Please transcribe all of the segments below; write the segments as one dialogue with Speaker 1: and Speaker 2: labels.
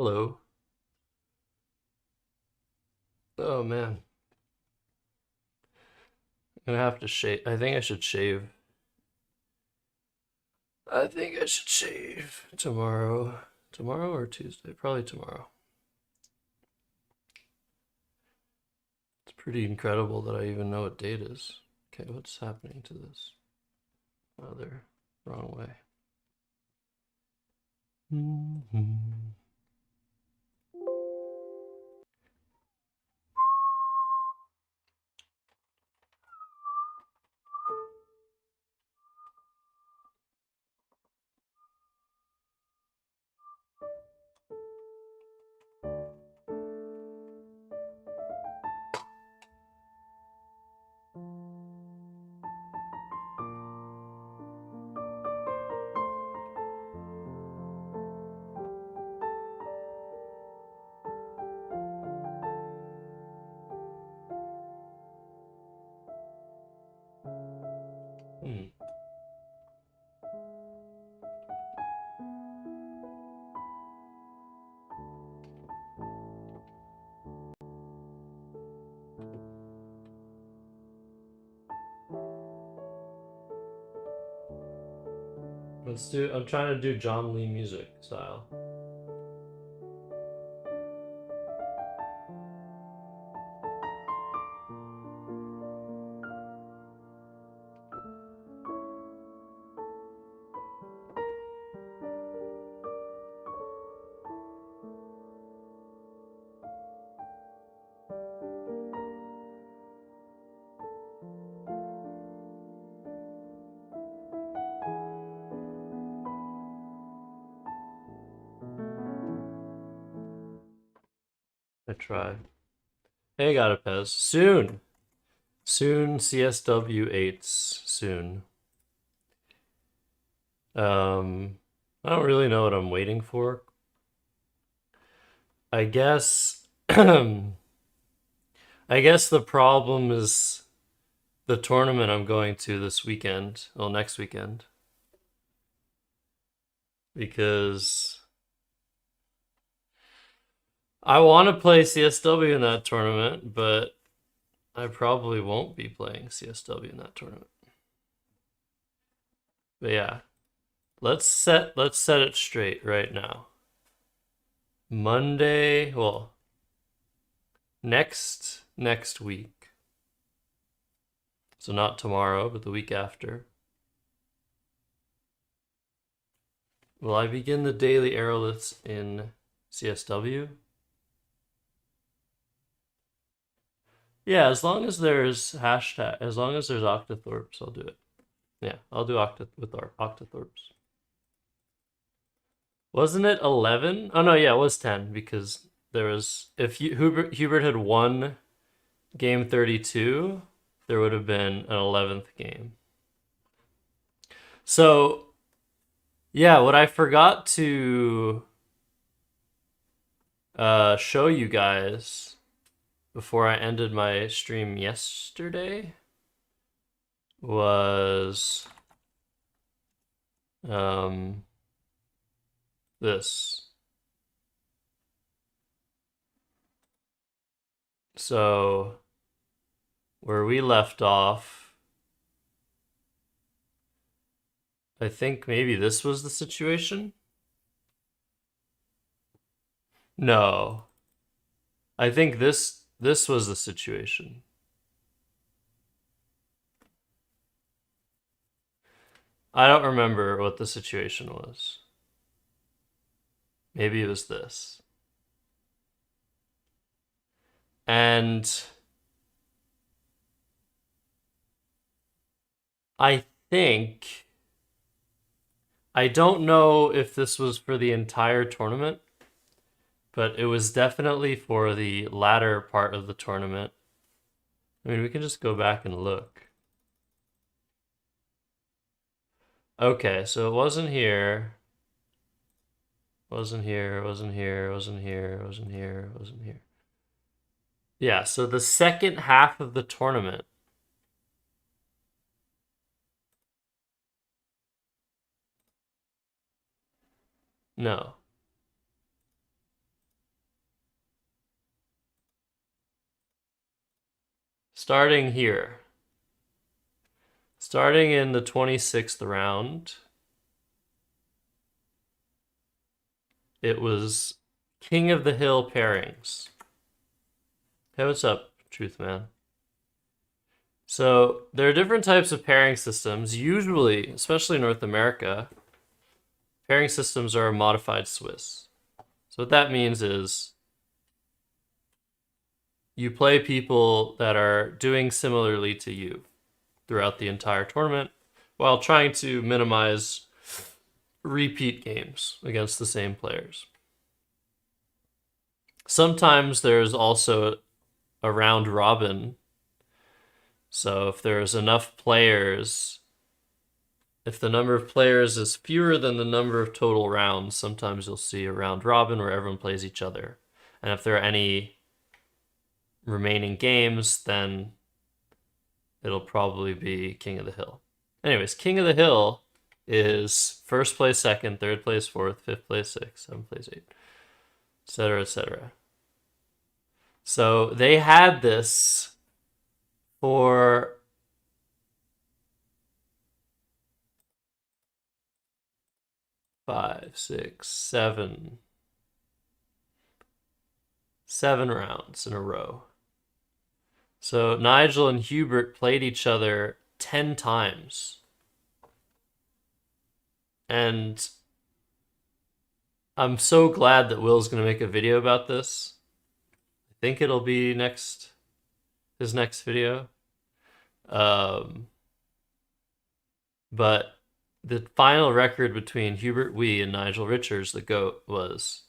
Speaker 1: Hello. Oh man, I'm gonna have to shave. I think I should shave. I think I should shave tomorrow. Tomorrow or Tuesday? Probably tomorrow. It's pretty incredible that I even know what date is. Okay, what's happening to this? Oh, they're wrong way. Hmm. Let's do. I'm trying to do John Lee music style. I try. Hey, got a Pez. Soon. Soon. CSW 8s. Soon. I don't really know what I'm waiting for. I guess I guess the problem is the tournament I'm going to this weekend, well, next weekend, because I want to play CSW in that tournament, but I probably won't be playing CSW in that tournament. But yeah, let's set it straight right now. Monday, well, next week. So not tomorrow, but the week after. Will I begin the daily aeroliths in CSW? Yeah, as long as there's hashtag, as long as there's octothorpes, I'll do it. Yeah, I'll do with our octothorpes. Wasn't it 11? Oh no, yeah, it was 10 because there was if Hubert had won game 32, there would have been an 11th game. So, yeah, what I forgot to show you guys before I ended my stream yesterday was this. So where we left off, I think maybe this was the situation. No, I think this was the situation. I don't remember what the situation was. Maybe it was this. And I think, I don't know if this was for the entire tournament, but it was definitely for the latter part of the tournament. I mean, we can just go back and look. Okay, so it wasn't here. Wasn't here, wasn't here, wasn't here, wasn't here, wasn't here. Yeah, so the second half of the tournament. No. starting here. Starting in the 26th round, it was King of the Hill pairings. Hey, what's up, Truth Man? So there are different types of pairing systems. Usually, especially in North America, pairing systems are modified Swiss. So what that means is you play people that are doing similarly to you throughout the entire tournament while trying to minimize repeat games against the same players. Sometimes there's also a round robin. So if there's enough players, if the number of players is fewer than the number of total rounds, sometimes you'll see a round robin where everyone plays each other. And if there are any remaining games, then it'll probably be King of the Hill. Anyways, King of the Hill is first place, second, third place, fourth, fifth place, sixth, seventh place, eighth, etc., etc. So they had this for 5, 6, 7 rounds in a row. So Nigel and Hubert played each other 10 times. And I'm so glad that Will's going to make a video about this. I think it'll be his next video. But the final record between Hubert Wee and Nigel Richards, the GOAT, was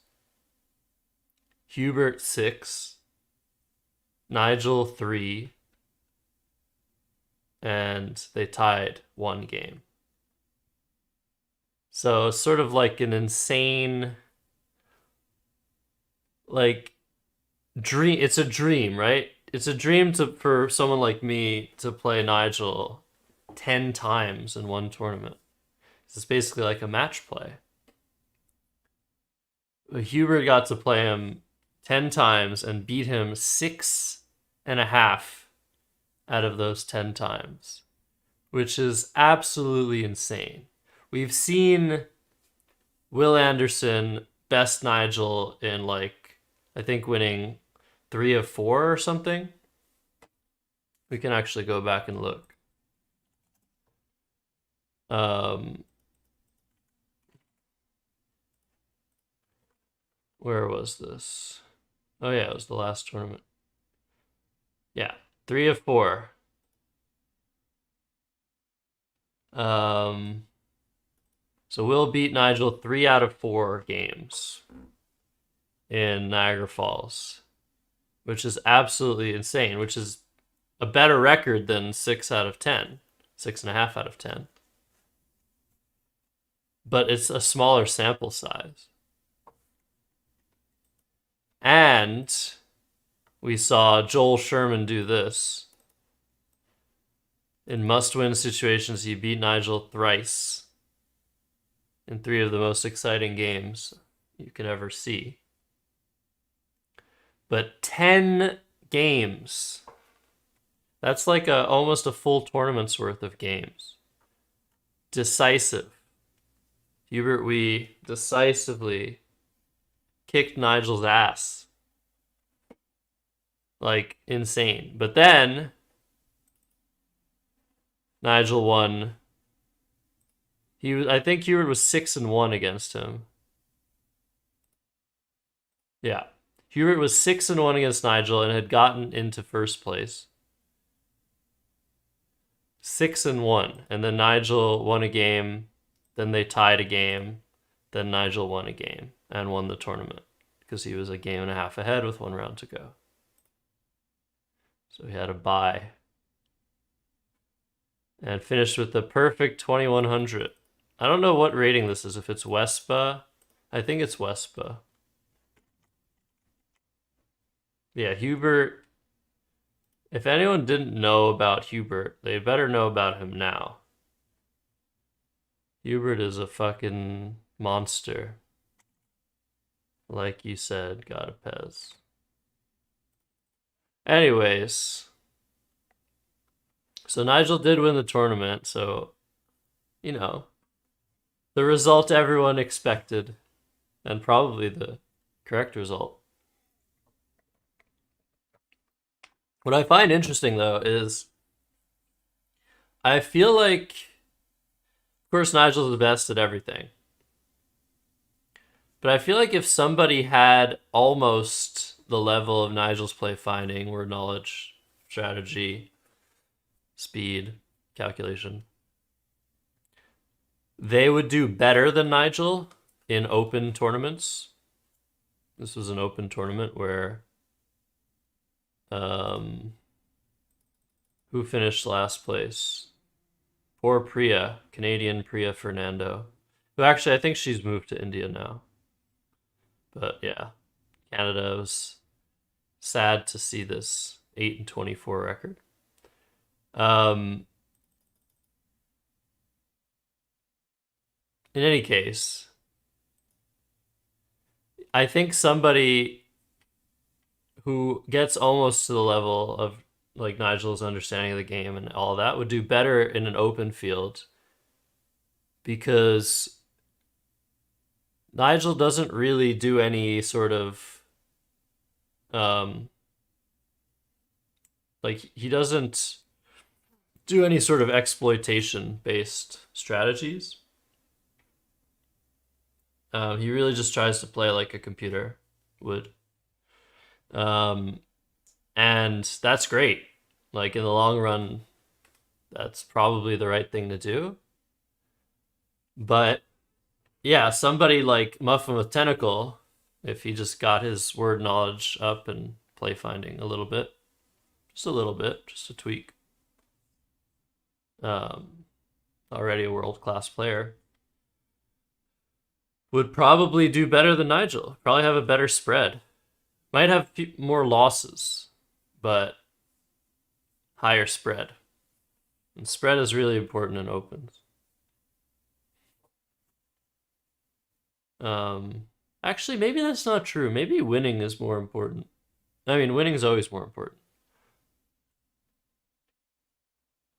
Speaker 1: Hubert 6, Nigel 3, and they tied 1 game. So it's sort of like an insane, like, dream. It's a dream, right? It's a dream for someone like me to play Nigel 10 times in one tournament. It's basically like a match play. But Hubert got to play him 10 times and beat him 6.5 out of those 10 times, which is absolutely insane. We've seen Will Anderson best Nigel in, like, I think winning 3 of 4 or something. We can actually go back and look. Where was this? Oh yeah, it was the last tournament. Yeah, 3 of 4. So Will beat Nigel 3 out of 4 games in Niagara Falls, which is absolutely insane, which is a better record than 6 out of 10, 6.5 out of 10. But it's a smaller sample size. And we saw Joel Sherman do this. In must-win situations, he beat Nigel thrice in 3 of the most exciting games you could ever see. But 10 games. That's like almost a full tournament's worth of games. Decisive. Hubert Wee decisively kicked Nigel's ass. Like, insane. But then Nigel won. I think Hubert was 6-1 against him. Yeah. Hubert was 6-1 against Nigel and had gotten into first place. 6-1. And then Nigel won a game. Then they tied a game. Then Nigel won a game and won the tournament because he was a game and a half ahead with 1 round to go. So he had a bye. And finished with the perfect 2100. I don't know what rating this is. If it's Wespa, I think it's Wespa. Yeah, Hubert. If anyone didn't know about Hubert, they better know about him now. Hubert is a fucking monster. Like you said, God of Pez. Anyways, So Nigel did win the tournament, so, you know, the result everyone expected, and probably the correct result. What I find interesting, though, is I feel like, of course, Nigel's the best at everything. But I feel like if somebody had almost the level of Nigel's play finding, word knowledge, strategy, speed, calculation, they would do better than Nigel in open tournaments. This was an open tournament where who finished last place? Poor Priya, Canadian Priya Fernando, who actually I think she's moved to India now. But yeah, Canada was sad to see this 8-24 record. In any case, I think somebody who gets almost to the level of like Nigel's understanding of the game and all that would do better in an open field, because Nigel doesn't really do any sort of like he doesn't do any sort of exploitation based strategies. He really just tries to play like a computer would. And that's great. Like in the long run, that's probably the right thing to do. But yeah, somebody like Muffin with Tentacle, if he just got his word knowledge up and play finding a little bit, just a tweak. Already a world-class player, would probably do better than Nigel. Probably have a better spread. Might have more losses, but higher spread. And spread is really important in opens. Actually, maybe that's not true. Maybe winning is more important. I mean, winning is always more important.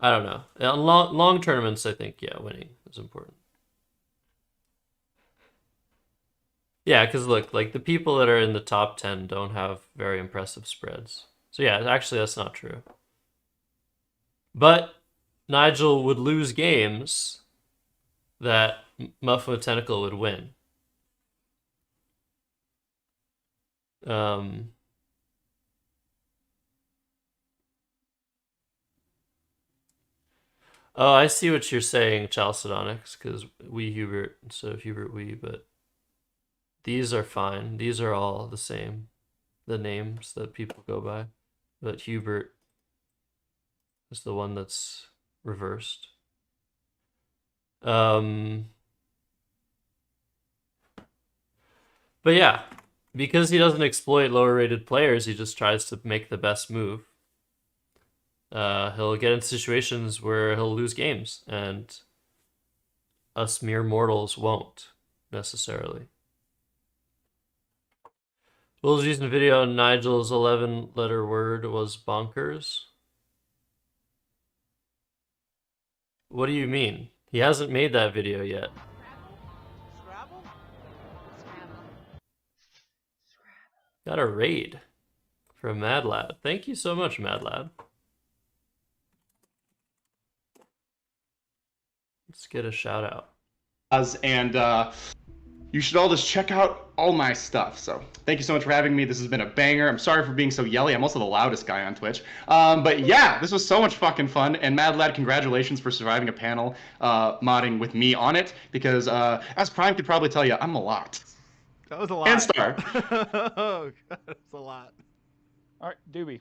Speaker 1: I don't know. On long tournaments, I think, yeah, winning is important. Yeah, because look, like the people that are in the top 10 don't have very impressive spreads. So yeah, actually that's not true. But Nigel would lose games that Muffin with Tentacle would win. Oh, I see what you're saying, Chalcedonics, because we Hubert instead of Hubert we, but these are fine. These are all the same, the names that people go by. But Hubert is the one that's reversed. But yeah, because he doesn't exploit lower rated players, he just tries to make the best move. He'll get in situations where he'll lose games, and us mere mortals won't necessarily. Will's recent video on Nigel's 11-letter word was bonkers. What do you mean? He hasn't made that video yet.
Speaker 2: Scrabble?
Speaker 1: Got a raid from Mad Lad. Thank you so much, Mad Lad. Let's get a shout out.
Speaker 3: And you should all just check out all my stuff. So thank you so much for having me. This has been a banger. I'm sorry for being so yelly. I'm also the loudest guy on Twitch. But yeah, this was so much fucking fun. And Mad Lad, congratulations for surviving a panel modding with me on it. Because as Prime could probably tell you, I'm a lot.
Speaker 2: That was a lot.
Speaker 3: And Star.
Speaker 2: Oh, God, that's a lot.
Speaker 4: All right, Doobie.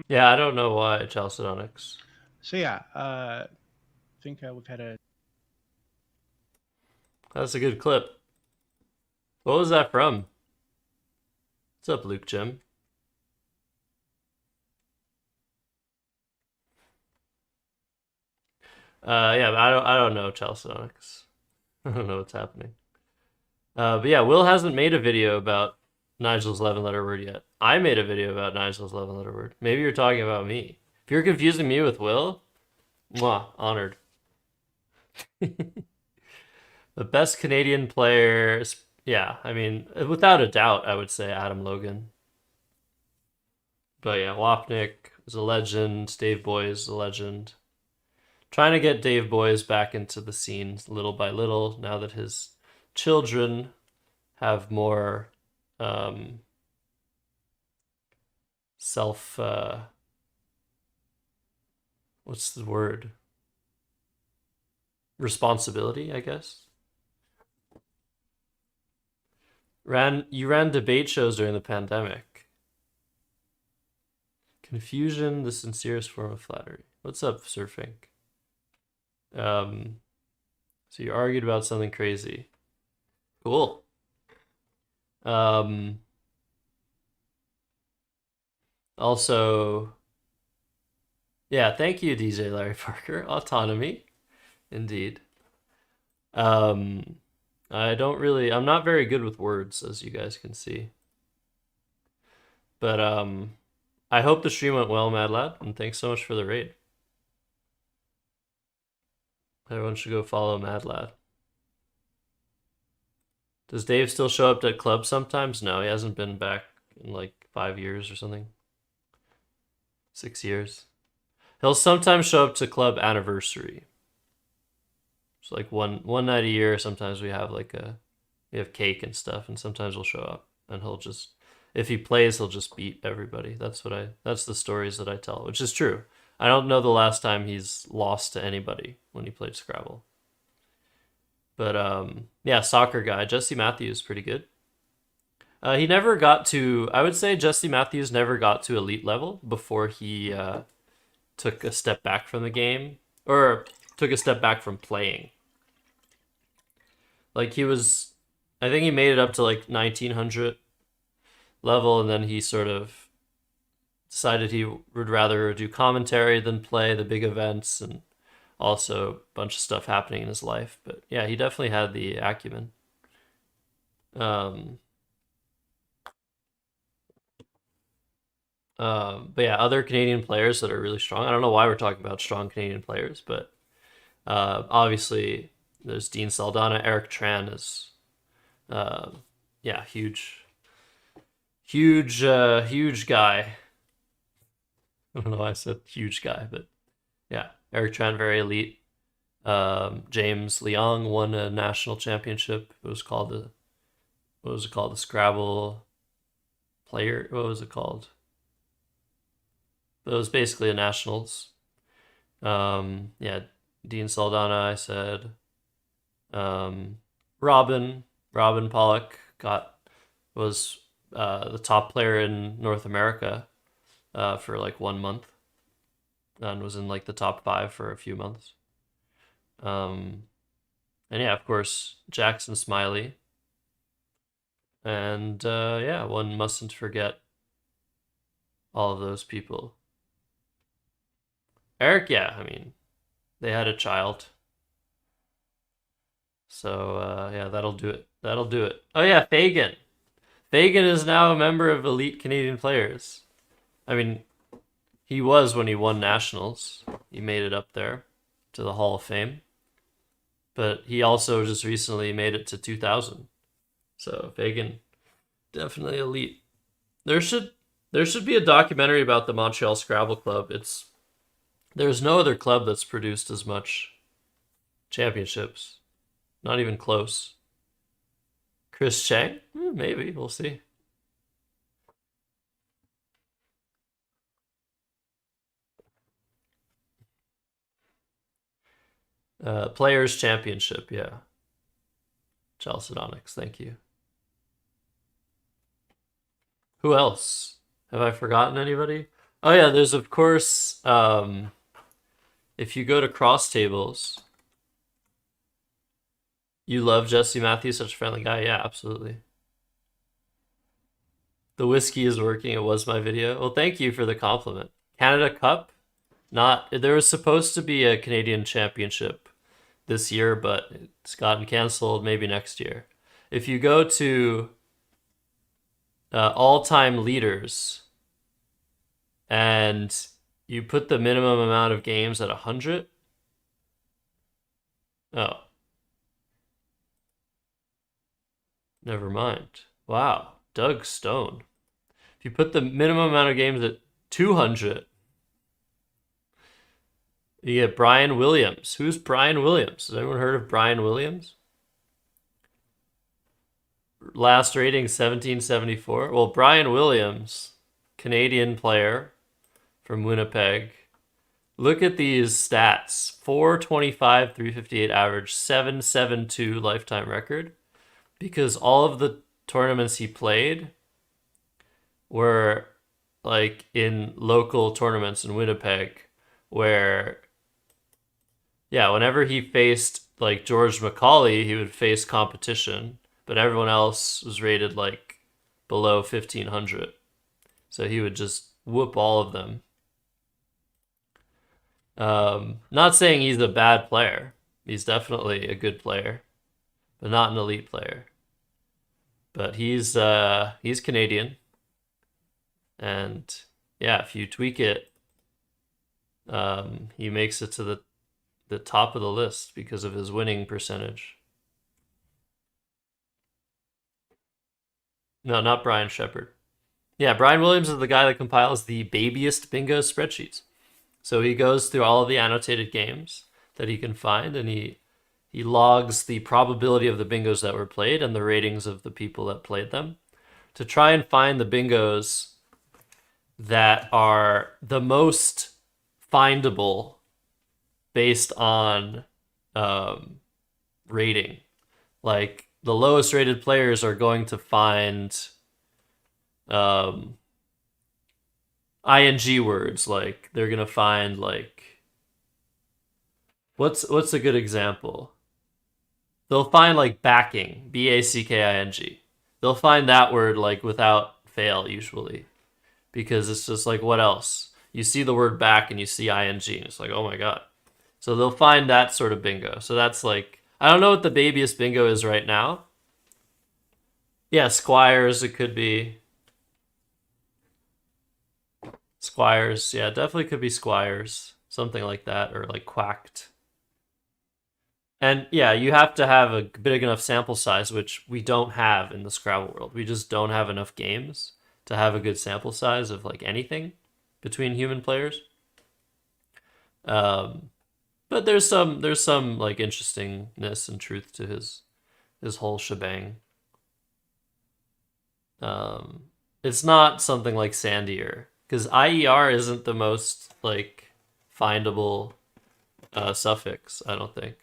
Speaker 1: Yeah, I don't know why, Chalcedonics.
Speaker 4: So yeah, I think we've had a.
Speaker 1: That's a good clip. What was that from? What's up, Luke Jim? Yeah, but I don't know, Chalcedonics. I don't know what's happening. But yeah, Will hasn't made a video about Nigel's 11-letter word yet. I made a video about Nigel's 11-letter word. Maybe you're talking about me. If you're confusing me with Will, mwah, honored. The best Canadian player, yeah, I mean, without a doubt, I would say Adam Logan. But yeah, Wapnick is a legend. Dave Boy is a legend. Trying to get Dave Boys back into the scene little by little now that his children have more self what's the word? Responsibility, I guess. You ran debate shows during the pandemic. Confusion, the sincerest form of flattery. What's up, Surfink? So you argued about something crazy. Cool. Also, yeah, thank you, DJ Larry Parker. Autonomy, indeed. I'm not very good with words, as you guys can see. But I hope the stream went well, Mad Lad, and thanks so much for the raid. Everyone should go follow Mad Lad. Does Dave still show up at clubs sometimes? No, he hasn't been back in like 5 years or something. 6 years. He'll sometimes show up to club anniversary. It's like one night a year. Sometimes we have we have cake and stuff, and sometimes he'll show up and he'll just, if he plays, he'll just beat everybody. That's the stories that I tell, which is true. I don't know the last time he's lost to anybody when he played Scrabble. But yeah, soccer guy, Jesse Matthews, pretty good. He never got to, I would say Jesse Matthews never got to elite level before he took a step back from the game, or took a step back from playing. Like I think he made it up to like 1900 level, and then he sort of decided he would rather do commentary than play the big events, and also a bunch of stuff happening in his life. But yeah, he definitely had the acumen. But yeah, other Canadian players that are really strong. I don't know why we're talking about strong Canadian players, but obviously there's Dean Saldana. Eric Tran is, yeah, huge guy. I don't know why I said huge guy, but yeah, Eric Tran, very elite. James Leong won a national championship. It was called the Scrabble player. What was it called? But it was basically a nationals. Yeah, Dean Saldana, I said. Robin Pollock was the top player in North America for like 1 month, and was in like the top 5 for a few months. And yeah, of course, Jackson Smiley. And yeah, one mustn't forget all of those people. Eric, yeah, I mean, they had a child. So yeah, that'll do it. Oh yeah, Fagan. Fagan is now a member of Elite Canadian Players. I mean, he was when he won nationals. He made it up there to the Hall of Fame. But he also just recently made it to 2000. So Fagan, definitely elite. There should be a documentary about the Montreal Scrabble Club. There's no other club that's produced as much championships. Not even close. Chris Chang? Maybe, we'll see. Players Championship, yeah. Chalcedonics, thank you. Who else? Have I forgotten anybody? Oh yeah, there's of course, if you go to Cross Tables, you love Jesse Matthews, such a friendly guy. Yeah, absolutely. The whiskey is working. It was my video. Well, thank you for the compliment. Canada Cup? There was supposed to be a Canadian Championship this year, but it's gotten canceled. Maybe next year. If you go to all-time leaders, and You put the minimum amount of games at 100? Oh. Never mind. Wow. Doug Stone. If you put the minimum amount of games at 200, you get Brian Williams. Who's Brian Williams? Has anyone heard of Brian Williams? Last rating 1774. Well, Brian Williams, Canadian player from Winnipeg. Look at these stats. 425, 358 average, 772 lifetime record. Because all of the tournaments he played were like in local tournaments in Winnipeg where, yeah, whenever he faced like George Macaulay, he would face competition, but everyone else was rated like below 1500. So he would just whoop all of them. Not saying he's a bad player. He's definitely a good player, but not an elite player. But he's Canadian. And yeah, if you tweak it, he makes it to the top of the list because of his winning percentage. No, not Brian Shepard. Yeah, Brian Williams is the guy that compiles the babyest bingo spreadsheets. So he goes through all of the annotated games that he can find, and he logs the probability of the bingos that were played and the ratings of the people that played them to try and find the bingos that are the most findable based on rating. Like the lowest rated players are going to find ing words. Like they're gonna find like what's a good example? They'll find like backing, BACKING. They'll find that word like without fail usually, because it's just like what else? You see the word back and you see ing, and it's like oh my god. So they'll find that sort of bingo. So that's like I don't know what the babyest bingo is right now. Yeah, Squires. It could be Squires. Yeah, definitely could be Squires. Something like that, or like Quacked. And yeah, you have to have a big enough sample size, which we don't have in the Scrabble world. We just don't have enough games to have a good sample size of like anything between human players. But there's some like interestingness and truth to his whole shebang. It's not something like Sandier, because IER isn't the most like findable suffix, I don't think.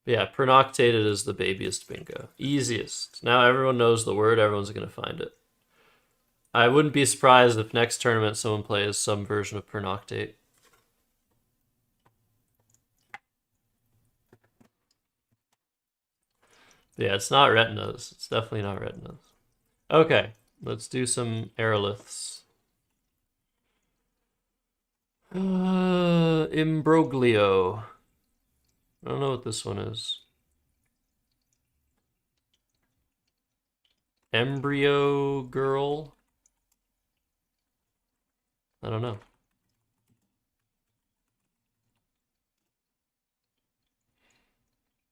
Speaker 1: But yeah, pronoctated is the babyest bingo. Easiest. Now everyone knows the word, everyone's going to find it. I wouldn't be surprised if next tournament someone plays some version of pernoctate. But yeah, it's not retinas. It's definitely not retinas. Okay, let's do some aeroliths. Imbroglio. I don't know what this one is. Embryo girl? I don't know.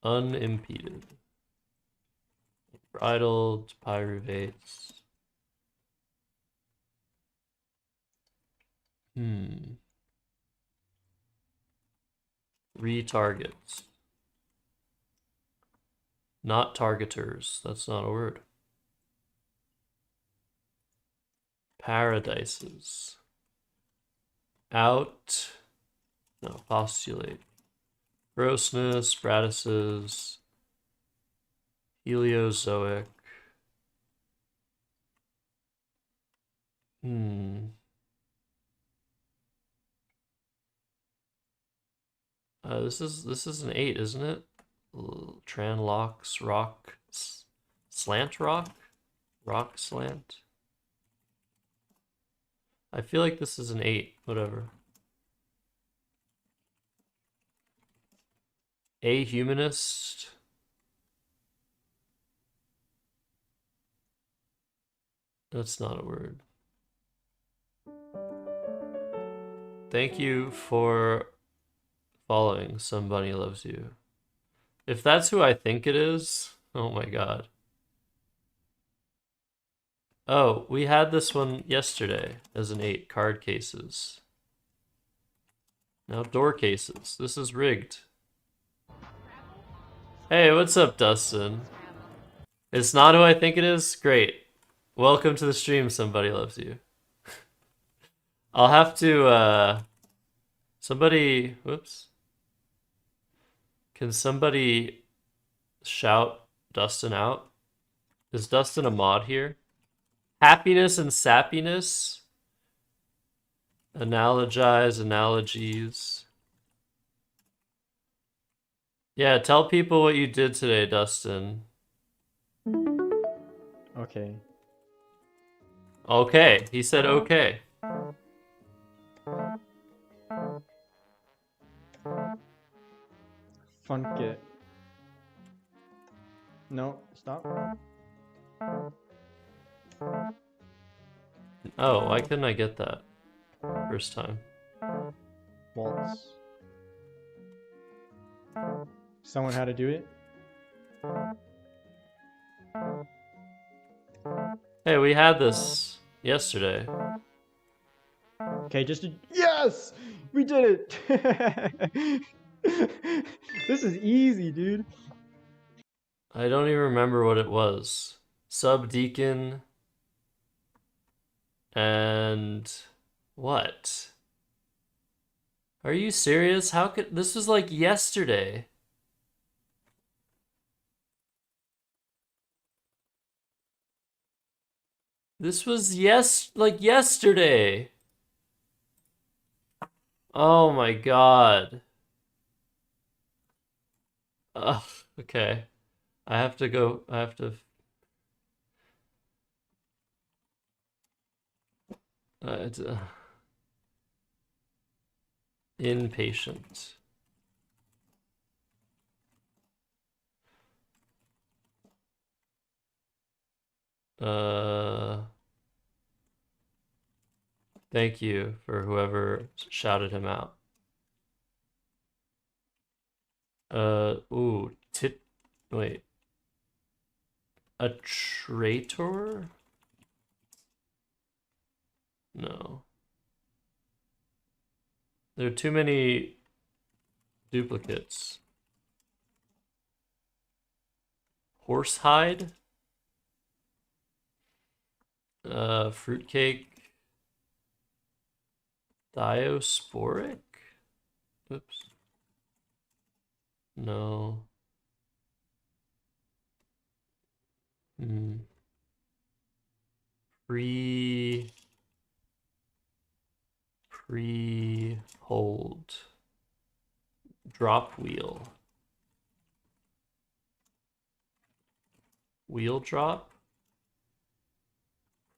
Speaker 1: Unimpeded. Bridled pyruvates. Retargets. Not targeters. That's not a word. Paradises. Out. No, postulate. Grossness, Bradises. Heliozoic. This is an 8, isn't it? Tranlocks, rock, slant rock? Rock slant? I feel like this is an 8, whatever. A humanist. That's not a word. Thank you for following Somebody Loves You. If that's who I think it is, oh my god. Oh, we had this one yesterday as an 8 card cases. Now door cases. This is rigged. Hey, what's up, Dustin? It's not who I think it is? Great. Welcome to the stream, Somebody Loves You. I'll have to, somebody, whoops. Can somebody shout Dustin out? Is Dustin a mod here? Happiness and sappiness. Analogize, analogies. Yeah, tell people what you did today, Dustin.
Speaker 5: Okay.
Speaker 1: Okay, he said okay.
Speaker 5: Funk it. No, stop.
Speaker 1: Oh, why couldn't I get that first time?
Speaker 5: Waltz. Someone had to do it?
Speaker 1: Hey, we had this yesterday.
Speaker 5: Okay, just to... Yes! We did it! This is easy, dude.
Speaker 1: I don't even remember what it was. Subdeacon and what? Are you serious? How could this was like yesterday? This was like yesterday. Oh my god. Ugh, okay. I have to go. I have to. It's, impatient. Thank you for whoever shouted him out. Ooh, wait. A traitor? No. There are too many duplicates. Horsehide? Fruitcake. Diosporic? Oops. No. Pre-hold. Drop wheel. Wheel drop?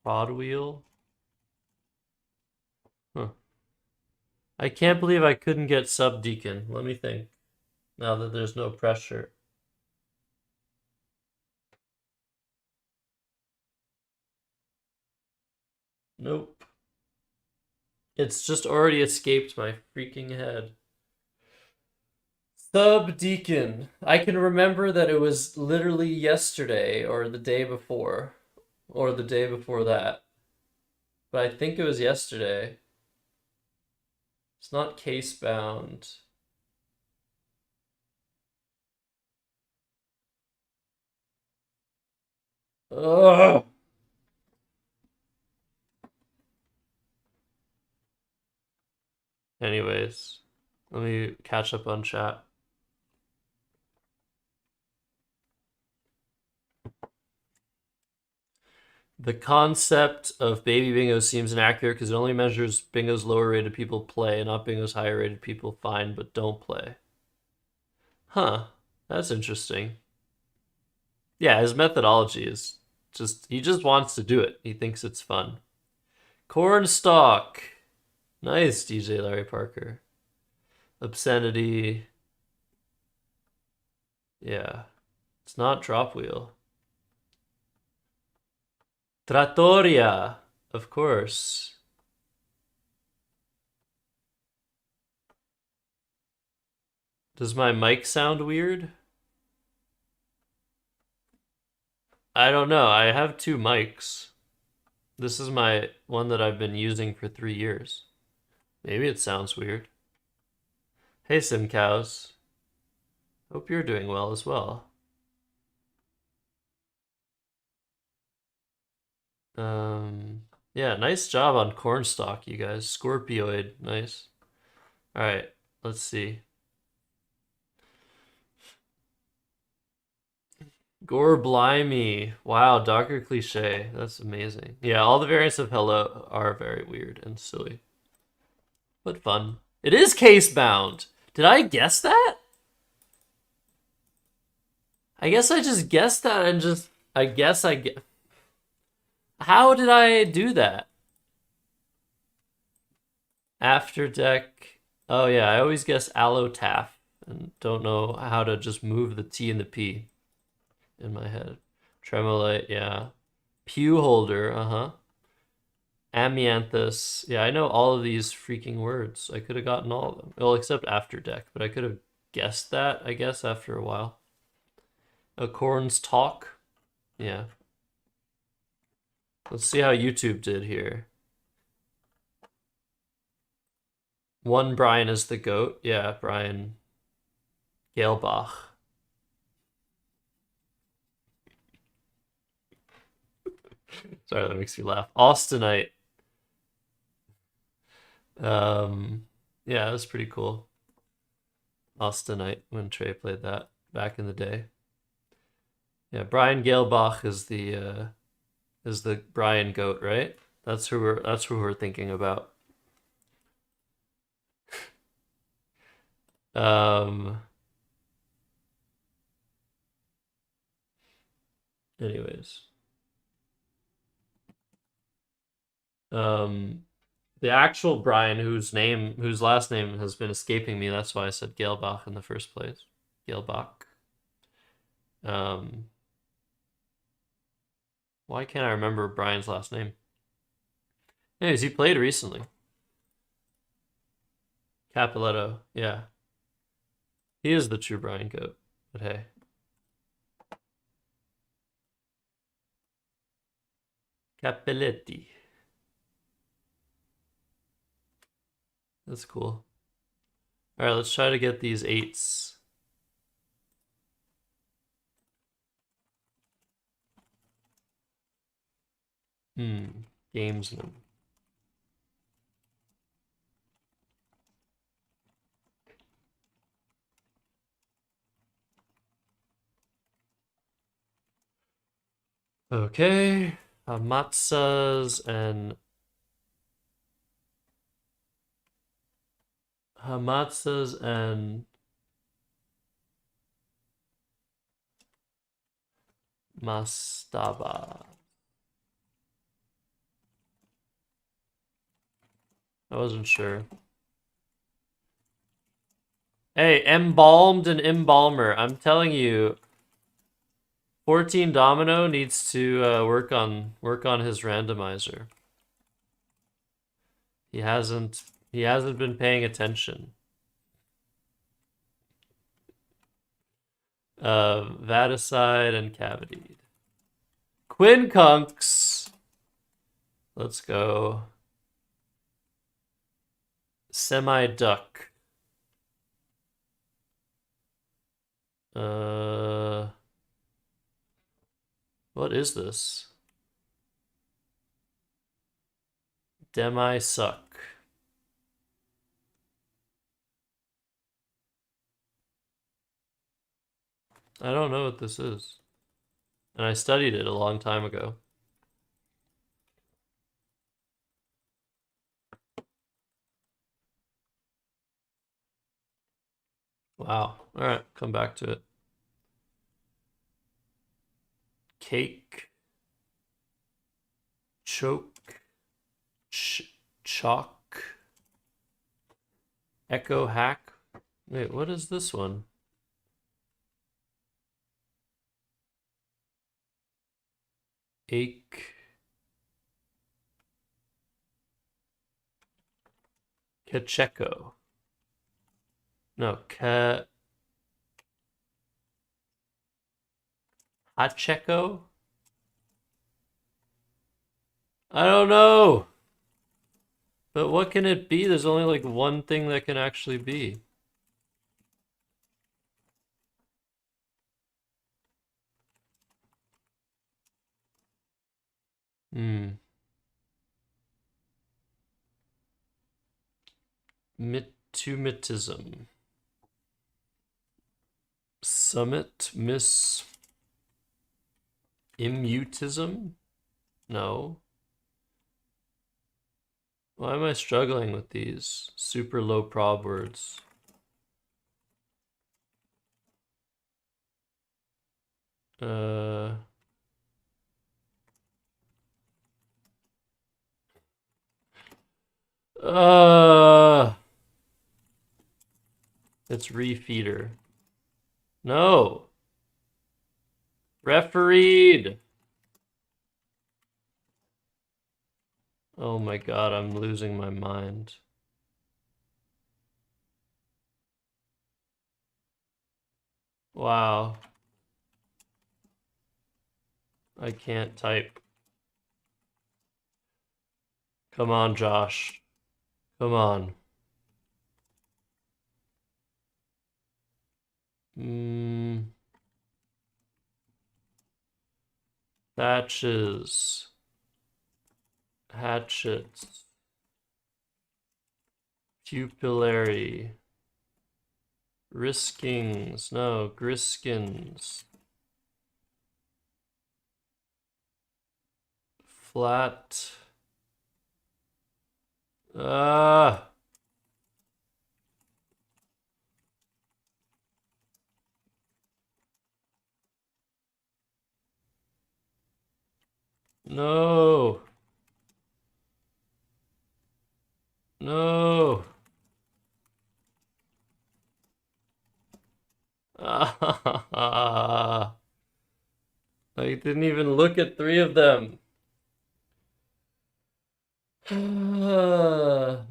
Speaker 1: Prod wheel? Huh. I can't believe I couldn't get subdeacon. Let me think. Now that there's no pressure. Nope. It's just already escaped my freaking head. Subdeacon. I can remember that it was literally yesterday or the day before. Or the day before that. But I think it was yesterday. It's not case bound. Ugh. Anyways, let me catch up on chat. The concept of baby bingo seems inaccurate because it only measures bingo's lower rated people play, not bingo's higher rated people find but don't play. Huh, that's interesting. Yeah, his methodology is just, he just wants to do it. He thinks it's fun. Cornstalk. Nice, DJ Larry Parker. Obscenity. Yeah. It's not drop wheel. Trattoria. Of course. Does my mic sound weird? I don't know. I have 2 mics. This is my one that I've been using for 3 years. Maybe it sounds weird. Hey, Sim Cows. Hope you're doing well as well. Yeah, nice job on Cornstalk, you guys. Scorpioid, nice. All right, let's see. Gore blimey. Wow, Docker cliche. That's amazing. Yeah, all the variants of hello are very weird and silly. But fun. It is case bound. Did I guess that? I guess I just guessed that and just I guess I get. How did I do that? After deck. Oh yeah, I always guess allotaf and don't know how to just move the T and the P in my head. Tremolite, yeah. Pew holder, uh-huh. Amianthus. Yeah, I know all of these freaking words. I could have gotten all of them. Well, except after deck, but I could have guessed that, I guess, after a while. Acorns talk. Yeah. Let's see how YouTube did here. One Brian is the GOAT. Yeah, Brian Galebach. Sorry, that makes me laugh. Austinite. Yeah, it was pretty cool. Austinite when Trey played that back in the day. Yeah, Brian Galebach is the Brian GOAT, right? That's who we're thinking about. Anyways. The actual Brian, whose last name has been escaping me, that's why I said Galebach in the first place. Galebach. Why can't I remember Brian's last name? Anyways, he played recently. Capoletto, yeah. He is the true Brian GOAT, but hey. Capelletti. That's cool. All right, let's try to get these 8s. Gamesman. Okay, Hamatsas and Mastaba. I wasn't sure. Hey, embalmed and embalmer. I'm telling you, 14 Domino needs to work on his randomizer. He hasn't been paying attention. Vaticide and Cavity. Quincunx. Let's go. Semi-duck. What is this? Demi-suck. I don't know what this is. And I studied it a long time ago. Wow. All right, come back to it. Cake. Choke. Chalk. Echo hack. Wait, what is this one? Ache. Kacheko. No, Hacheko? I don't know. But what can it be? There's only like one thing that can actually be. Mitumitism. Summit miss immutism? No. Why am I struggling with these super low prob words? It's refeeder. No. Refereed. Oh my god, I'm losing my mind. Wow. I can't type. Come on, Josh. Come on. Thatches. Hatchets. Pupillary. Riskings. No, griskins. Flat. No. No. I didn't even look at 3 of them.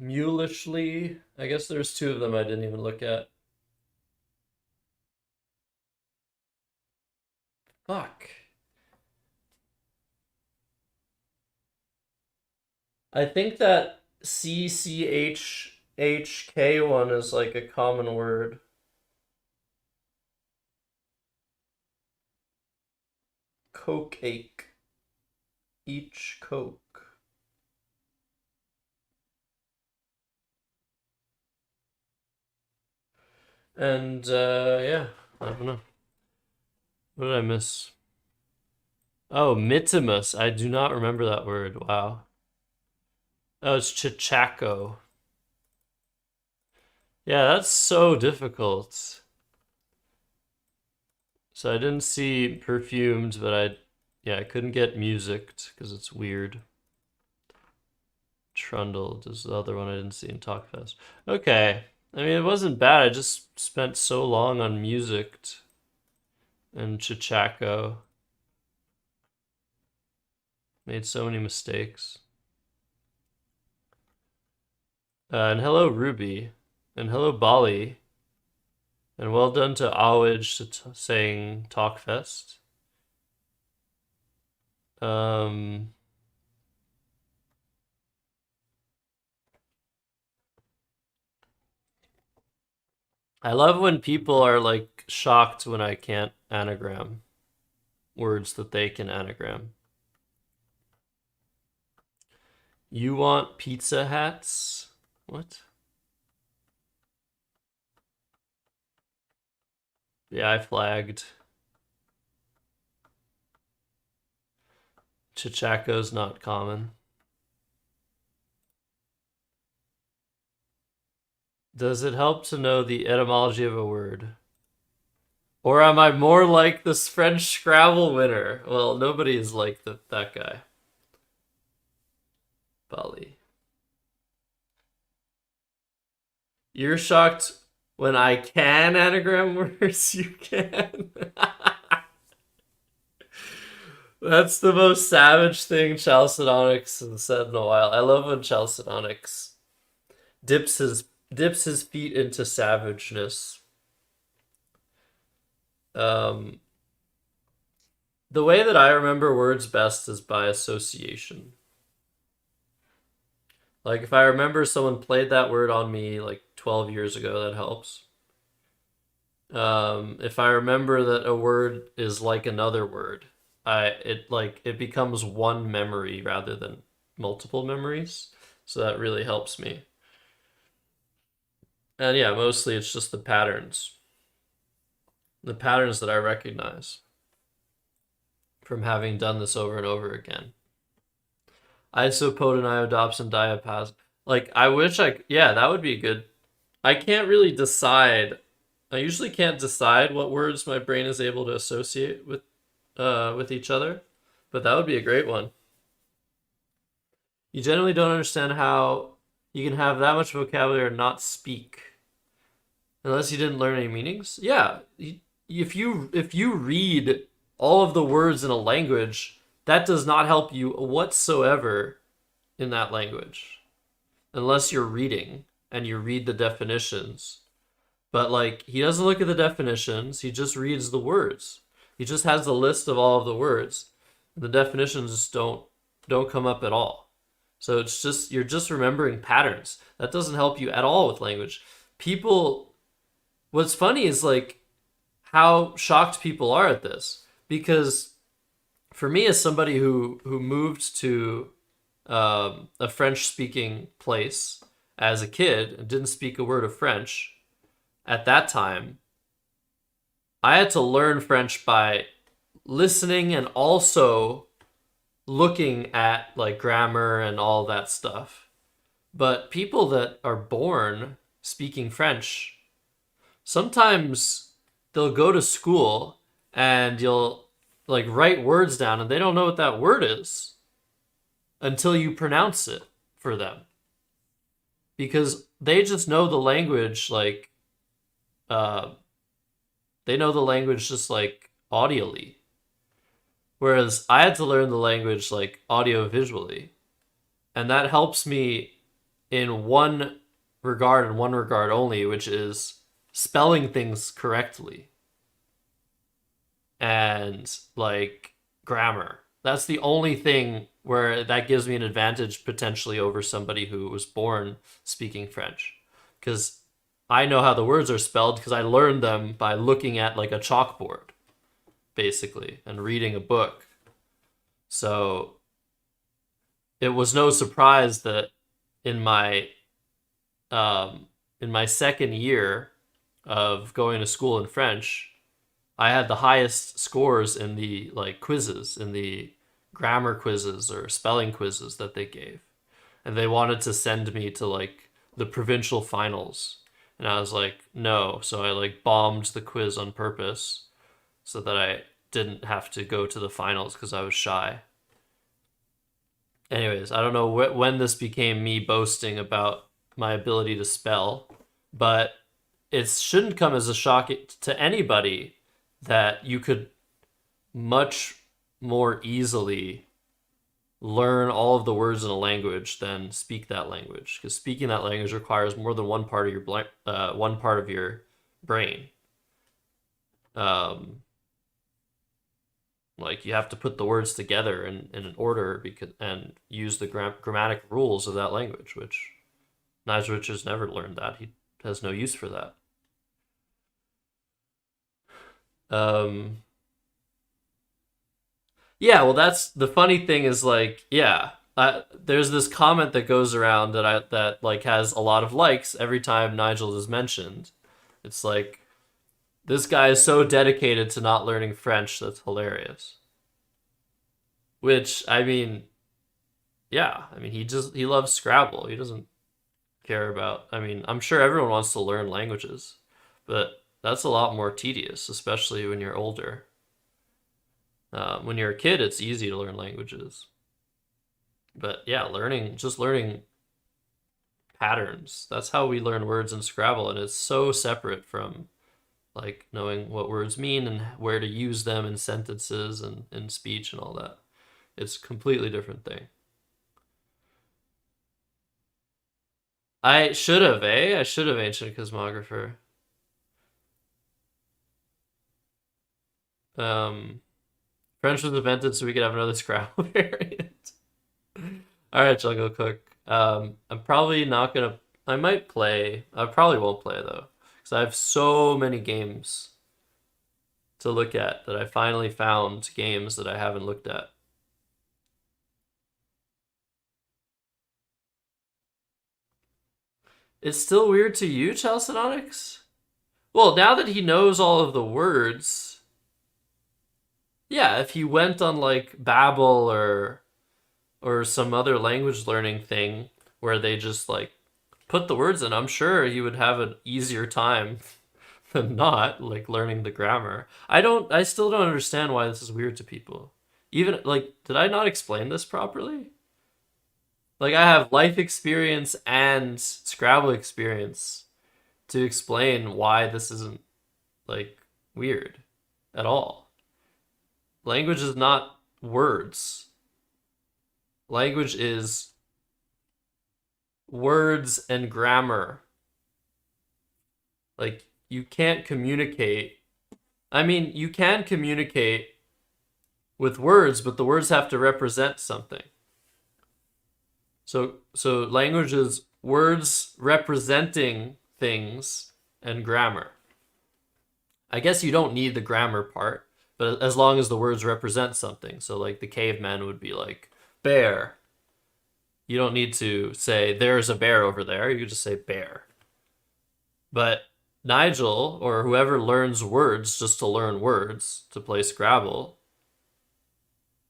Speaker 1: Mulishly. I guess there's 2 of them I didn't even look at. Fuck. I think that CCHHK one is like a common word. Coke ache. Each Coke. And yeah, I don't know. What did I miss? Oh, mitimus. I do not remember that word. Wow. Oh, it's chichaco. Yeah, that's so difficult. So I didn't see perfumed, but I couldn't get musicked because it's weird. Trundled is the other one I didn't see in Talkfest. Okay. I mean, it wasn't bad. I just spent so long on musicked and chichaco. Made so many mistakes. And hello, Ruby. And hello, Bali. And well done to Awij saying Talkfest. I love when people are like shocked when I can't anagram words that they can anagram. You want pizza hats? What? Yeah, I flagged. Chichaco's not common. Does it help to know the etymology of a word? Or am I more like this French Scrabble winner? Well, nobody is like that guy. Bali. You're shocked when I can anagram words? You can. That's the most savage thing Chalcedonics has said in a while. I love when Chalcedonics dips his feet into savageness. The way that I remember words best is by association. Like, if I remember someone played that word on me like 12 years ago, that helps. If I remember that a word is like another word, it becomes one memory rather than multiple memories. So that really helps me. And yeah, mostly it's just the patterns. The patterns that I recognize from having done this over and over again. Isopod and iodopsin diapas. Like, I wish yeah, that would be good. I can't really decide. I usually can't decide what words my brain is able to associate with each other, but that would be a great one. You generally don't understand how you can have that much vocabulary and not speak unless you didn't learn any meanings. Yeah, if you read all of the words in a language, that does not help you whatsoever in that language unless you're reading and you read the definitions. But like, he doesn't look at the definitions, he just reads the words. He just has the list of all of the words. The definitions just don't come up at all. So it's just, you're just remembering patterns. That doesn't help you at all with language. What's funny is like how shocked people are at this, because for me, as somebody who moved to a French-speaking place as a kid and didn't speak a word of French at that time, I had to learn French by listening and also looking at like grammar and all that stuff. But people that are born speaking French, sometimes they'll go to school and you'll like write words down and they don't know what that word is until you pronounce it for them, because they just know the language like they know the language just like audially, whereas I had to learn the language like audio visually, and that helps me in one regard and one regard only, which is spelling things correctly and like grammar. That's the only thing where that gives me an advantage potentially over somebody who was born speaking French, because I know how the words are spelled because I learned them by looking at like a chalkboard basically and reading a book. So it was no surprise that in my second year of going to school in French, I had the highest scores in the like quizzes, in the grammar quizzes or spelling quizzes that they gave. And they wanted to send me to like the provincial finals. And I was like, no. So I like bombed the quiz on purpose so that I didn't have to go to the finals because I was shy. Anyways, I don't know when this became me boasting about my ability to spell, but it shouldn't come as a shock to anybody that you could much more easily learn all of the words in a language than speak that language, because speaking that language requires more than one part of your brain. Like, you have to put the words together in an order and use the grammatic rules of that language, which Nigel has never learned that. He has no use for that. Yeah, well, that's the funny thing is like, yeah, there's this comment that goes around that like has a lot of likes every time Nigel is mentioned. It's like, this guy is so dedicated to not learning French, that's hilarious. Which, I mean, yeah, I mean, he loves Scrabble. He doesn't care about, I mean, I'm sure everyone wants to learn languages, but that's a lot more tedious, especially when you're older. When you're a kid, it's easy to learn languages. But yeah, just learning patterns. That's how we learn words in Scrabble, and it's so separate from like knowing what words mean and where to use them in sentences and in speech and all that. It's a completely different thing. I should have Ancient Cosmographer. French was invented so we could have another Scrabble variant. All right, Jungle Cook. I'm probably not gonna. I might play. I probably won't play though, because I have so many games to look at that I finally found games that I haven't looked at. It's still weird to you, Chalcedonics? Well, now that he knows all of the words, yeah, if he went on like Babbel or some other language learning thing where they just like put the words in, I'm sure he would have an easier time than not, like learning the grammar. I still don't understand why this is weird to people. Even like, did I not explain this properly? Like, I have life experience and Scrabble experience to explain why this isn't like weird at all. Language is not words. Language is words and grammar. Like, you can't communicate. I mean, you can communicate with words, but the words have to represent something. So language is words representing things and grammar. I guess you don't need the grammar part, but as long as the words represent something. So like the caveman would be like, bear. You don't need to say, there's a bear over there. You just say bear. But Nigel, or whoever learns words just to learn words, to play Scrabble,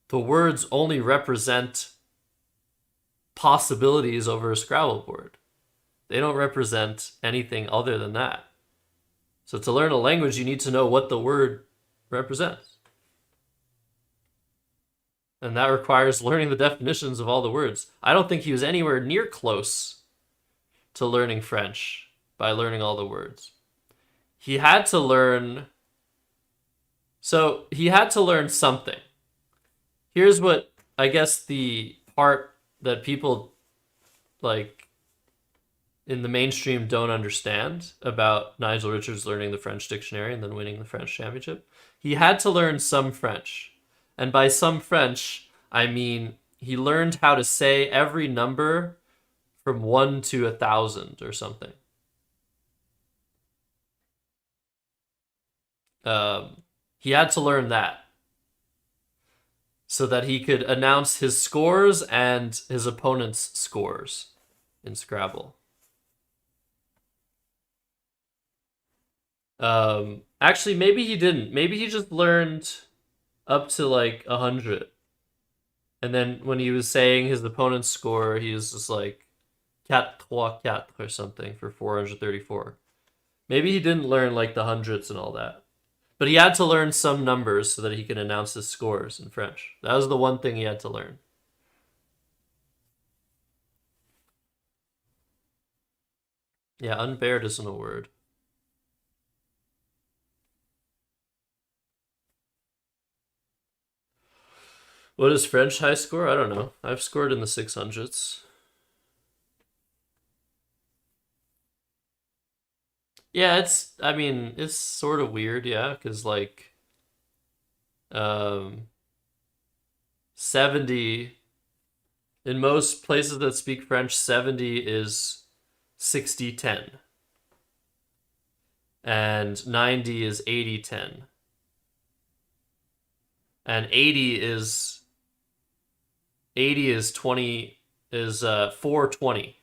Speaker 1: the words only represent possibilities over a Scrabble board. They don't represent anything other than that. So to learn a language, you need to know what the word represents. And that requires learning the definitions of all the words. I don't think he was anywhere near close to learning French by learning all the words. He had to learn... So he had to learn something. Here's what I guess the part that people like in the mainstream don't understand about Nigel Richards learning the French dictionary and then winning the French championship. He had to learn some French. And by some French, I mean he learned how to say every number from 1 to 1,000 or something. He had to learn that so that he could announce his scores and his opponent's scores in Scrabble. Actually, maybe he didn't. Maybe he just learned up to like 100. And then when he was saying his opponent's score, he was just like 4-3-4 or something for 434. Maybe he didn't learn like the hundreds and all that. But he had to learn some numbers so that he could announce his scores in French. That was the one thing he had to learn. Yeah, unbared isn't a word. What is French high score? I don't know. I've scored in the 600s. Yeah, it's sort of weird, yeah, because like 70 in most places that speak French, 70 is 60-10. And 90 is 80-10. And 80 is 420.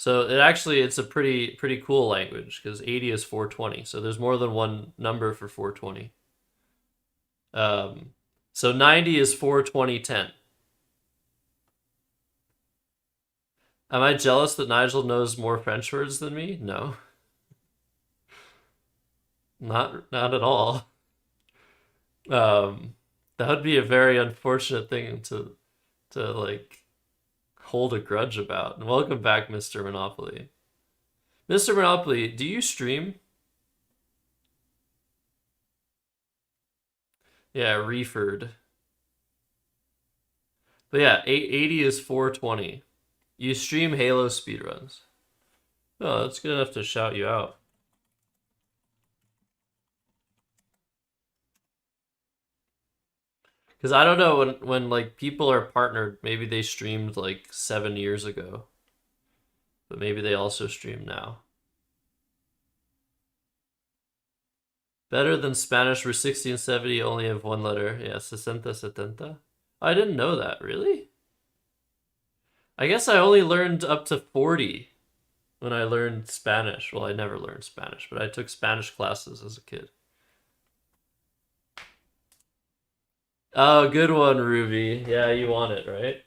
Speaker 1: So it's a pretty cool language because 80 is 420. So there's more than one number for 420. So 90 is 420-10. Am I jealous that Nigel knows more French words than me? No. Not at all. That would be a very unfortunate thing to like hold a grudge about. And welcome back, Mr. Monopoly. Mr. Monopoly, do you stream? Yeah, Reeford. But yeah, 80 is 420. You stream Halo speedruns. Oh, that's good enough to shout you out. Because I don't know when like people are partnered, maybe they streamed like 7 years ago, but maybe they also stream now. Better than Spanish where 60 and 70 only have one letter. Yeah, 60, 70. I didn't know that, really? I guess I only learned up to 40 when I learned Spanish. Well, I never learned Spanish, but I took Spanish classes as a kid. Oh, good one, Ruby. Yeah, you want it, right?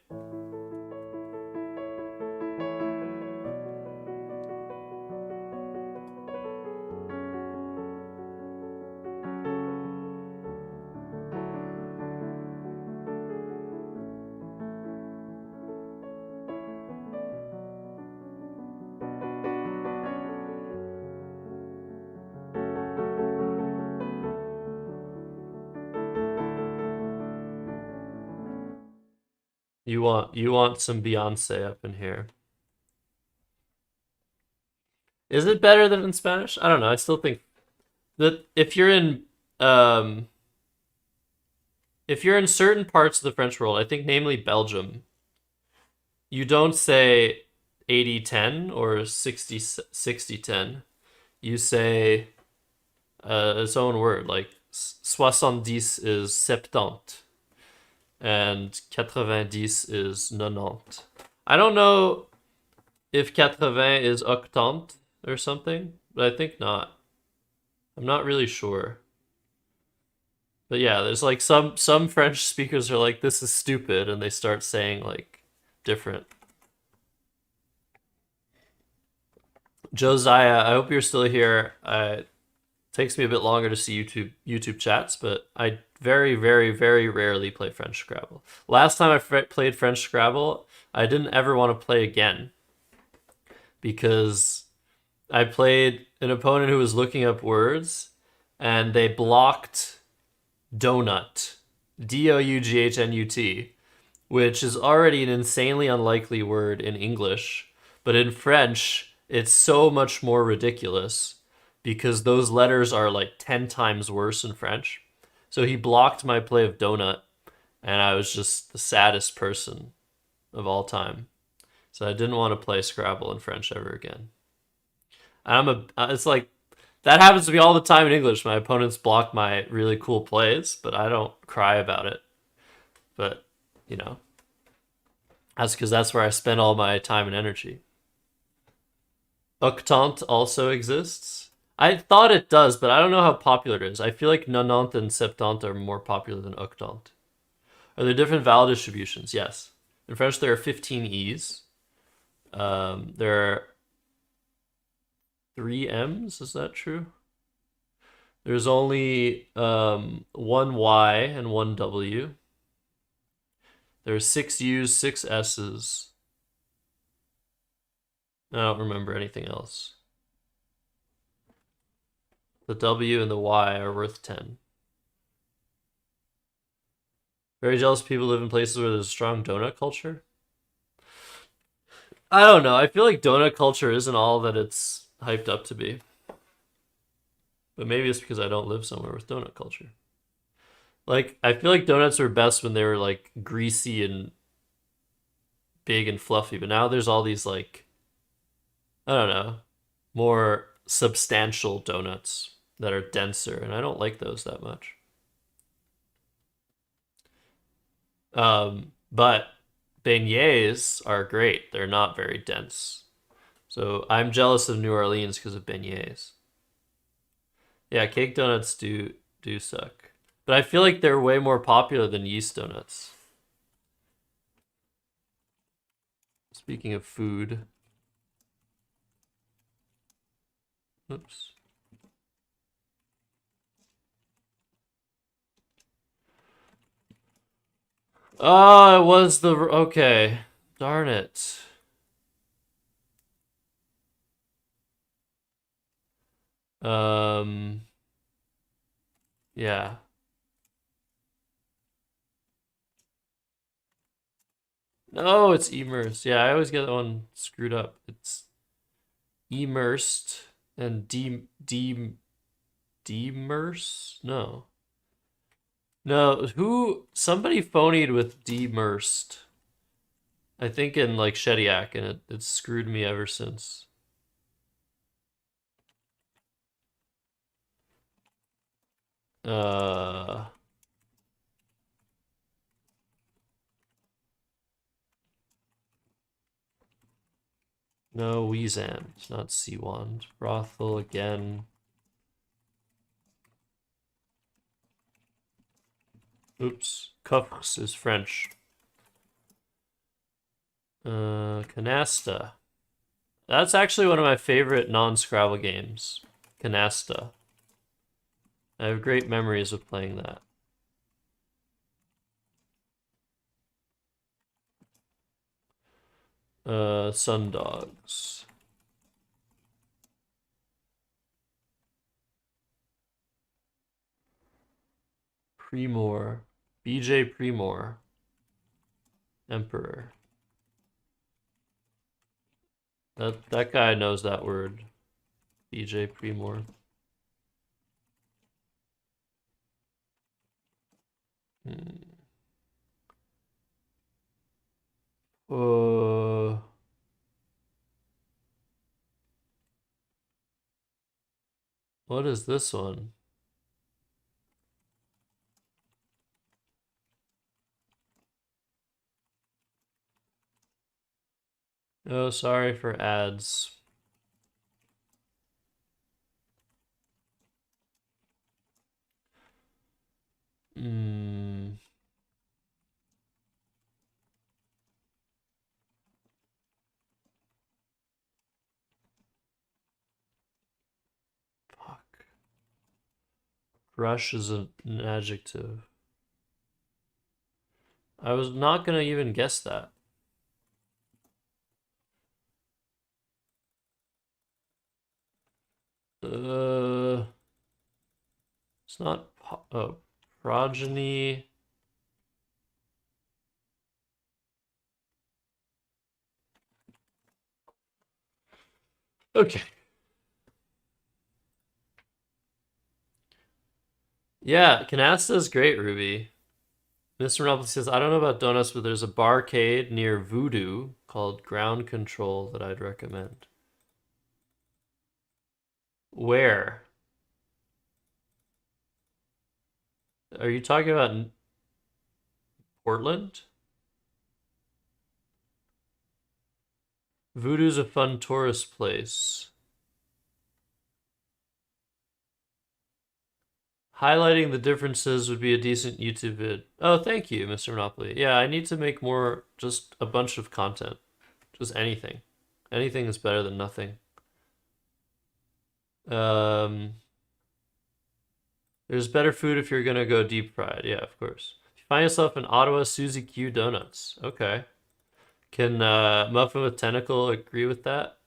Speaker 1: You want some Beyonce up in here. Is it better than in Spanish? I don't know. I still think that if you're in certain parts of the French world, I think namely Belgium, you don't say 80-10 or 60-10. You say its own word, like 70 is 70 and 90 is 90. I don't know if 80 is octante or something, but I think not. I'm not really sure. But yeah, there's like some French speakers are like, this is stupid, and they start saying like different. Josiah, I hope you're still here. It takes me a bit longer to see YouTube chats, but I very, very, very rarely play French Scrabble. Last time I played French Scrabble, I didn't ever want to play again because I played an opponent who was looking up words, and they blocked donut, DOUGHNUT, which is already an insanely unlikely word in English, but in French, it's so much more ridiculous because those letters are like 10 times worse in French. So he blocked my play of donut, and I was just the saddest person of all time. So I didn't want to play Scrabble in French ever again. It's like, that happens to me all the time in English. My opponents block my really cool plays, but I don't cry about it. But, you know, that's because that's where I spend all my time and energy. Octante also exists. I thought it does, but I don't know how popular it is. I feel like 90 and 70 are more popular than octante. Are there different vowel distributions? Yes. In French, there are 15 E's. There are 3 M's. Is that true? There's only 1 Y and 1 W. There's 6 U's, 6 S's. I don't remember anything else. The W and the Y are worth 10. Very jealous people live in places where there's a strong donut culture. I don't know. I feel like donut culture isn't all that it's hyped up to be. But maybe it's because I don't live somewhere with donut culture. Like, I feel like donuts were best when they were like greasy and big and fluffy, but now there's all these like, I don't know, more substantial donuts that are denser, and I don't like those that much. But beignets are great. They're not very dense. So I'm jealous of New Orleans because of beignets. Yeah, cake donuts do suck. But I feel like they're way more popular than yeast donuts. Speaking of food. Oops. Oh, it was the... Okay. Darn it. Yeah. No, it's immersed. Yeah, I always get that one screwed up. It's immersed and demerse? No. No, somebody phonied with demersed. I think in like Shediac, and it screwed me ever since. No, Weezand, not Seawand. Brothel again. Oops. Cuffs is French. Canasta. That's actually one of my favorite non-Scrabble games. Canasta. I have great memories of playing that. Sundogs. Premor. BJ Premor. Emperor. That guy knows that word. BJ Premor. What is this one? Oh, sorry for ads. Fuck. Rush is an adjective. I was not gonna even guess that. It's not progeny. Okay. Yeah, canasta is great, Ruby. Mr. Monopoly says, I don't know about donuts, but there's a barcade near Voodoo called Ground Control that I'd recommend. Where? Are you talking about Portland? Voodoo's a fun tourist place. Highlighting the differences would be a decent YouTube vid. Oh, thank you, Mr. Monopoly. Yeah, I need to make more, just a bunch of content. Just anything. Anything is better than nothing. There's better food if you're gonna go deep fried. Yeah, of course. If you find yourself in Ottawa, Susie Q Donuts. Okay. Can Muffin with Tentacle agree with that?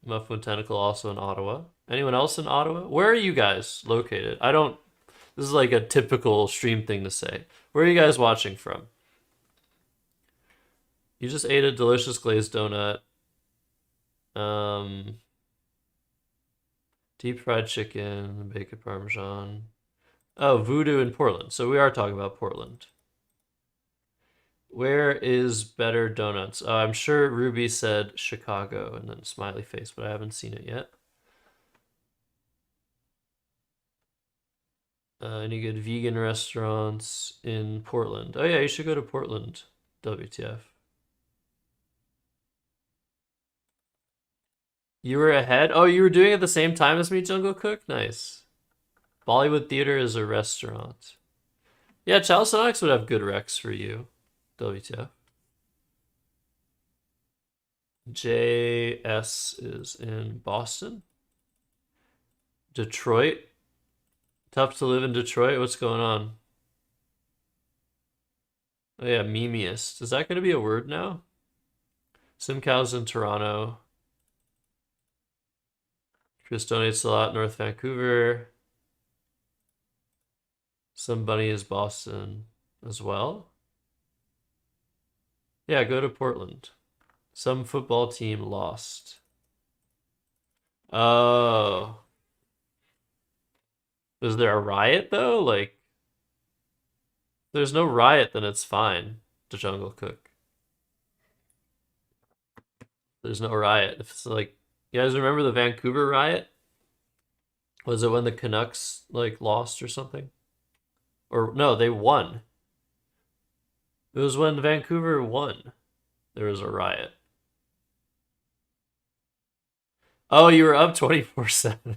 Speaker 1: Muffin with Tentacle also in Ottawa. Anyone else in Ottawa? Where are you guys located? This is like a typical stream thing to say. Where are you guys watching from? You just ate a delicious glazed donut. Deep fried chicken, bacon parmesan. Oh, Voodoo in Portland. So we are talking about Portland. Where is better donuts? I'm sure Ruby said Chicago and then smiley face, but I haven't seen it yet. Any good vegan restaurants in Portland? Oh yeah, you should go to Portland. WTF. You were ahead? Oh, you were doing it at the same time as me, Jungle Cook? Nice. Bollywood Theater is a restaurant. Yeah, Chalcedonics would have good recs for you. WTF. JS is in Boston. Detroit. Tough to live in Detroit? What's going on? Oh yeah, memeist. Is that going to be a word now? Simcows in Toronto. Chris donates a lot, North Vancouver. Somebody is Boston as well. Yeah, go to Portland. Some football team lost. Oh. Was there a riot though? Like, there's no riot, then it's fine. The Jungle Cook. There's no riot. If it's like, you guys remember the Vancouver riot? Was it when the Canucks like lost or something? Or no, they won. It was when Vancouver won. There was a riot. Oh, you were up 24/7.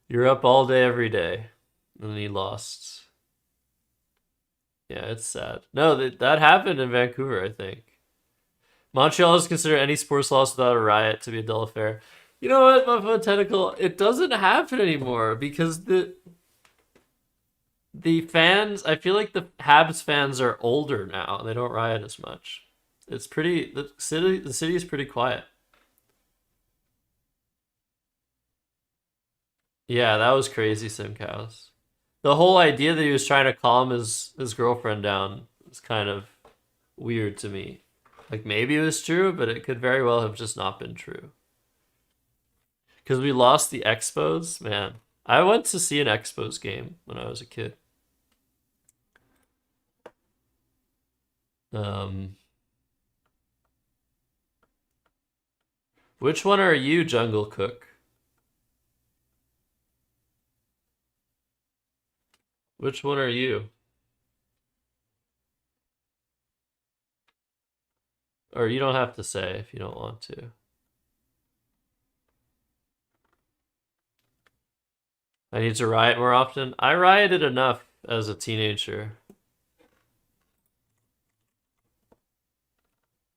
Speaker 1: You're up all day, every day. And then he lost. Yeah, it's sad. No, that happened in Vancouver, I think. Montreal is considered any sports loss without a riot to be a dull affair. You know what, my fun tentacle? It doesn't happen anymore because the fans, I feel like the Habs fans are older now and they don't riot as much. It's pretty, the city is pretty quiet. Yeah, that was crazy, Sim Cows. The whole idea that he was trying to calm his girlfriend down was kind of weird to me. Like, maybe it was true, but it could very well have just not been true. Because we lost the Expos, man. I went to see an Expos game when I was a kid. Which one are you, Jungle Cook? Which one are you? Or you don't have to say if you don't want to. I need to riot more often. I rioted enough as a teenager.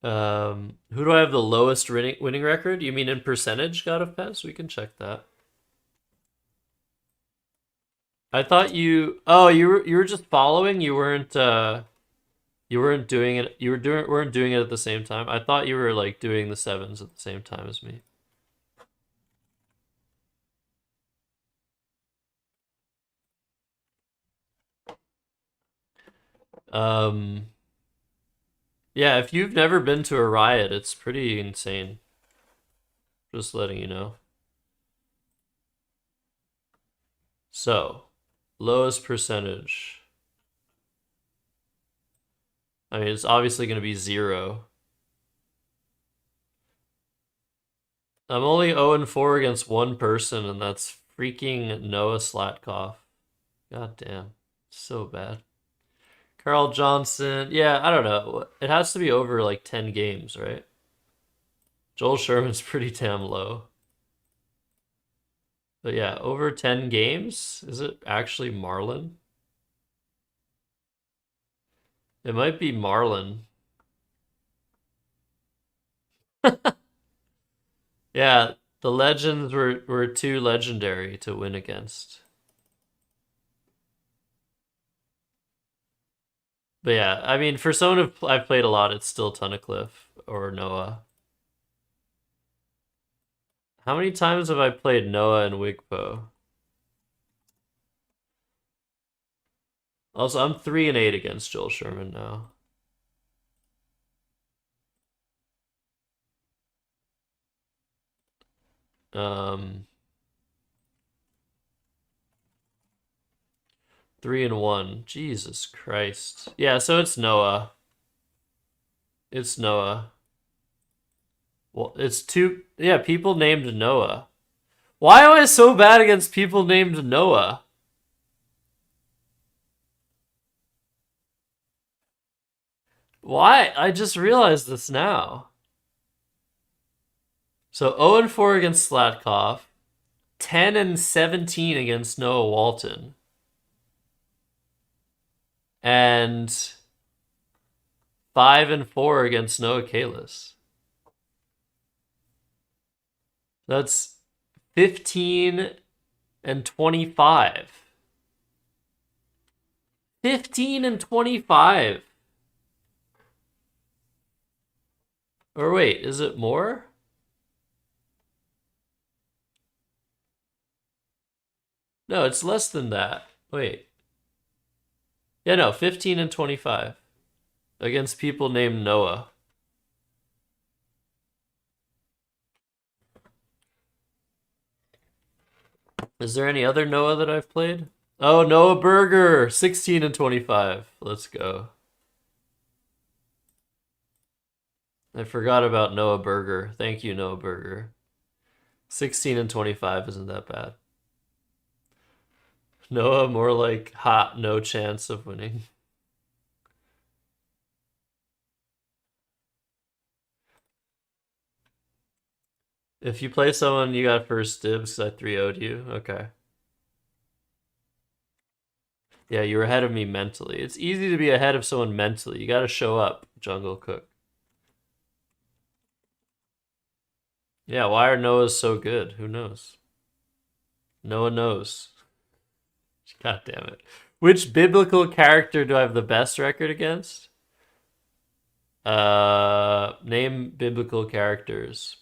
Speaker 1: Who do I have the lowest winning record? You mean in percentage, God of Pest? We can check that. I thought you. Oh, you were just following. You weren't doing it. Weren't doing it at the same time. I thought you were like doing the sevens at the same time as me. Yeah, if you've never been to a riot, it's pretty insane. Just letting you know. So, lowest percentage. I mean, it's obviously going to be 0. I'm only 0-4 against one person, and that's freaking Noah Slatkoff. God damn. So bad. Carl Johnson. Yeah, I don't know. It has to be over like 10 games, right? Joel Sherman's pretty damn low. But yeah, over 10 games? Is it actually Marlon? It might be Marlon. Yeah, the legends were too legendary to win against. But yeah, I mean, for someone who I've played a lot, it's still Tunnicliffe or Noah. How many times have I played Noah and Wigpo? Also, I'm 3-8 against Joel Sherman now. Um, 3-1. Jesus Christ. Yeah, so it's Noah. It's Noah. Well, it's two. Yeah, people named Noah. Why am I so bad against people named Noah? Why? I just realized this now. So 0-4 against Slatkoff, 10-17 against Noah Walton, and 5-4 against Noah Kalis. That's 15-25. 15-25. Or wait, is it more? No, it's less than that. Wait. Yeah, no, 15-25 against people named Noah. Is there any other Noah that I've played? Oh, Noah Burger, 16 and 25. Let's go. I forgot about Noah Burger. Thank you, Noah Burger. 16 and 25 isn't that bad. Noah, more like hot, no chance of winning. If you play someone, you got first dibs because I 3-0'd you. Okay. Yeah, you were ahead of me mentally. It's easy to be ahead of someone mentally. You gotta show up, Jungle Cook. Yeah, why are Noahs so good? Who knows? Noah knows. God damn it. Which biblical character do I have the best record against? Name biblical characters.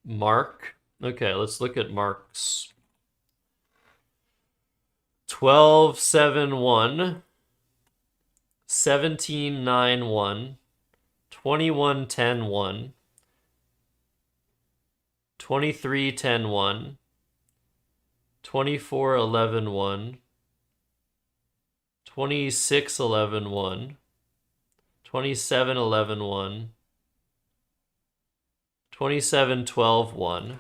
Speaker 1: Mark. Okay, let's look at Mark's. 12-7-1, 17-9-1, 21-10-1, 23-10-1, 24-11-1, 26-11-1, 27-11-1, 27-12-1,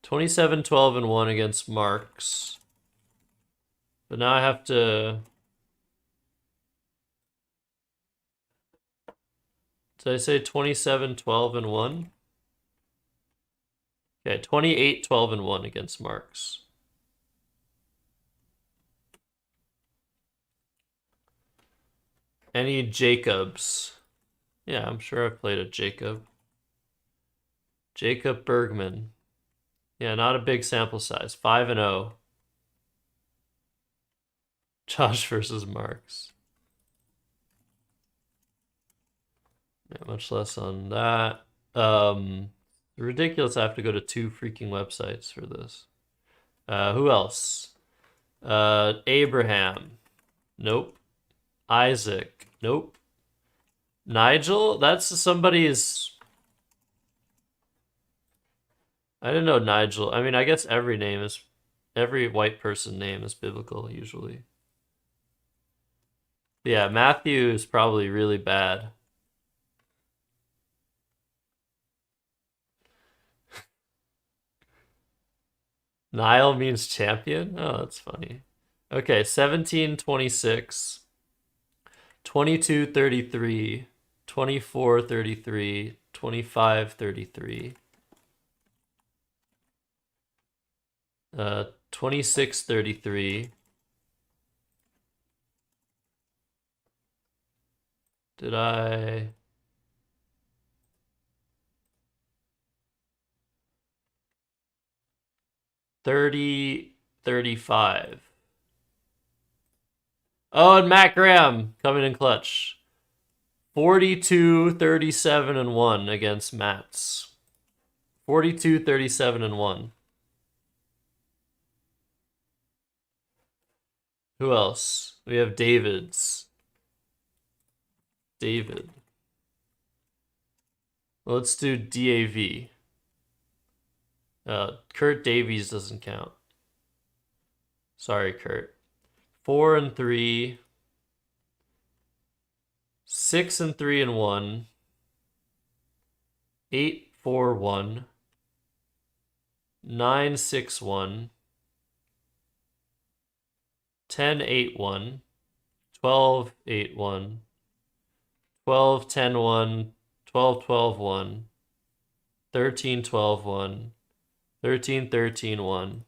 Speaker 1: 27-12-1 against Marks. But now I have to... Did I say 27-12-1? Okay, 28-12-1 against Marks. Any Jacobs? Yeah, I'm sure I've played a Jacob. Jacob Bergman. Yeah, not a big sample size. 5-0. Josh versus Marks. Yeah, much less on that. Ridiculous. I have to go to 2 freaking websites for this. Who else? Abraham. Nope. Isaac. Nope. Nigel? That's somebody's... I didn't know Nigel. I mean, I guess every white person name is biblical, usually. Yeah, Matthew is probably really bad. Nile means champion? Oh, that's funny. Okay, 17-26, 22-33, 24-33, 25-33. 26-33. Did I... $30-35. Oh, and Matt Graham coming in clutch. 42-37-1 against Matt's. 42-37-1. Who else? We have David's. David. Well, let's do DAV. Kurt Davies doesn't count. Sorry, Kurt. 4-3. 6-3-1. 8-4-1. 9-6-1. 10-8-1. 12-8-1. 12-10-1. 12-12-1. 13-12-1. 13-13-1.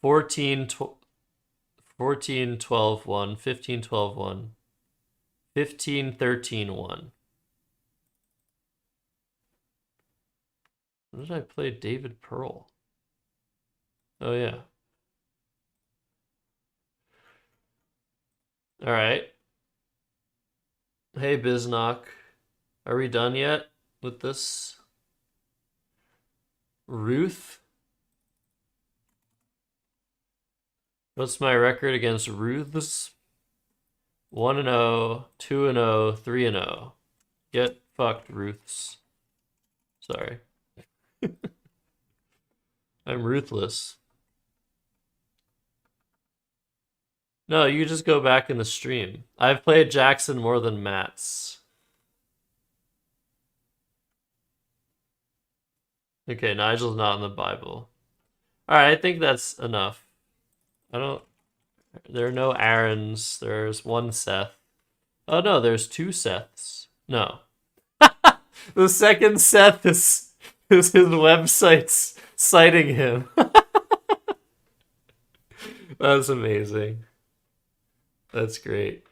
Speaker 1: 14-12-1. 15-12-1. 15-13-1. When did I play David Pearl? Oh, yeah. All right. Hey, Biznock. Are we done yet with this? Ruth? What's my record against Ruths? 1-0, 2-0, 3-0. Get fucked, Ruths. Sorry. I'm ruthless. No, you just go back in the stream. I've played Jackson more than Matt's. Okay, Nigel's not in the Bible. Alright, I think that's enough. There are no Aarons. There's one Seth. Oh no, there's two Seths. No. The second Seth is his website's citing him. That's amazing. That's great.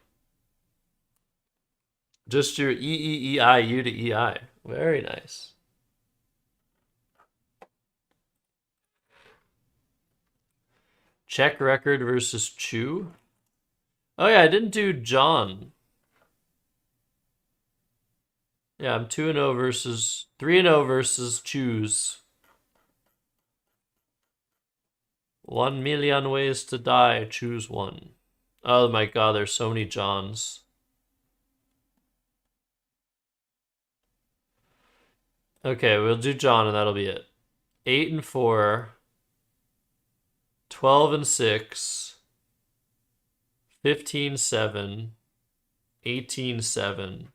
Speaker 1: Just your E-E-E-I, U to E-I. Very nice. Czech record versus Chew. Oh yeah, I didn't do John. Yeah, I'm 2-0 versus 3-0 versus Chew's. 1 million ways to die. Choose one. Oh my god, there's so many Johns. Okay, we'll do John and that'll be it. 8-4. 12-6. 15-7. 18-7.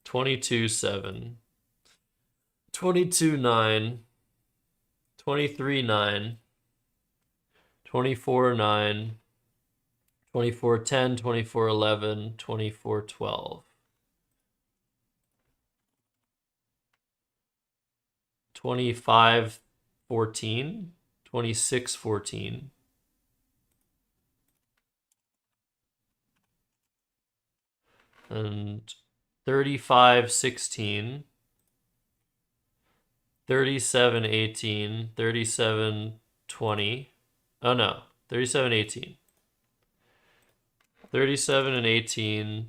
Speaker 1: 22-7. 22-9. 23-9. 24-9. 24-10, 24-11, 24-12. 25-14, 26-14. And 35-16. 37-18, 37-20. Oh no, 37-18. 37-18.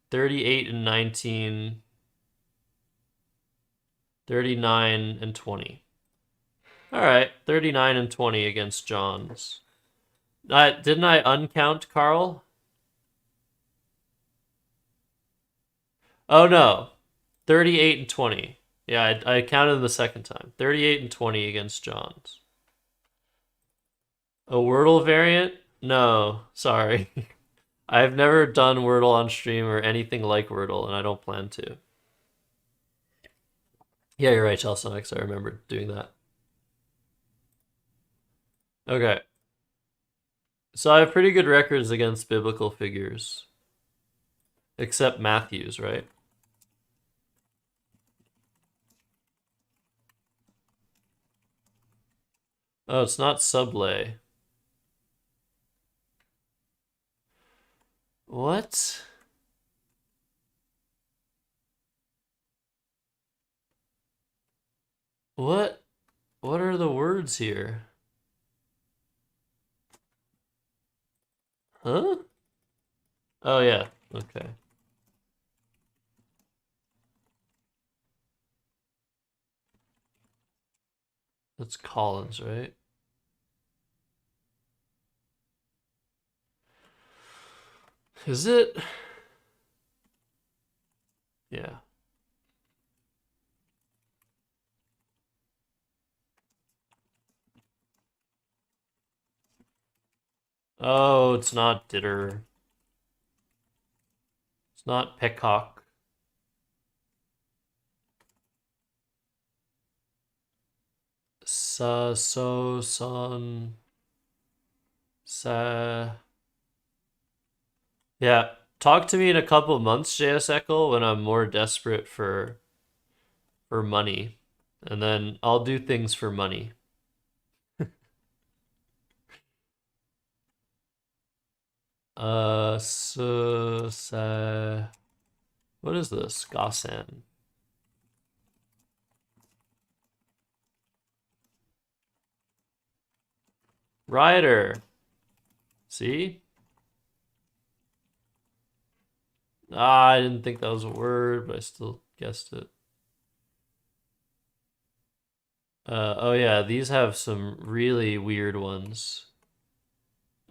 Speaker 1: 38-19. 39-20. All right, 39-20 against Johns. Didn't I uncount Carl? Oh no, 38-20. Yeah, I counted the second time. 38-20 against Johns. A Wordle variant? No, sorry. I've never done Wordle on stream or anything like Wordle, and I don't plan to. Yeah, you're right, Chalsonics. I remember doing that. Okay. So I have pretty good records against biblical figures. Except Matthew's, right? Oh, it's not Sublay. What? What? What are the words here? Huh? Oh, yeah. Okay. That's Collins, right? Is it? Yeah. Oh, it's not Ditter. It's not Peacock. Son. Sa. Yeah. Talk to me in a couple of months, JS Echo, when I'm more desperate for money. And then I'll do things for money. What is this? Gaussen. Rider. See? Ah, I didn't think that was a word, but I still guessed it. Oh yeah, these have some really weird ones.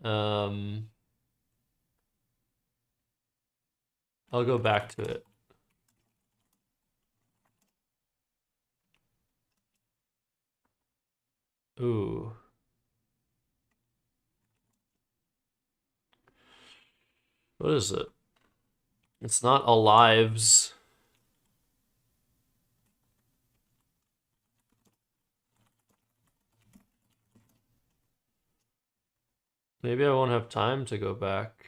Speaker 1: I'll go back to it. Ooh. What is it? It's not alives. Maybe I won't have time to go back.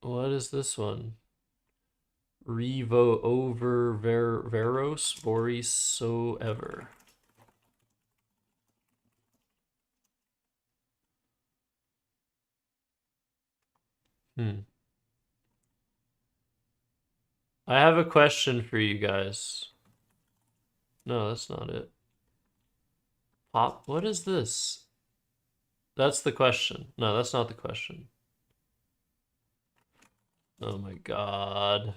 Speaker 1: What is this one? Revo over Veros Boris so ever. I have a question for you guys. No, that's not it. Pop, what is this? That's the question. No, that's not the question. Oh my god.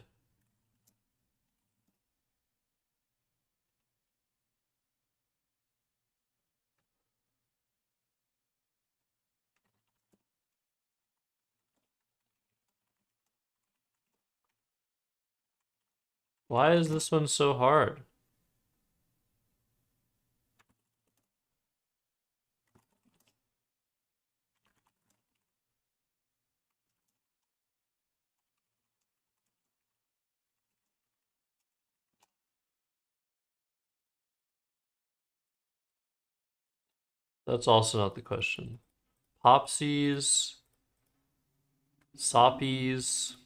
Speaker 1: Why is this one so hard? That's also not the question. Popsies, soppies.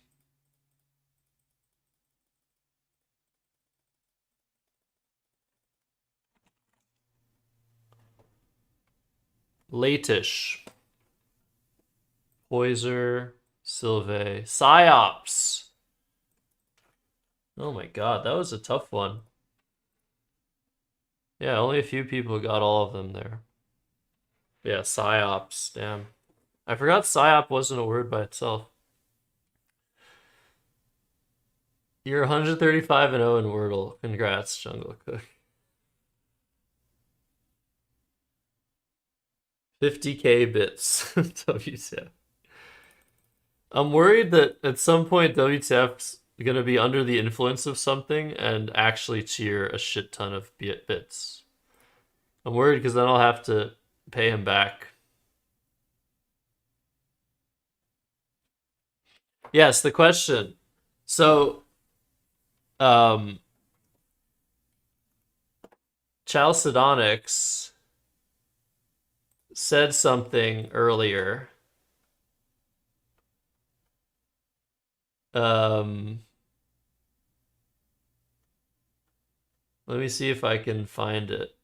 Speaker 1: Latish. Poiser, Sylve, Psyops. Oh my god, that was a tough one. Yeah, only a few people got all of them there. Yeah, Psyops, damn. I forgot Psyop wasn't a word by itself. You're 135 and 0 in Wordle. Congrats, Jungle Cook. 50k bits. WTF. I'm worried that at some point WTF's gonna be under the influence of something and actually cheer a shit ton of bits. I'm worried because then I'll have to pay him back. Yes, the question. So, Chalcedonics said something earlier. Let me see if I can find it.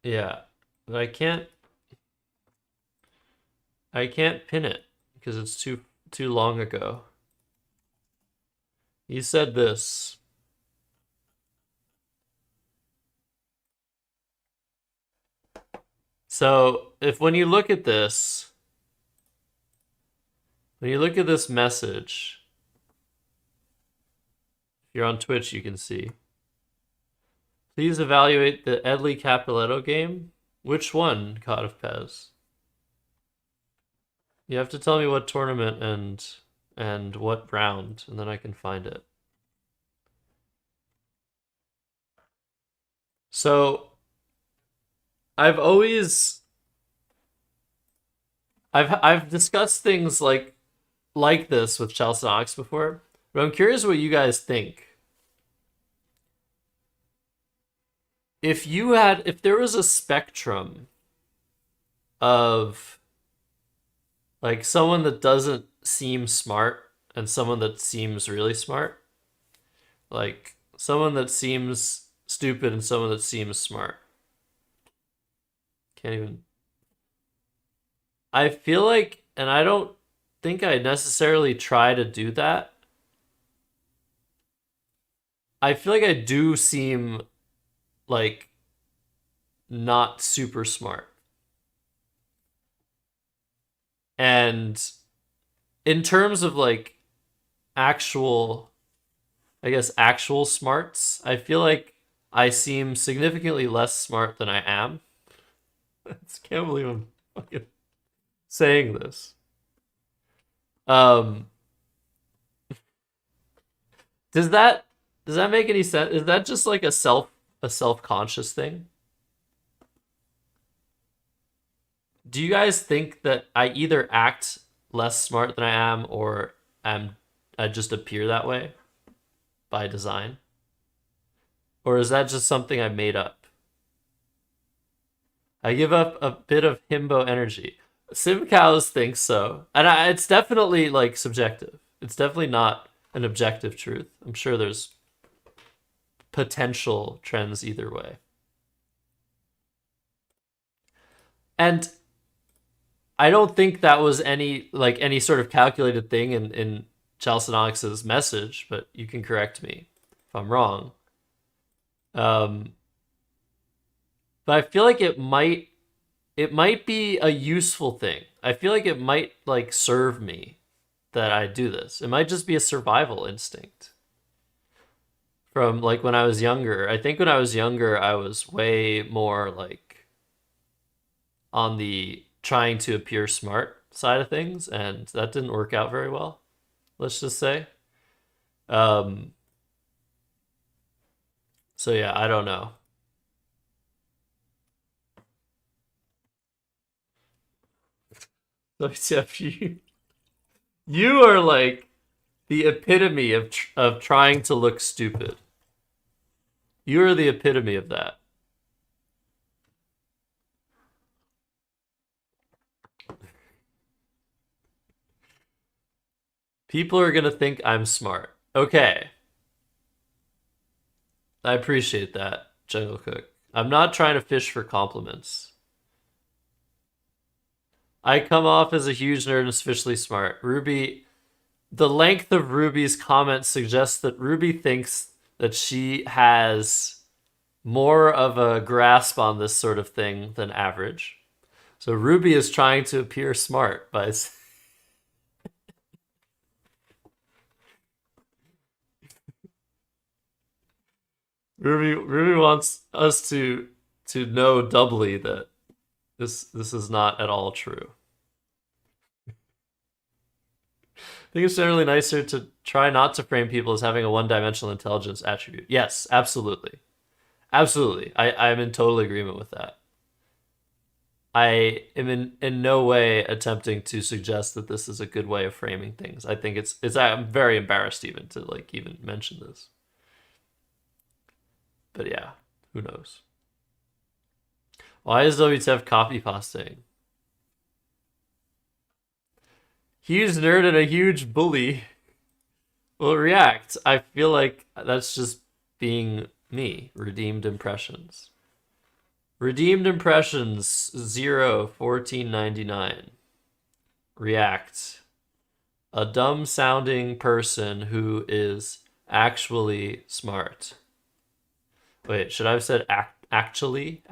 Speaker 1: Yeah, but I can't pin it because it's too long ago. He said this. So, when you look at this, when you look at this message, if you're on Twitch, you can see. Please evaluate the Edley Capoletto game. Which one, God of Pez? You have to tell me what tournament and what round, and then I can find it. So, I've discussed things like this with Chalcedonics before, but I'm curious what you guys think. If there was a spectrum of like someone that doesn't seem smart and someone that seems really smart, like someone that seems stupid and someone that seems smart. Can't even. I feel like, and I don't think I necessarily try to do that. I feel like I do seem like not super smart. And in terms of like actual, I guess, actual smarts, I feel like I seem significantly less smart than I am. I just can't believe I'm fucking saying this. Um, does that make any sense? Is that just like a self-conscious thing? Do you guys think that I either act less smart than I am, or I just appear that way by design? Or is that just something I made up? I give up a bit of himbo energy. Simcows thinks so. And it's definitely like subjective. It's definitely not an objective truth. I'm sure there's potential trends either way. And I don't think that was any sort of calculated thing in Chalcedonics's message, but you can correct me if I'm wrong. But I feel like it might be a useful thing. I feel like it might like serve me that I do this. It might just be a survival instinct from like when I was younger. I think when I was younger, I was way more like on the trying to appear smart side of things, and that didn't work out very well, let's just say. So yeah, I don't know. So Jeff, you are like the epitome of trying to look stupid. You are the epitome of that. People are gonna think I'm smart. Okay. I appreciate that, Jungle Cook. I'm not trying to fish for compliments. I come off as a huge nerd and officially smart. Ruby, the length of Ruby's comment suggests that Ruby thinks that she has more of a grasp on this sort of thing than average. So Ruby is trying to appear smart by Ruby wants us to know doubly that this is not at all true. I think it's generally nicer to try not to frame people as having a one-dimensional intelligence attribute. Yes, absolutely. Absolutely. I'm in total agreement with that. I am in no way attempting to suggest that this is a good way of framing things. I think it's I'm very embarrassed even to like even mention this. But yeah, who knows? Why is WTF copy pasting? Huge nerd and a huge bully will react. I feel like that's just being me. Redeemed impressions. Redeemed impressions 0 14.99. React. A dumb sounding person who is actually smart. Wait, should I have said actually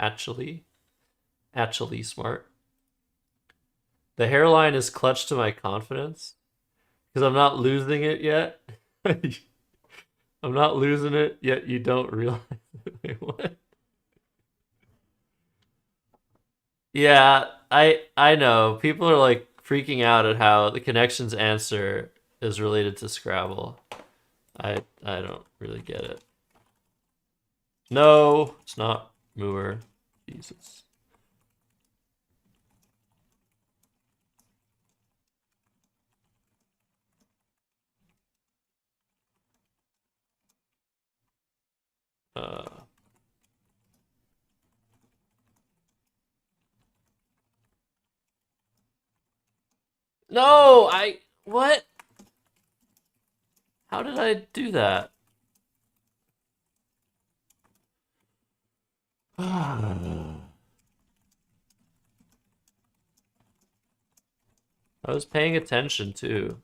Speaker 1: smart? The hairline is clutch to my confidence because I'm not losing it yet. I'm not losing it yet. You don't realize it. Wait, what? Yeah, I know. People are like freaking out at how the connections answer is related to Scrabble. I don't really get it. No, it's not Moor. Jesus. No, what? How did I do that? I was paying attention too.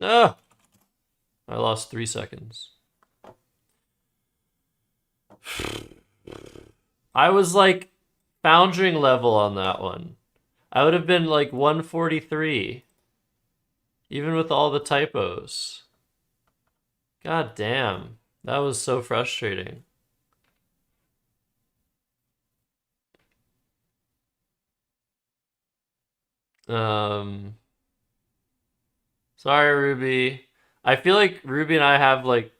Speaker 1: Ah! I lost 3 seconds. I was like foundering level on that one. I would have been like 143. Even with all the typos. God damn. That was so frustrating. Um, Sorry, Ruby. I feel like Ruby and I have like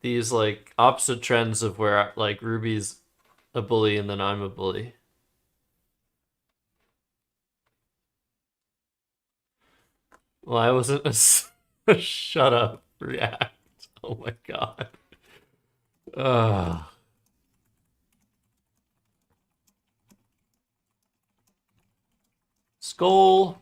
Speaker 1: these like opposite trends of where like Ruby's a bully and then I'm a bully. Well, I wasn't a shut up react. Oh my god. Ugh. Skull.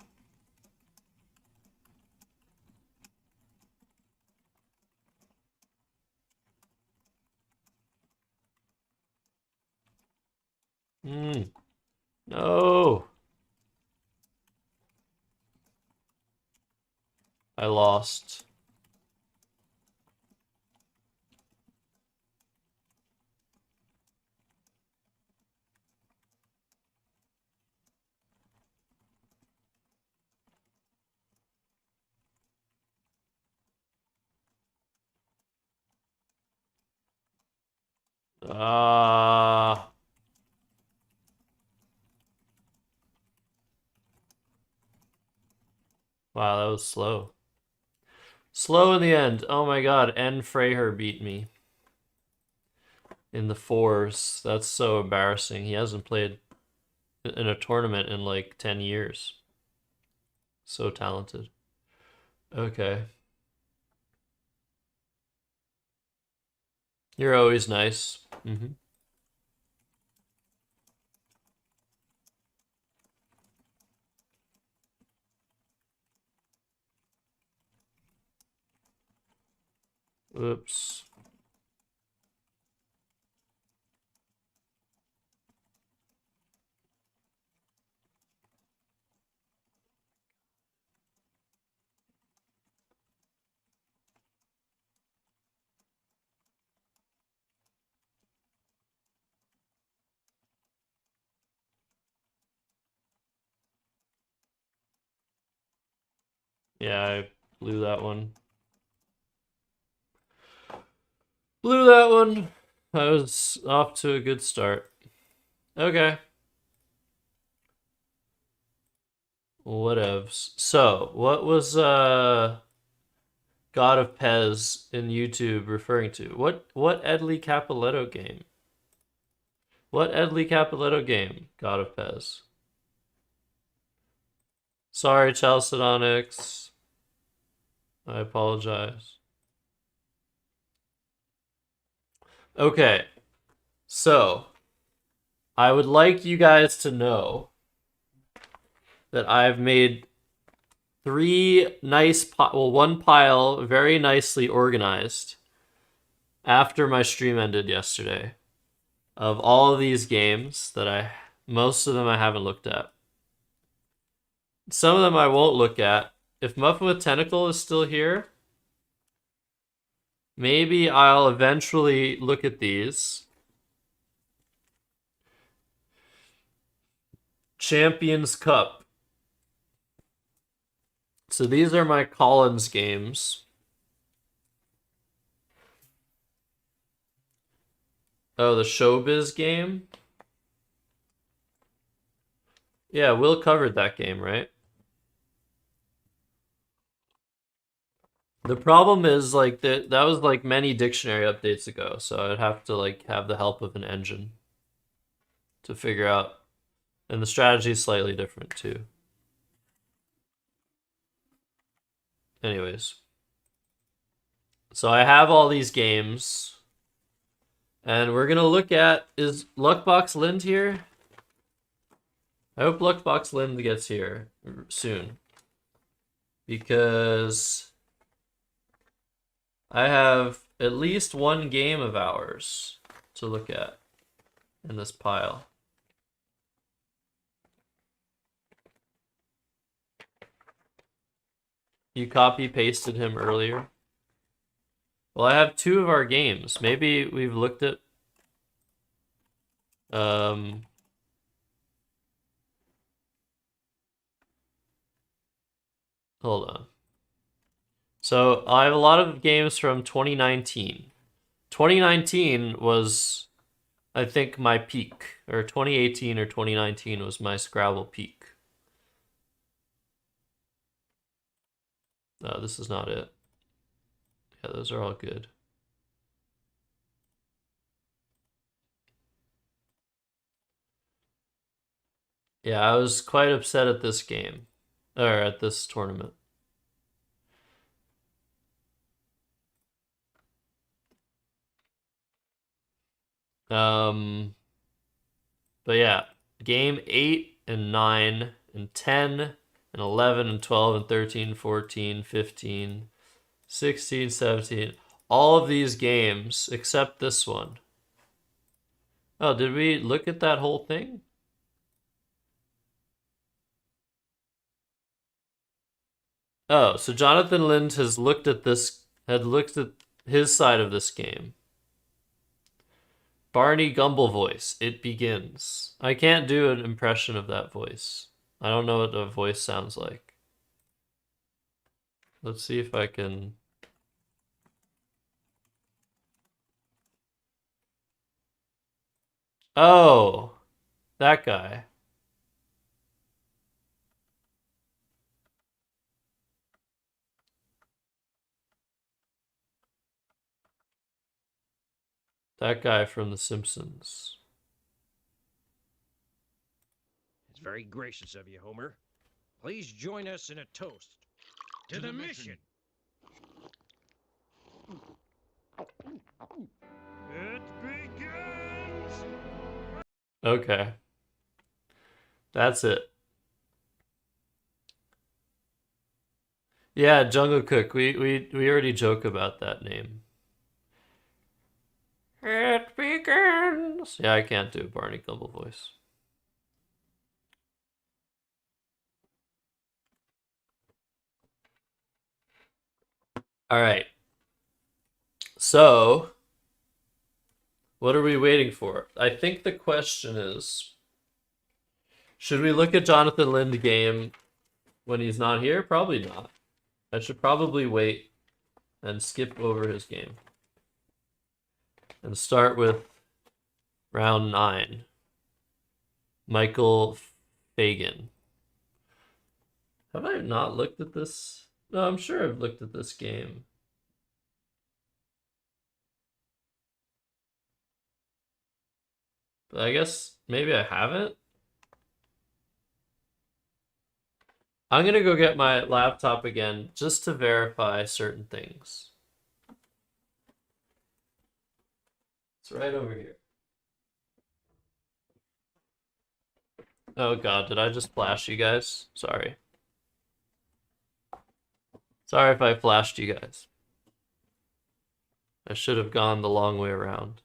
Speaker 1: No. I lost. Ah. Wow, that was slow. Slow in the end. Oh my god, N. Freyher beat me. In the fours. That's so embarrassing. He hasn't played in a tournament in like 10 years. So talented. Okay. You're always nice. Mm-hmm. Oops. Yeah, I blew that one. Blew that one. I was off to a good start. Okay. Whatevs. So, what was God of Pez in YouTube referring to? What Edley Capoletto game? What Edley Capoletto game? God of Pez. Sorry, Chalcedonics. I apologize. Okay. So, I would like you guys to know that I've made 3 nice, one pile very nicely organized after my stream ended yesterday of all of these games that most of them I haven't looked at. Some of them I won't look at. If Muffin with Tentacle is still here, maybe I'll eventually look at these. Champions Cup. So these are my Collins games. Oh, the Showbiz game? Yeah, Will covered that game, right? The problem is like that was like many dictionary updates ago, so I'd have to like have the help of an engine to figure out. And the strategy is slightly different too. Anyways. So I have all these games. And we're gonna look at, is Luckbox Lind here? I hope Luckbox Lind gets here soon. Because I have at least one game of ours to look at in this pile. You copy pasted him earlier. Well, I have 2 of our games. Maybe we've looked at hold on. So I have a lot of games from 2019. 2019 was, I think, my peak, or 2018 or 2019 was my Scrabble peak. No, this is not it. Yeah, those are all good. Yeah, I was quite upset at this game, or at this tournament. But yeah, game 8 and 9 and 10 and 11 and 12 and 13, 14, 15, 16, 17. All of these games except this one. Oh, did we look at that whole thing? Oh, so Jonathan Lind has looked at this, had looked at his side of this game. Barney Gumble voice. It begins. I can't do an impression of that voice. I don't know what the voice sounds like. Let's see if I can. Oh, that guy. That guy from The Simpsons.
Speaker 6: It's very gracious of you, Homer. Please join us in a toast to the mission. It begins!
Speaker 1: Okay. That's it. Yeah, Jungle Cook. We already joke about that name. It begins. Yeah, I can't do a Barney Gumble voice. All right. So, what are we waiting for? I think the question is, should we look at Jonathan Lind game when he's not here? Probably not. I should probably wait and skip over his game. And start with round 9. Michael Fagan. Have I not looked at this? No, I'm sure I've looked at this game. But I guess maybe I haven't. I'm gonna go get my laptop again just to verify certain things. It's right over here. Oh god, did I just flash you guys? Sorry. Sorry if I flashed you guys. I should have gone the long way around.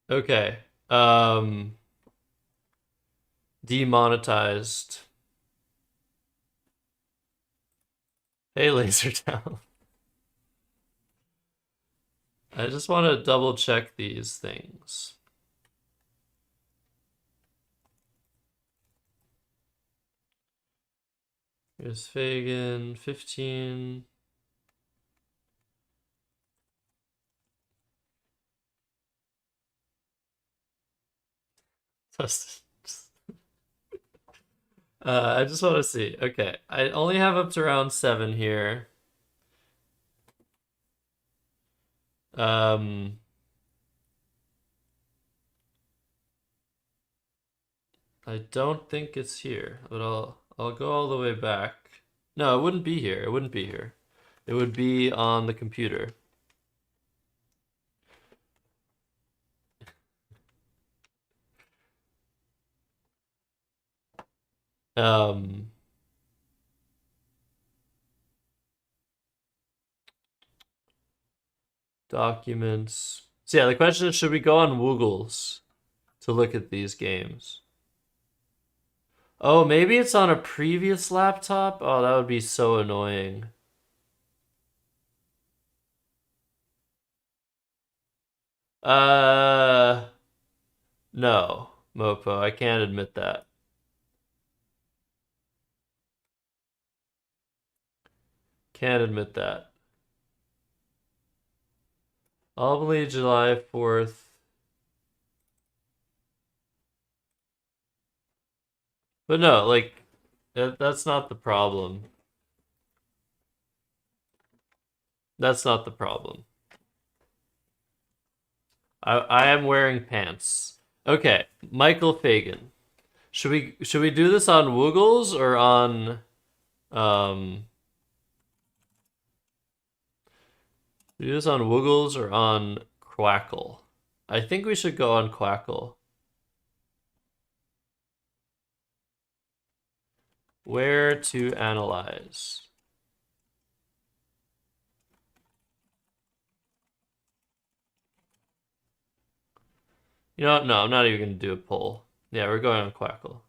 Speaker 1: Okay. Demonetized. Hey, Laser Town. I just want to double check these things. Here's Fagan, 15. I just want to see. Okay, I only have up to round 7 here. I don't think it's here, but I'll go all the way back. No, it wouldn't be here. It wouldn't be here. It would be on the computer. Documents. So yeah, the question is, should we go on Woogles to look at these games? Oh, maybe it's on a previous laptop? Oh, that would be so annoying. No, Mopo, I can't admit that. Can't admit that. Albany, July 4th. But no, like, that's not the problem. That's not the problem. I am wearing pants. Okay, Michael Fagan. Should we do this on Woogles or on do this on Woogles or on Quackle? I think we should go on Quackle. Where to analyze? You know what? No, I'm not even going to do a poll. Yeah, we're going on Quackle.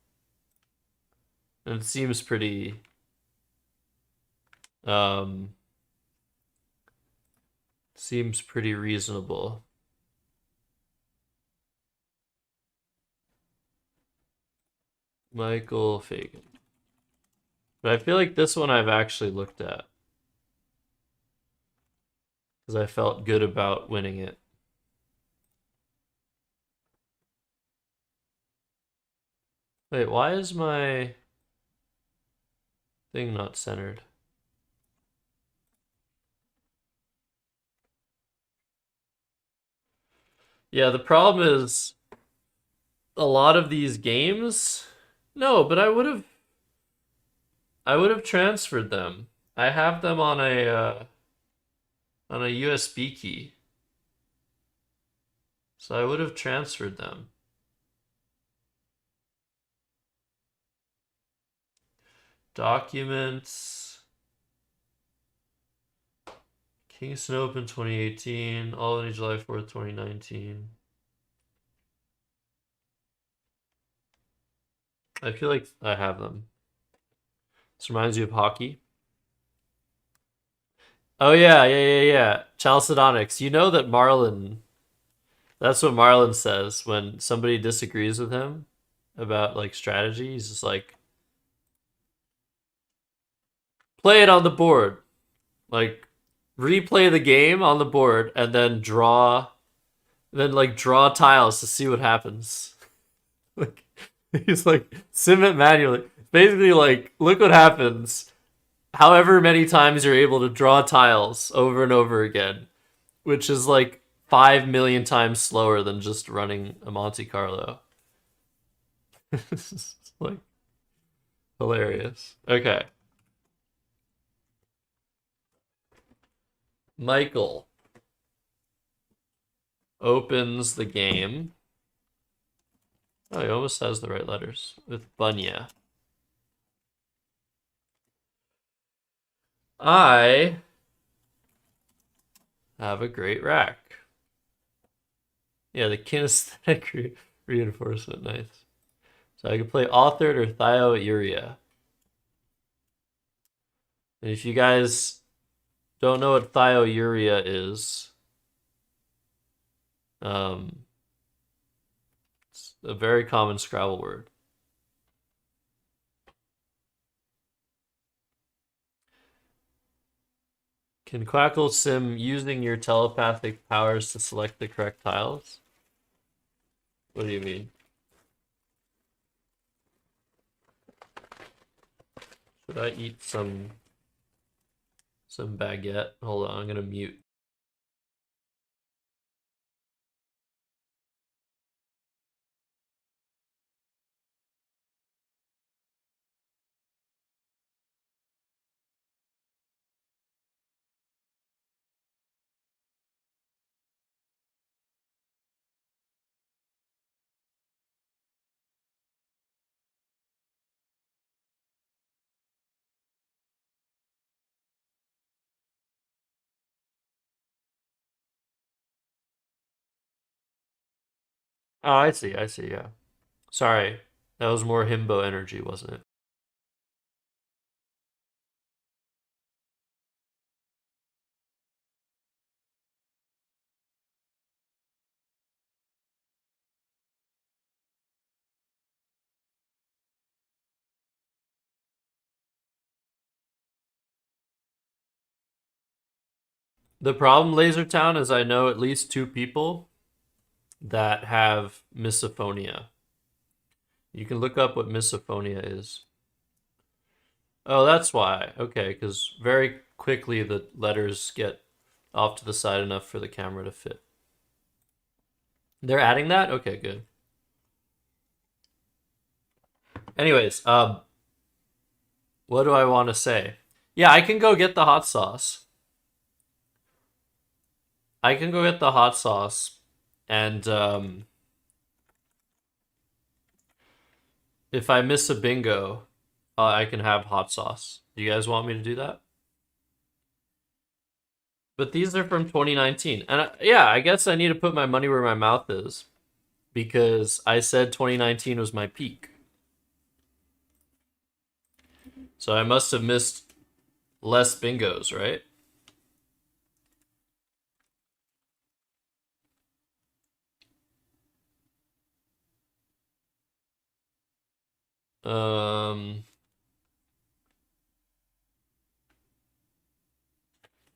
Speaker 1: And it seems pretty... seems pretty reasonable. Michael Fagan. But I feel like this one I've actually looked at. Because I felt good about winning it. Wait, why is my thing not centered? Yeah, the problem is a lot of these games. No, but I would have transferred them. I have them on a USB key. So I would have transferred them. Documents. Kingston Open 2018. Albany July 4th, 2019. I feel like I have them. This reminds you of hockey. Oh yeah. Chalcedonics. You know that Marlon... That's what Marlon says when somebody disagrees with him about like strategy. He's just like, play it on the board. Like, replay the game on the board and then draw tiles to see what happens. Like, he's like, sim it manually. Basically, like, look what happens. However many times you're able to draw tiles over and over again, which is like 5 million times slower than just running a Monte Carlo. It's like hilarious. Okay. Michael opens the game. Oh, he almost has the right letters. With Bunya. I have a great rack. Yeah, the kinesthetic reinforcement, nice. So I can play authored or thiourea. And if you guys don't know what thiourea is, it's a very common Scrabble word. Can Quackle sim using your telepathic powers to select the correct tiles? What do you mean? Should I eat some baguette? Hold on, I'm gonna mute. Oh, I see, yeah. Sorry. That was more himbo energy, wasn't it? The problem, Laser Town, is I know at least 2 people that have misophonia. You can look up what misophonia is. Oh, that's why. Okay, because very quickly the letters get off to the side enough for the camera to fit. They're adding that? Okay, good. Anyways, what do I want to say? Yeah, I can go get the hot sauce. And if I miss a bingo, I can have hot sauce. Do you guys want me to do that? But these are from 2019. And yeah, I guess I need to put my money where my mouth is. Because I said 2019 was my peak. So I must have missed less bingos, right?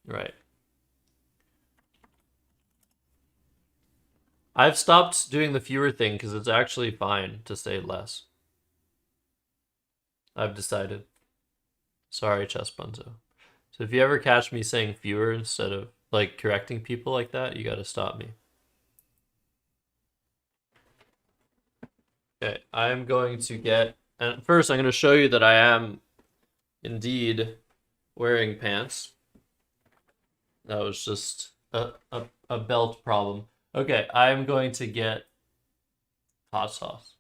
Speaker 1: Right. I've stopped doing the fewer thing because it's actually fine to say less. I've decided. Sorry, Chess Bunzo. So if you ever catch me saying fewer instead of like correcting people like that, you gotta stop me. Okay, I'm going to get, and first I'm going to show you that I am indeed wearing pants. That was just a belt problem. Okay, I'm going to get hot sauce.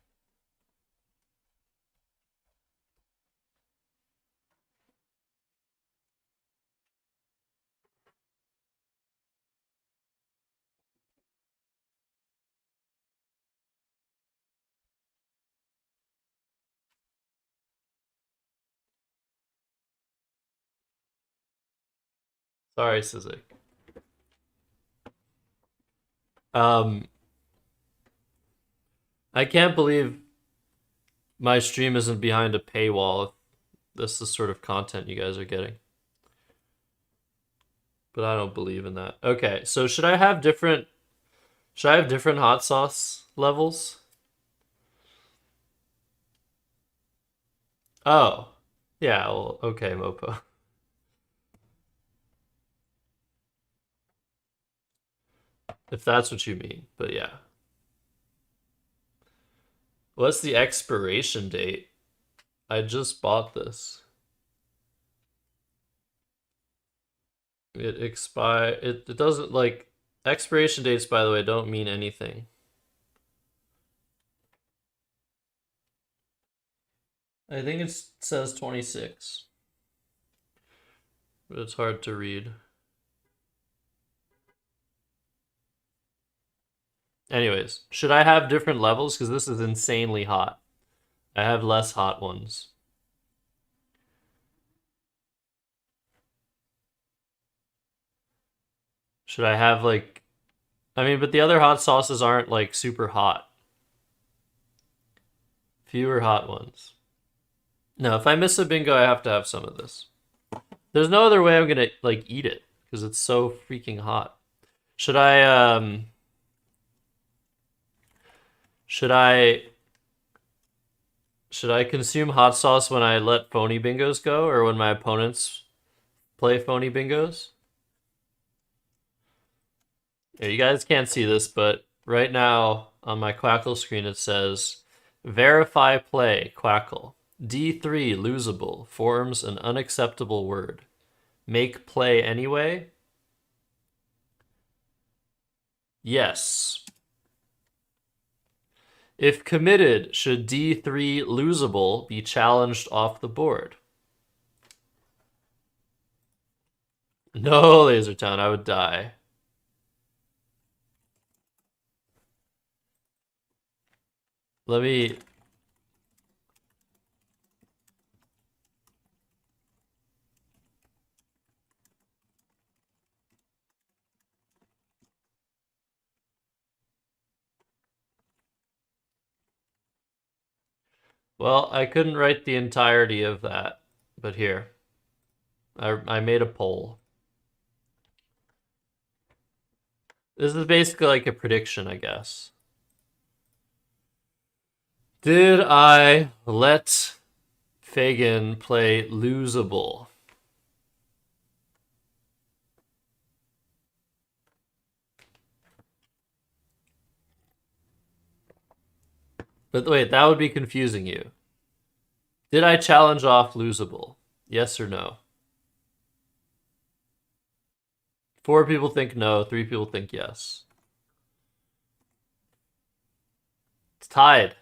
Speaker 1: Sorry, Sizik. I can't believe my stream isn't behind a paywall. This is the sort of content you guys are getting. But I don't believe in that. Okay, so should I have different hot sauce levels? Oh. Yeah, well, okay, Mopo. If that's what you mean, but yeah. What's the expiration date? I just bought this. It doesn't, like, expiration dates, by the way, don't mean anything. I think it says 26. But it's hard to read. Anyways, should I have different levels? Because this is insanely hot. I have less hot ones. Should I have, like... I mean, but the other hot sauces aren't, like, super hot. Fewer hot ones. No, if I miss a bingo, I have to have some of this. There's no other way I'm gonna, like, eat it. Because it's so freaking hot. Should I consume hot sauce when I let phony bingos go, or when my opponents play phony bingos? Yeah, you guys can't see this, but right now on my Quackle screen it says, verify play, Quackle. D3 losable, forms an unacceptable word. Make play anyway? Yes. If committed, should D3 losable be challenged off the board? No, Laser Town, I would die. Let me Well, I couldn't write the entirety of that, but here. I made a poll. This is basically like a prediction, I guess. Did I let Fagin play losable? But wait, that would be confusing you. Did I challenge off losable? Yes or no? 4 people think no, 3 people think yes. It's tied.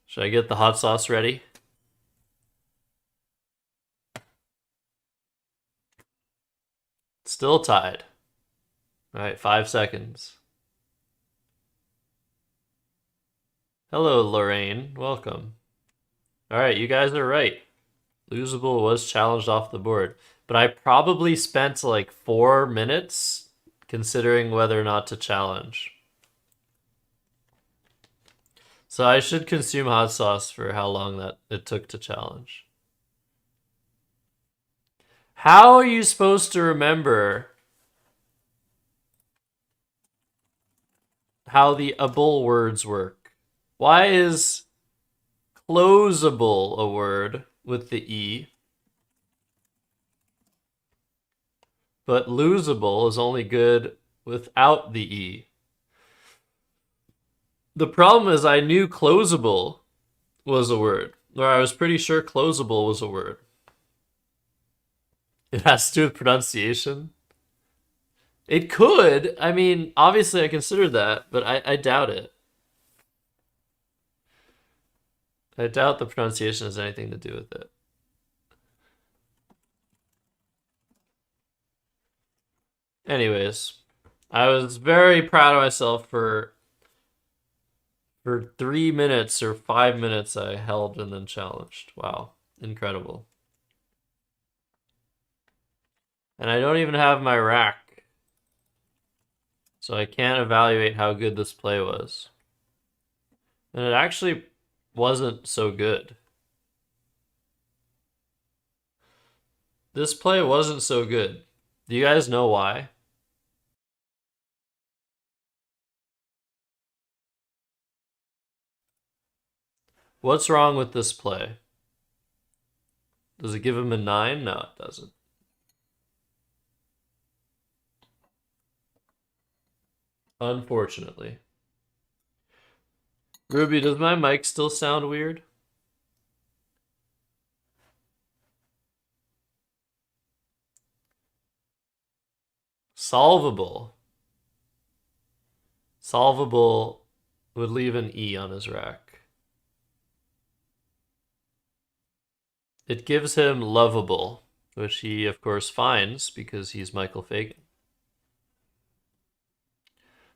Speaker 1: Should I get the hot sauce ready? Still tied. All right, 5 seconds. Hello, Lorraine. Welcome. All right, you guys are right. Losable was challenged off the board. But I probably spent like 4 minutes considering whether or not to challenge. So I should consume hot sauce for how long that it took to challenge. How are you supposed to remember how the able words work? Why is closable a word with the E, but losable is only good without the E? The problem is I knew closable was a word, or I was pretty sure closable was a word. It has to do with pronunciation. It could. I mean, obviously I considered that, but I doubt it. I doubt the pronunciation has anything to do with it. Anyways, I was very proud of myself for 3 minutes or 5 minutes I held and then challenged. Wow, incredible. And I don't even have my rack, so I can't evaluate how good this play was. And it actually wasn't so good. This play wasn't so good. Do you guys know why? What's wrong with this play? Does it give him a 9? No, it doesn't. Unfortunately. Ruby, does my mic still sound weird? Solvable. Solvable would leave an E on his rack. It gives him lovable, which he, of course, finds because he's Michael Fagin.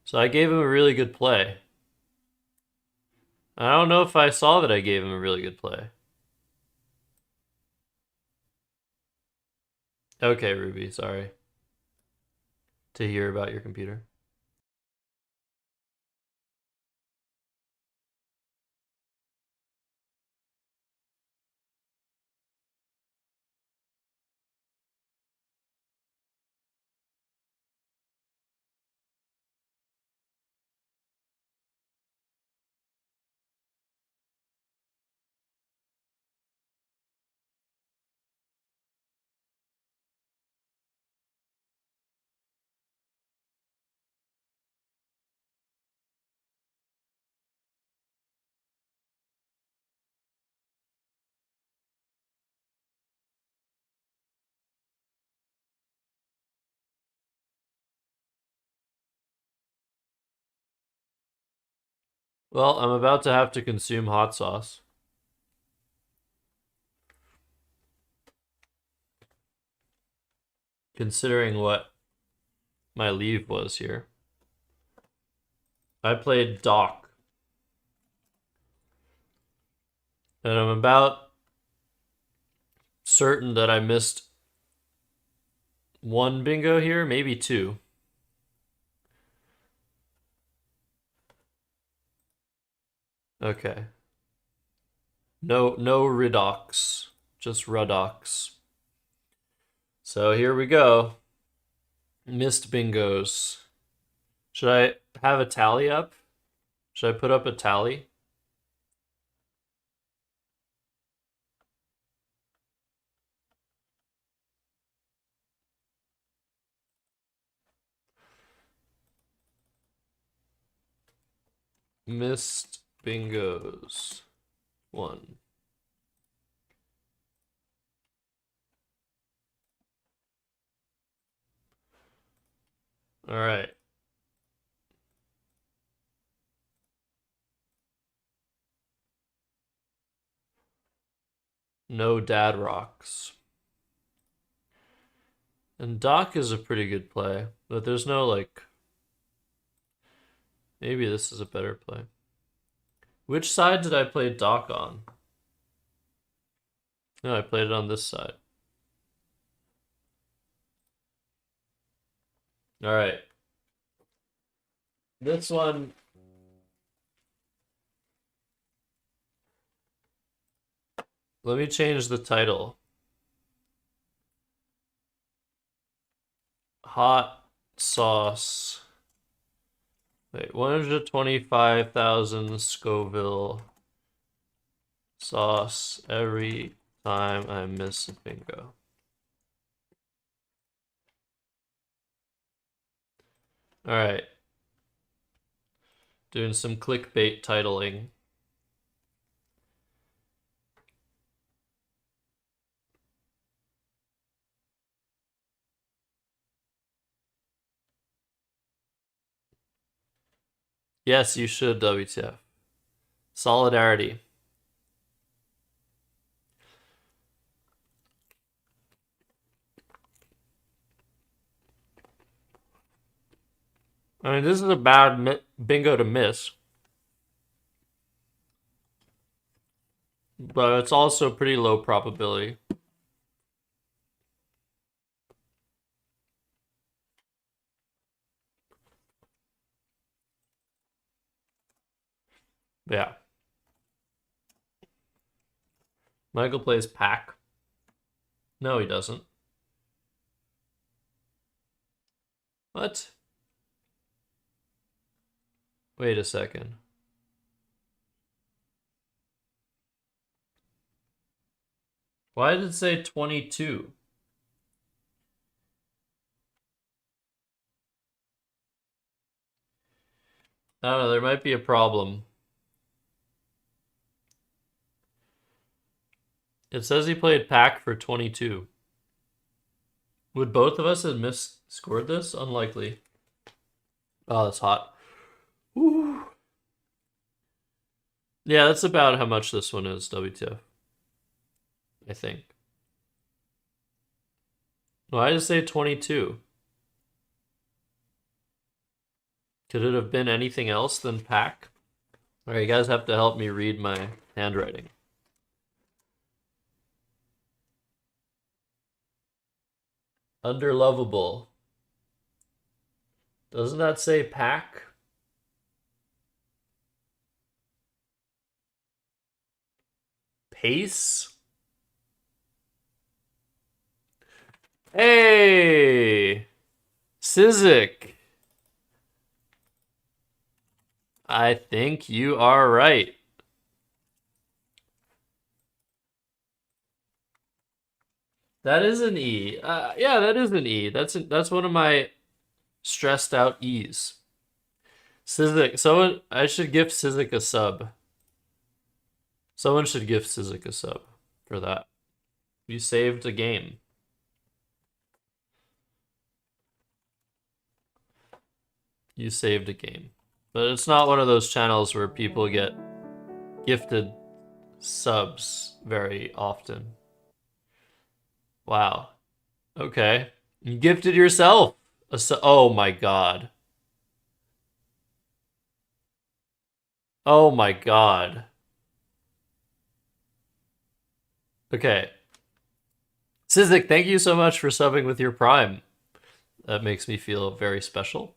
Speaker 1: So I gave him a really good play. I don't know if I saw that I gave him a really good play. Okay, Ruby, sorry to hear about your computer. Well, I'm about to have to consume hot sauce. Considering what my leave was here. I played Doc. And I'm about certain that I missed 1 bingo here, maybe 2. Okay. No redox, just rudox. So here we go. Missed bingos. Should I have a tally up? Should I put up a tally? Missed bingos. 1. All right. No dad rocks. And Doc is a pretty good play, but there's no like. Maybe this is a better play. Which side did I play Doc on? No, I played it on this side. All right. This one. Let me change the title. Hot sauce. Wait, 125,000 Scoville sauce every time I miss a bingo. All right. Doing some clickbait titling. Yes, you should, WTF. Solidarity. I mean, this is a bad bingo to miss. But it's also pretty low probability. Yeah. Michael plays Pack. No, he doesn't. What? Wait a second. Why did it say 22? I don't know, there might be a problem. It says he played Pack for 22. Would both of us have scored this? Unlikely. Oh, that's hot. Woo. Yeah, that's about how much this one is, WTF. I think. Why did it say 22? Could it have been anything else than Pack? Alright, you guys have to help me read my handwriting. Underlovable. Doesn't that say Pack? Pace? Hey! Sizik! I think you are right. That is an E. Yeah, that is an E. That's one of my stressed out E's. Sizik. Someone, I should gift Sizik a sub. Someone should gift Sizik a sub for that. You saved a game. You saved a game. But it's not one of those channels where people get gifted subs very often. Wow. Okay. You gifted yourself a sub. Oh my god. Oh my god. Okay. Sizik, thank you so much for subbing with your Prime. That makes me feel very special.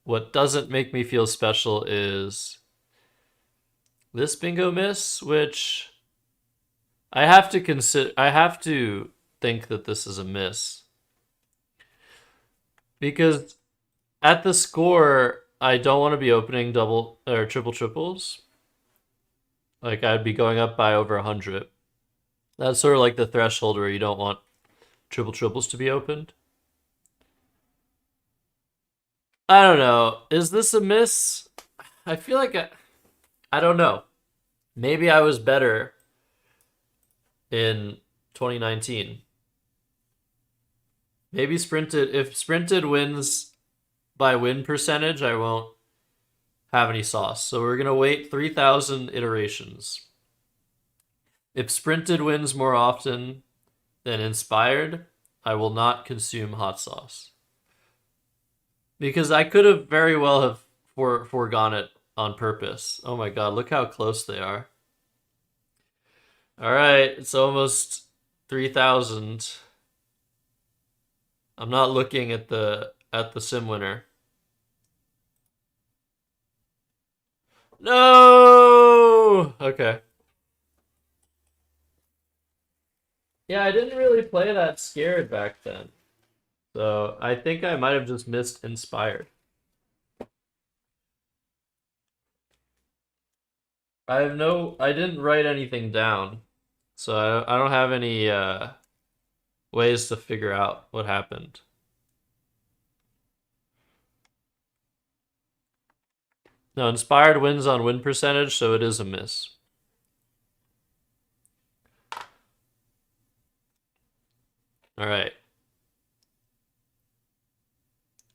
Speaker 1: What doesn't make me feel special is this bingo miss, which I have to consider. I have to think that this is a miss because at the score, I don't want to be opening double or triple triples. Like I'd be going up by over 100. That's sort of like the threshold where you don't want triple triples to be opened. I don't know. Is this a miss? I feel like I don't know. Maybe I was better in 2019. Maybe if sprinted wins by win percentage, I won't have any sauce. So we're going to wait 3,000 iterations. If sprinted wins more often than inspired, I will not consume hot sauce. Because I could have very well have foregone it on purpose. Oh my god, look how close they are. All right, it's almost 3,000. I'm not looking at the sim winner. No. Okay. Yeah, I didn't really play that scared back then. So I think I might have just missed inspired. I didn't write anything down. So I don't have any ways to figure out what happened. No, inspired wins on win percentage, so it is a miss. All right.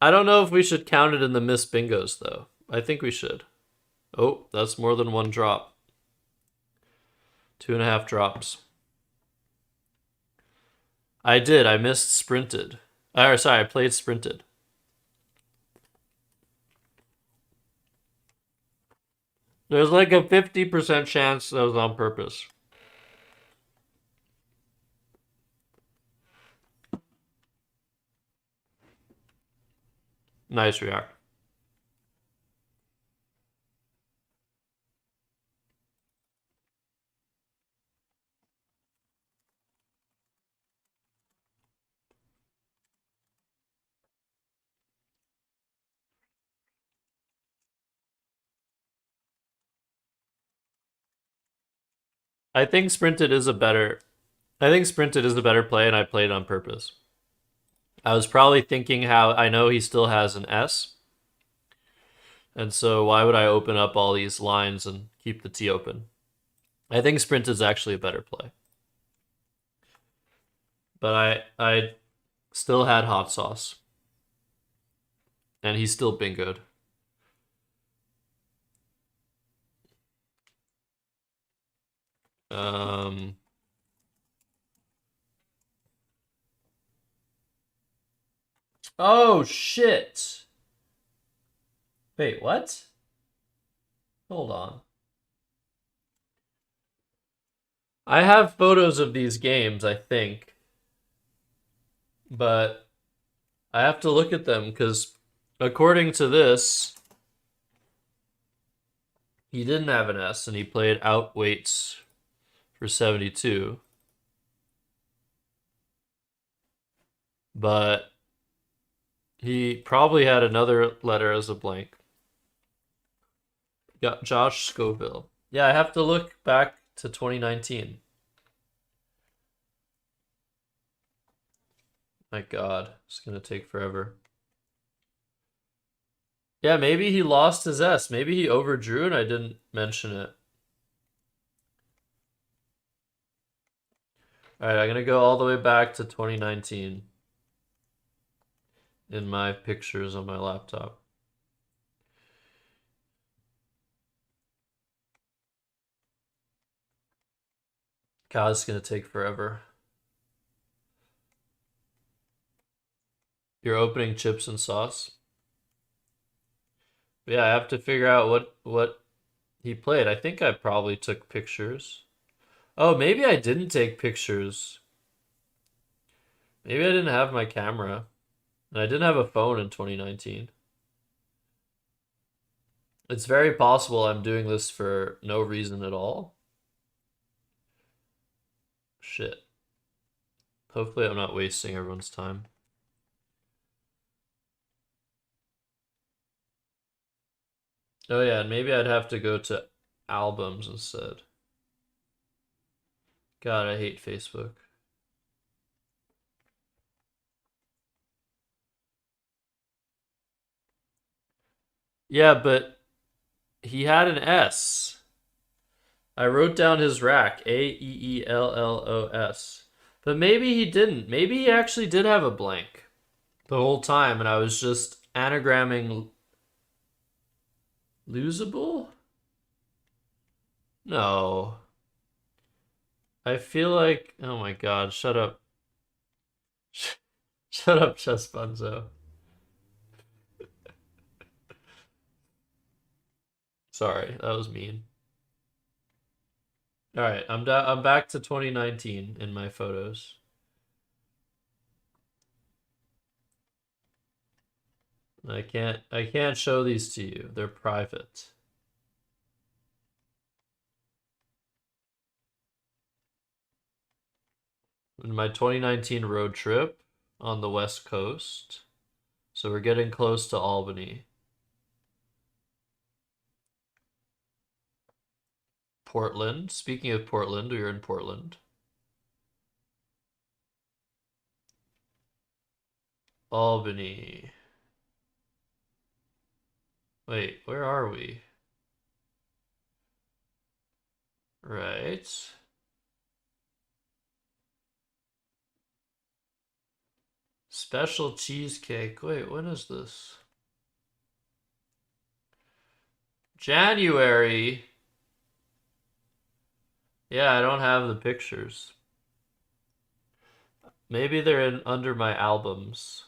Speaker 1: I don't know if we should count it in the miss bingos, though. I think we should. Oh, that's more than one drop. 2.5 drops. I did. I missed sprinted. Sorry, I played sprinted. There's like a 50% chance that was on purpose. Nice react. I think sprinted is a better play, and I played it on purpose. I was probably thinking how I know he still has an S. And so why would I open up all these lines and keep the T open? I think sprint is actually a better play. But I still had hot sauce. And he still bingoed. Oh shit. Wait, what? Hold on. I have photos of these games, I think. But I have to look at them because according to this, he didn't have an S and he played outweights for 72. But he probably had another letter as a blank. Got Josh Scoville. Yeah, I have to look back to 2019. My God, it's gonna take forever. Yeah, maybe he lost his S. Maybe he overdrew and I didn't mention it. All right, I'm gonna go all the way back to 2019 in my pictures on my laptop. God, it's gonna take forever. You're opening chips and sauce? Yeah, I have to figure out what he played. I think I probably took pictures. Oh, maybe I didn't take pictures. Maybe I didn't have my camera. And I didn't have a phone in 2019. It's very possible I'm doing this for no reason at all. Shit. Hopefully I'm not wasting everyone's time. Oh yeah, and maybe I'd have to go to albums instead. God, I hate Facebook. Yeah, but he had an S. I wrote down his rack, Aeellos. But maybe he didn't. Maybe he actually did have a blank the whole time, and I was just anagramming losable? No. I feel like, oh my god, shut up. Shut up, Chess Bunzo. Sorry, that was mean. All right, I'm back to 2019 in my photos. I can't show these to you. They're private. In my 2019 road trip on the West Coast. So we're getting close to Albany. Portland. Speaking of Portland, we were in Portland. Albany. Wait, where are we? Right. Special cheesecake. Wait, when is this? January. Yeah, I don't have the pictures. Maybe they're in under my albums.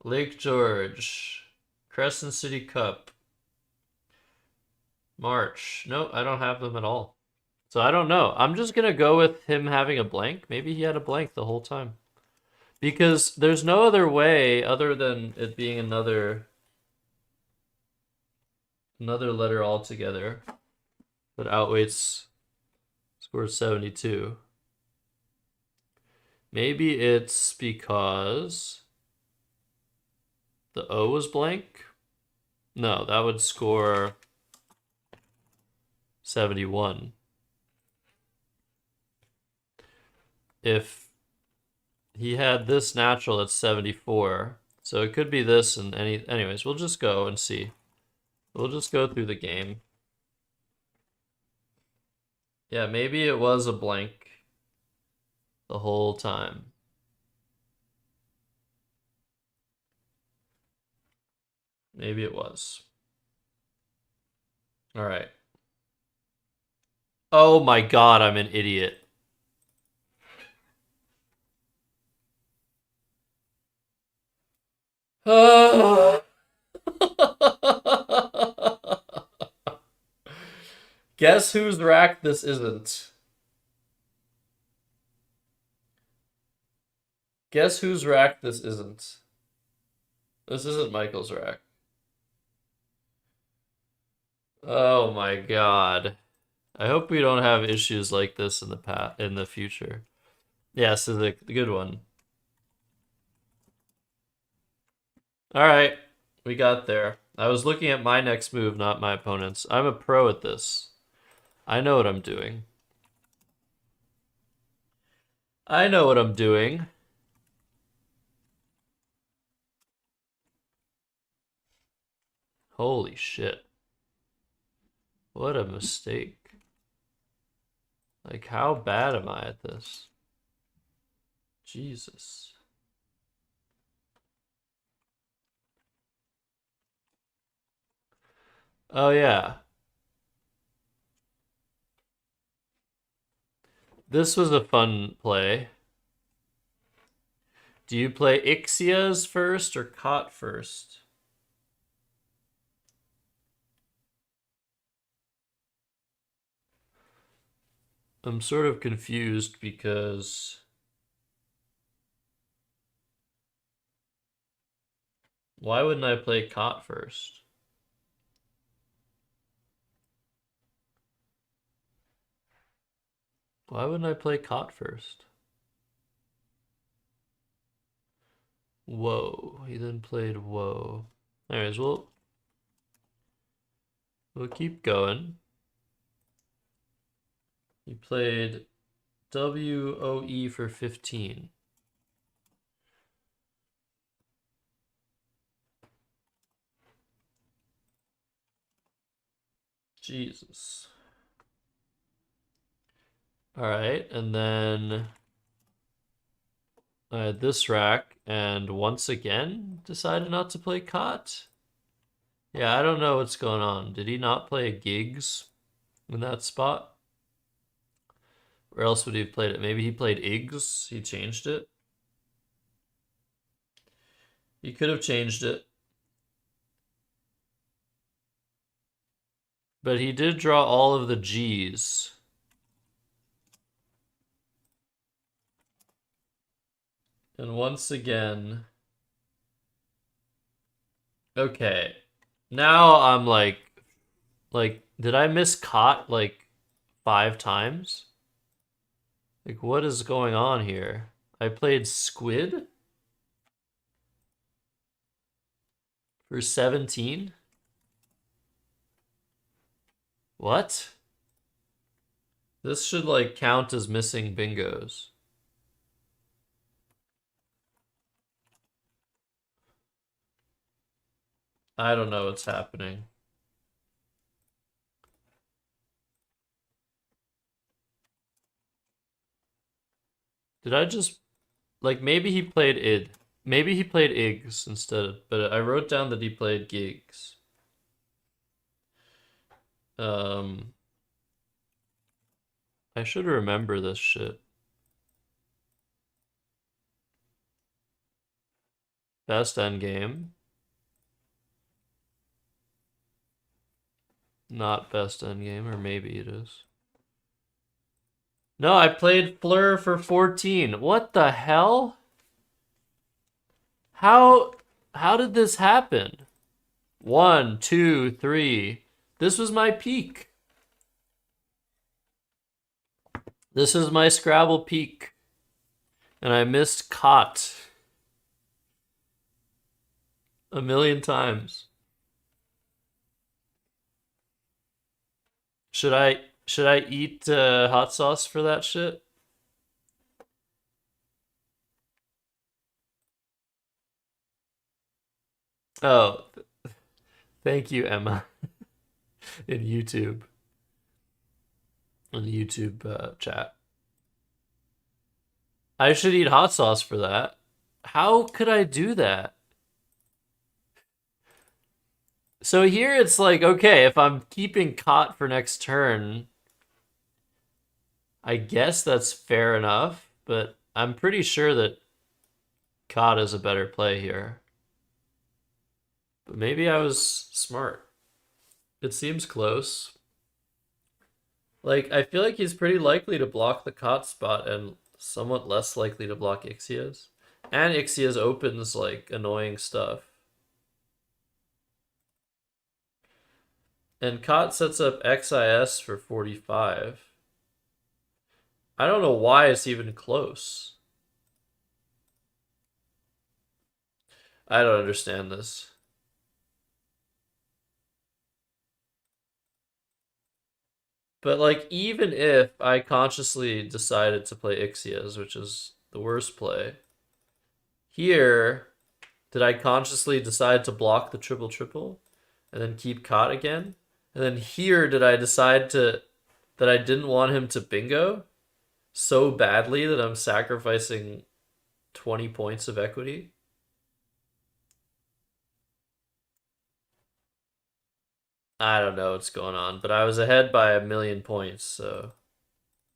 Speaker 1: Lake George. Crescent City Cup. March. No, I don't have them at all. So I don't know. I'm just gonna go with him having a blank. Maybe he had a blank the whole time. Because there's no other way other than it being another letter altogether that outweighs score 72. Maybe it's because the O was blank? No, that would score 71. If he had this natural, it's 74. So it could be this and anyways, we'll just go and see. We'll just go through the game. Yeah, maybe it was a blank the whole time. Maybe it was. All right. Oh my god, I'm an idiot. Guess whose rack this isn't? Guess whose rack this isn't? This isn't Michael's rack. Oh my god. I hope we don't have issues like this in the future. Yes, this is a good one. All right, we got there. I was looking at my next move, not my opponent's. I'm a pro at this. I know what I'm doing. I know what I'm doing. Holy shit. What a mistake. Like, how bad am I at this? Jesus. Oh, yeah. This was a fun play. Do you play Ixias first or Cot first? I'm sort of confused because why wouldn't I play Cot first? Why wouldn't I play cot first? Whoa. He then played whoa. Anyways, we'll keep going. He played WOE for 15. Jesus. All right, and then I had this rack, and once again decided not to play cot. Yeah, I don't know what's going on. Did he not play gigs in that spot? Where else would he have played it? Maybe he played Iggs. He changed it. He could have changed it. But he did draw all of the G's. And once again... Okay. Now I'm like, did I miss cot like 5 times? Like, what is going on here? I played squid for 17? What? This should like count as missing bingos. I don't know what's happening. Did I just... Like, maybe he played id. Maybe he played Iggs instead, but I wrote down that he played gigs. I should remember this shit. Best endgame. Not best endgame, or maybe it is. No, I played Fleur for 14. What the hell? How did this happen? 1, 2, 3. This was my peak. This is my Scrabble peak. And I missed cot 1,000,000 times. Should I eat hot sauce for that shit? Oh, thank you, Emma, in YouTube. In the YouTube chat. I should eat hot sauce for that. How could I do that? So here it's like, okay, if I'm keeping cot for next turn, I guess that's fair enough, but I'm pretty sure that cot is a better play here. But maybe I was smart. It seems close. Like, I feel like he's pretty likely to block the cot spot and somewhat less likely to block Ixia's. And Ixia's opens, like, annoying stuff. And cot sets up XIS for 45. I don't know why it's even close. I don't understand this. But, like, even if I consciously decided to play Ixia's, which is the worst play, here, did I consciously decide to block the triple and then keep cot again? And then here, did I decide that I didn't want him to bingo so badly that I'm sacrificing 20 points of equity? I don't know what's going on, but I was ahead by 1,000,000 points, so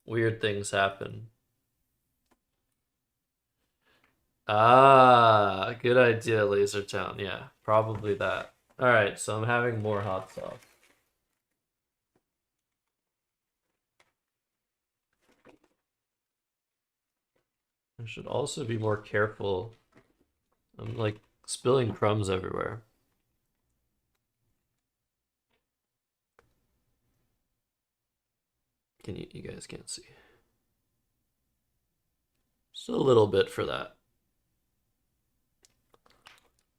Speaker 1: weird things happen. Ah, good idea, Laser Town. Yeah, probably that. All right, so I'm having more hot sauce. I should also be more careful. I'm like spilling crumbs everywhere. You guys can't see. Just a little bit for that.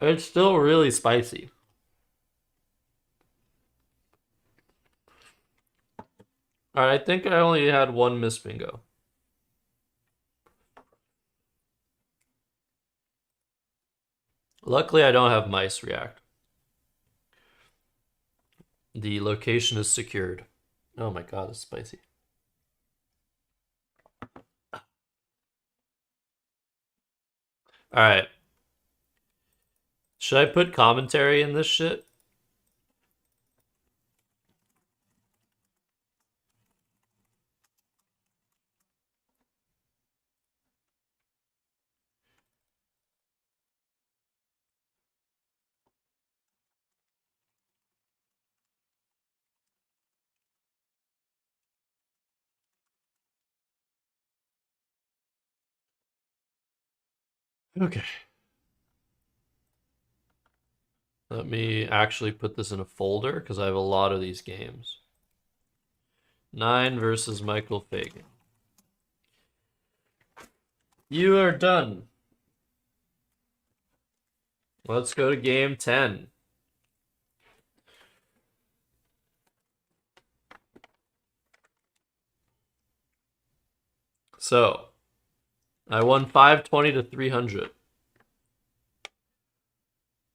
Speaker 1: It's still really spicy. Alright, I think I only had one miss bingo. Luckily, I don't have mice react. The location is secured. Oh my god, it's spicy. Alright. Should I put commentary in this shit? Okay. Let me actually put this in a folder because I have a lot of these games. 9 versus Michael Fagan. You are done. Let's go to game 10. So, I won 520 to 300.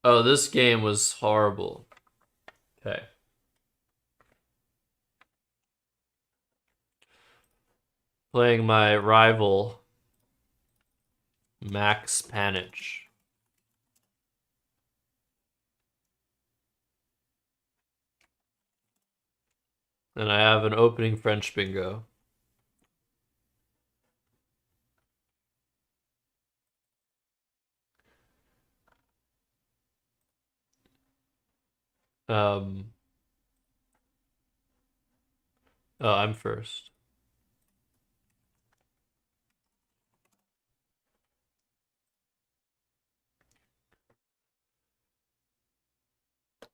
Speaker 1: Oh, this game was horrible. Okay. Playing my rival, Max Panich. And I have an opening French bingo. Oh, I'm first.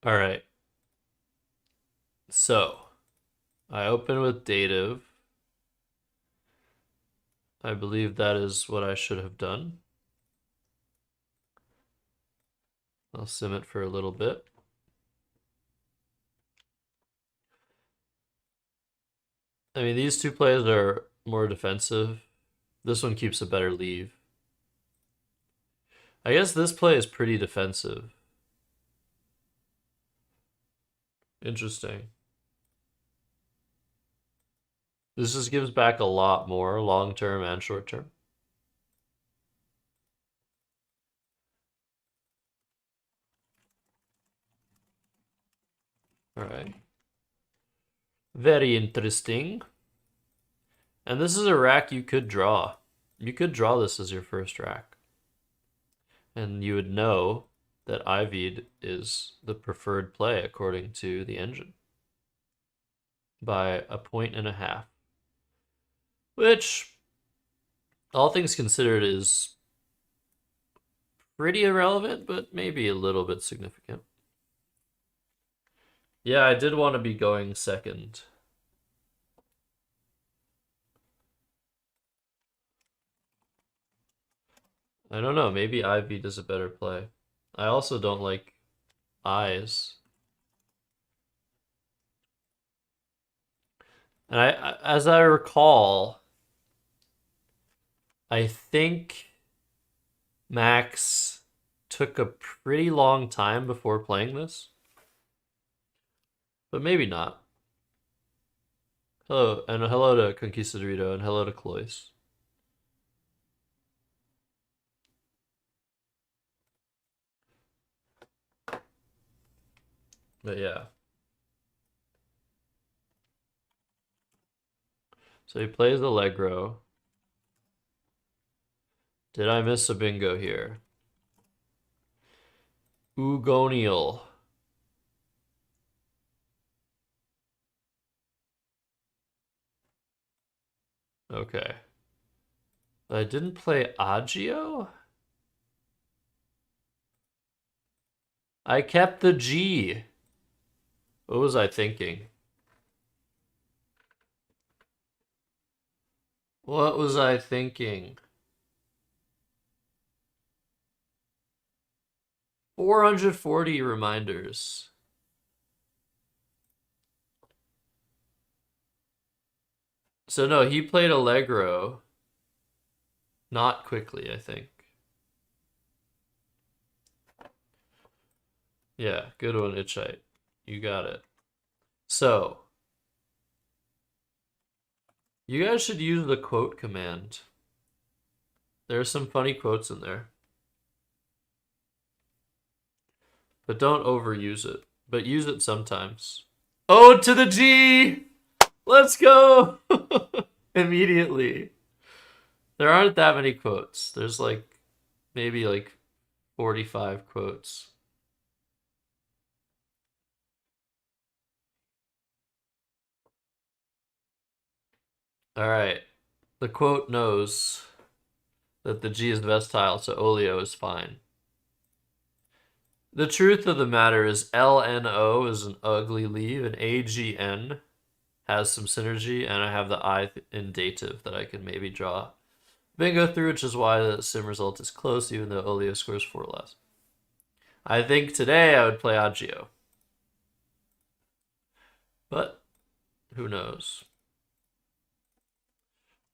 Speaker 1: All right. So, I open with dative. I believe that is what I should have done. I'll sim it for a little bit. I mean, these two plays are more defensive. This one keeps a better leave. I guess this play is pretty defensive. Interesting. This just gives back a lot more long-term and short-term. All right. Very interesting. And this is a rack you could draw. You could draw this as your first rack. And you would know that Ivied is the preferred play according to the engine. By 1.5 points. Which, all things considered, is pretty irrelevant, but maybe a little bit significant. Yeah, I did want to be going second. I don't know, maybe Ivy does a better play. I also don't like eyes. And as I recall, I think Max took a pretty long time before playing this. But maybe not. Hello, and hello to Conquistadorito, and hello to Cloyce. But yeah. So he plays Allegro. Did I miss a bingo here? Ugonial. Okay. I didn't play Agio? I kept the G. What was I thinking? What was I thinking? 440 reminders. So no, he played Allegro. Not quickly, I think. Yeah, good one, Itchite. You got it. So, you guys should use the quote command. There are some funny quotes in there. But don't overuse it. But use it sometimes. Ode to the G! Let's go! Immediately. There aren't that many quotes. There's like, maybe like 45 quotes. Alright. The quote knows that the G is vestile, so oleo is fine. The truth of the matter is LNO is an ugly leave, and AGN has some synergy, and I have the I in dative that I can maybe draw bingo through, which is why the sim result is close, even though oleo scores 4 less. I think today I would play agio. But who knows?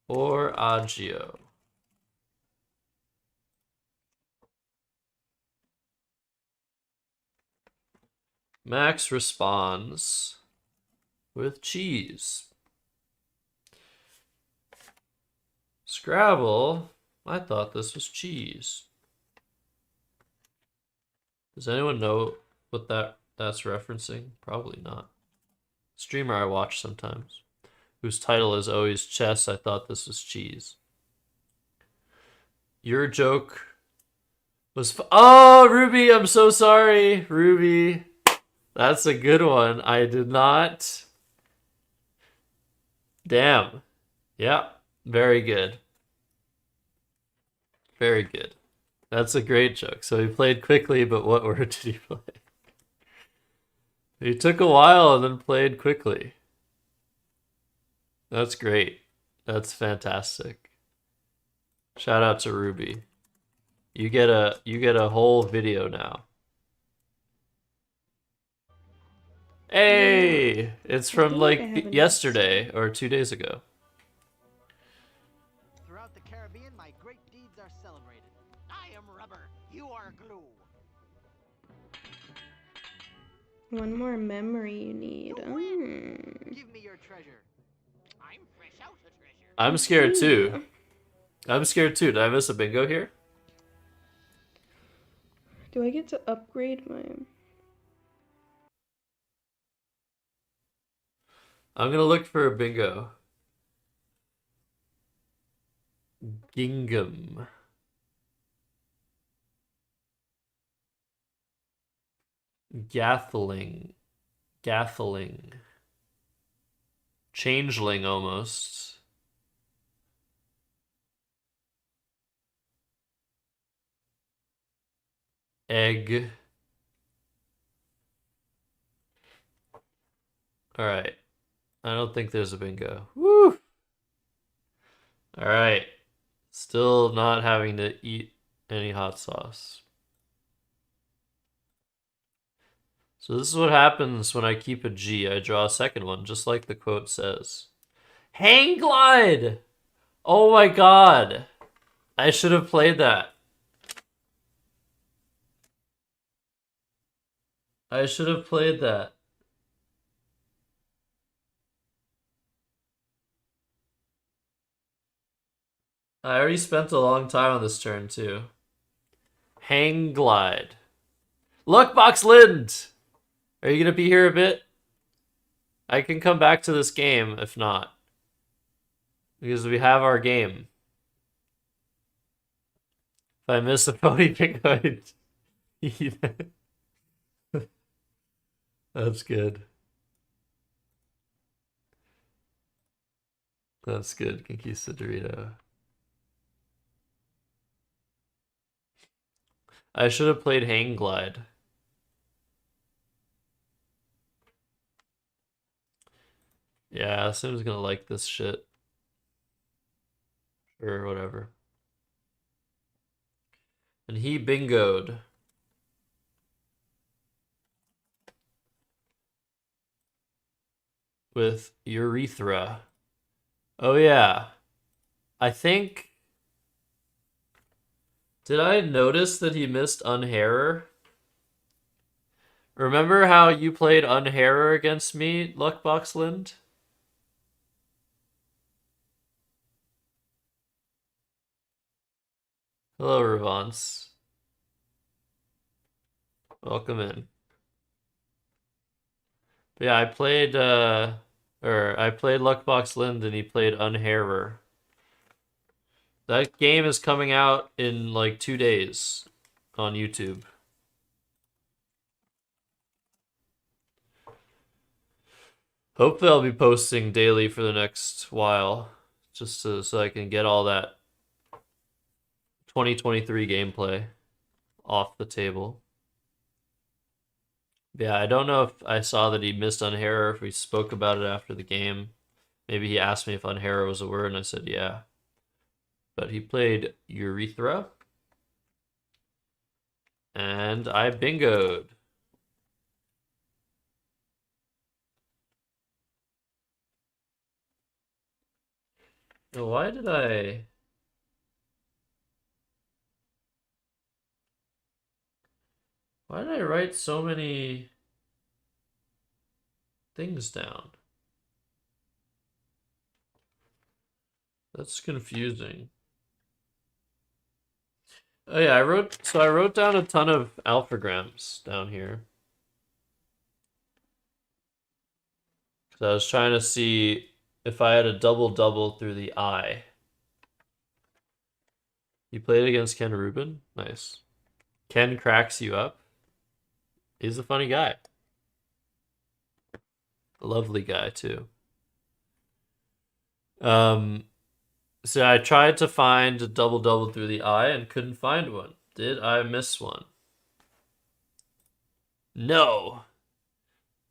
Speaker 1: Or agio. Max responds with cheese. Scrabble, I thought this was cheese. Does anyone know what that's referencing? Probably not. Streamer I watch sometimes, whose title is always chess, I thought this was cheese. Your joke was oh, Ruby, I'm so sorry, Ruby. That's a good one. I did not. Damn. Yeah, very good. Very good. That's a great joke. So he played quickly, but what word did he play? He took a while and then played quickly. That's great. That's fantastic. Shout out to Ruby. You get a whole video now. Hey, it's from like yesterday or 2 days ago.
Speaker 2: Throughout the Caribbean, my great deeds are celebrated. I am rubber. You are glue.
Speaker 7: One more memory you need.
Speaker 2: You win. Give me your treasure. I'm fresh out of treasure.
Speaker 1: I'm scared too. I'm scared too. Did I miss a bingo here?
Speaker 7: Do I get to upgrade my...
Speaker 1: I'm gonna look for a bingo. Gingham. Gathling. Changeling almost. Egg. Alright. I don't think there's a bingo. Woo! Alright. Still not having to eat any hot sauce. So this is what happens when I keep a G. I draw a second one, just like the quote says. Hang glide! Oh my god! I should have played that. I should have played that. I already spent a long time on this turn, too. Hang glide. Look, Box Lind! Are you gonna be here a bit? I can come back to this game if not. Because we have our game. If I miss a pony bingo, I'd eat it. That's good. That's good, Conquistadorito. I should have played Hang Glide. Yeah, Sim's gonna like this shit. Or whatever. And he bingoed. with urethra. Oh yeah. I think... Did I notice that he missed unhairer? Remember how you played unhairer against me, Luckbox Lind? Hello, Revance. Welcome in. But yeah, I played Luckbox Lind and he played unhairer. That game is coming out in like 2 days on YouTube. Hopefully I'll be posting daily for the next while, just so I can get all that 2023 gameplay off the table. Yeah, I don't know if I saw that he missed unhairer, if we spoke about it after the game. Maybe he asked me if unhairer was a word, and I said yeah. But he played urethra. And I bingoed. Now, why did I write so many things down? That's confusing. Oh yeah, I wrote down a ton of alphagrams down here. Cause I was trying to see if I had a double-double through the I. You played against Ken Rubin? Nice. Ken cracks you up. He's a funny guy. A lovely guy, too. So I tried to find a double-double through the I and couldn't find one. Did I miss one? No.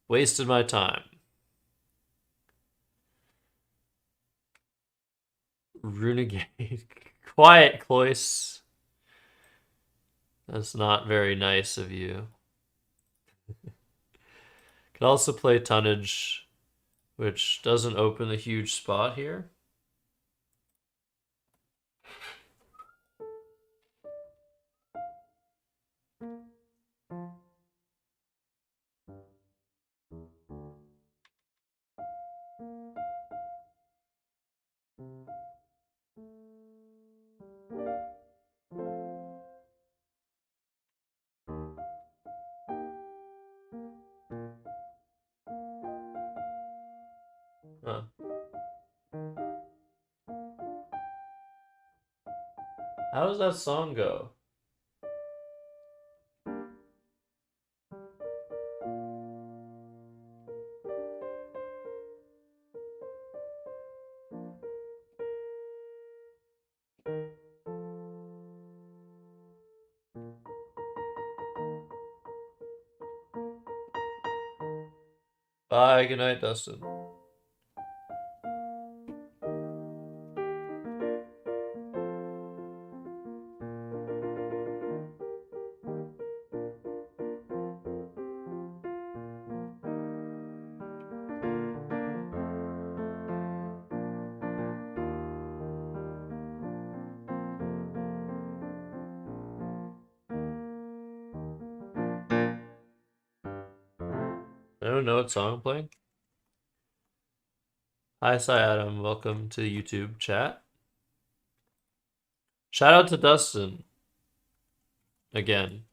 Speaker 1: Wasted my time. Runegate. Quiet, Cloyce. That's not very nice of you. Could also play tonnage, which doesn't open a huge spot here. Huh. How does that song go? Bye, good night, Dustin. I don't know what song I'm playing. Hi, Adam. Welcome to YouTube chat. Shout out to Dustin. Again.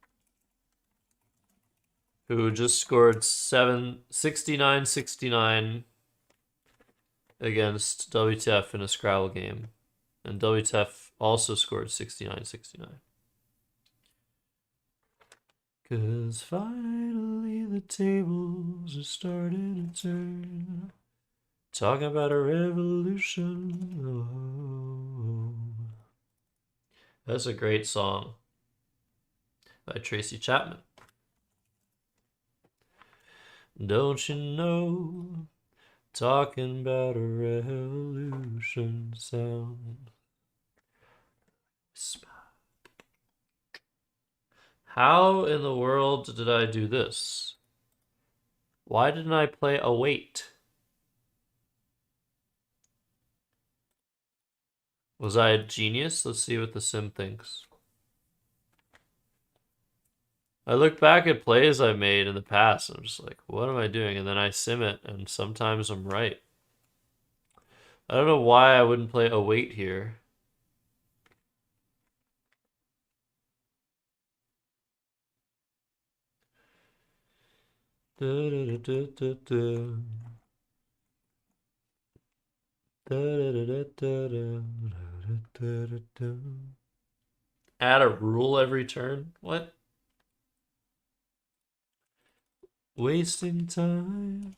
Speaker 1: Who just scored 69-69 against WTF in a Scrabble game. And WTF also scored 69-69. Cause finally the tables are starting to turn. Talking about a revolution. Oh. That's a great song by Tracy Chapman. Don't you know? Talking about a revolution sound. How in the world did I do this? Why didn't I play await? Was I a genius? Let's see what the sim thinks. I look back at plays I've made in the past and I'm just like, what am I doing? And then I sim it and sometimes I'm right. I don't know why I wouldn't play await here. Add a rule every turn? What? Wasting time.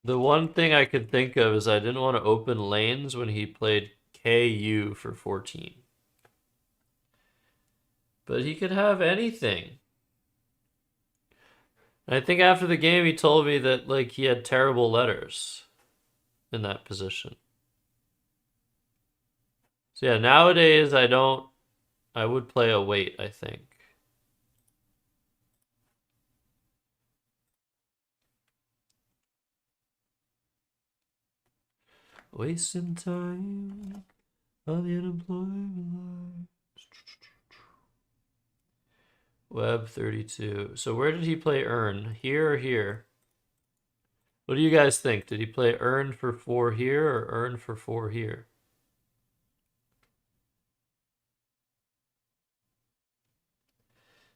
Speaker 1: The one thing I could think of is I didn't want to open lanes when he played KU for 14. But he could have anything. I think after the game he told me that like he had terrible letters in that position. So yeah, nowadays I would play a wait, I think. Wasting time on the unemployment line. Web 32. So where did he play earn? Here or here? What do you guys think? Did he play earn for 4 here or earn for 4 here?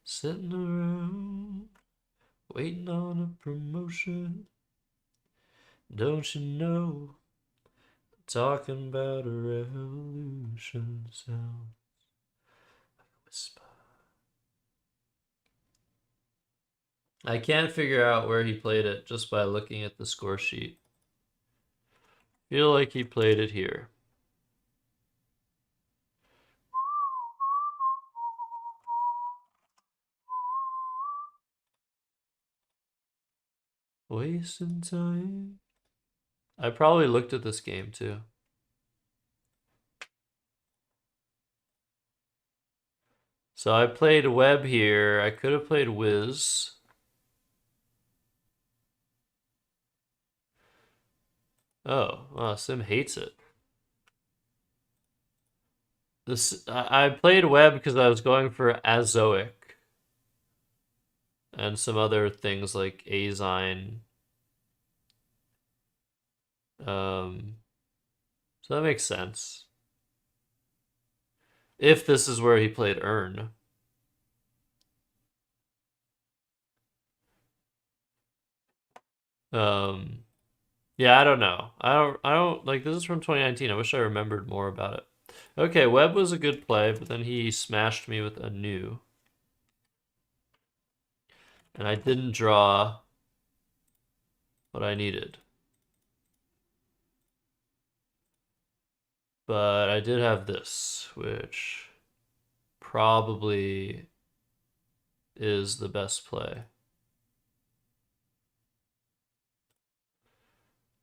Speaker 1: Sitting around, waiting on a promotion. Don't you know? Talking about a revolution sounds like a whisper. I can't figure out where he played it just by looking at the score sheet. Feel like he played it here. Wasting time. I probably looked at this game too. So I played web here. I could have played whiz. Oh, well, Sim hates it. I played web because I was going for azoic and some other things like azine. So that makes sense. If this is where he played earn. Yeah, I don't know. I don't like this is from 2019. I wish I remembered more about it. Okay, web was a good play, but then he smashed me with a new. And I didn't draw what I needed. But I did have this, which probably is the best play.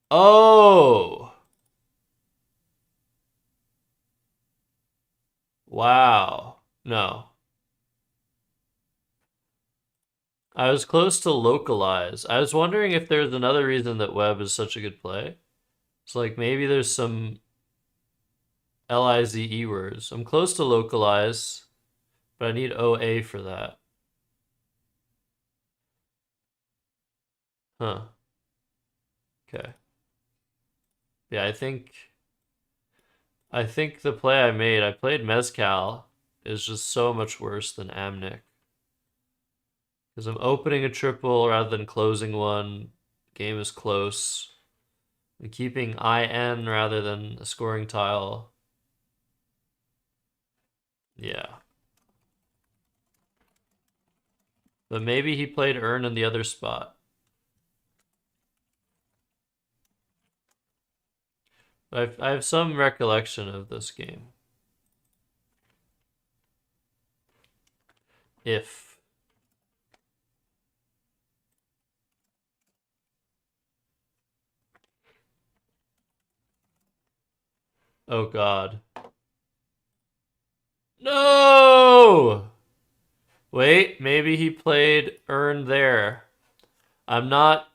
Speaker 1: Oh! Wow. No. I was close to localize. I was wondering if there's another reason that web is such a good play. It's like maybe there's some LIZE words. I'm close to localize, but I need OA for that. Huh. Okay. Yeah, I think the play I played Mezcal, is just so much worse than Amnik. Because I'm opening a triple rather than closing one. Game is close. I'm keeping IN rather than a scoring tile. Yeah. But maybe he played earn in the other spot. I have some recollection of this game. If. Oh God. No! Wait, maybe he played earn there. I'm not...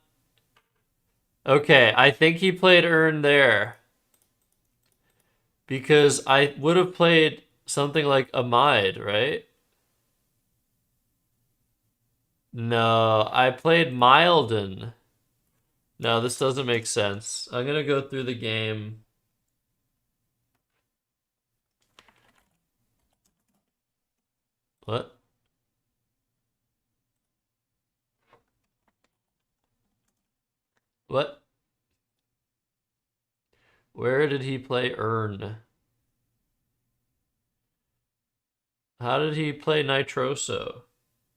Speaker 1: Okay, I think he played earn there. Because I would have played something like Amide, right? No, I played Milden. No, this doesn't make sense. I'm gonna go through the game. What? What? Where did he play earn? How did he play Nitroso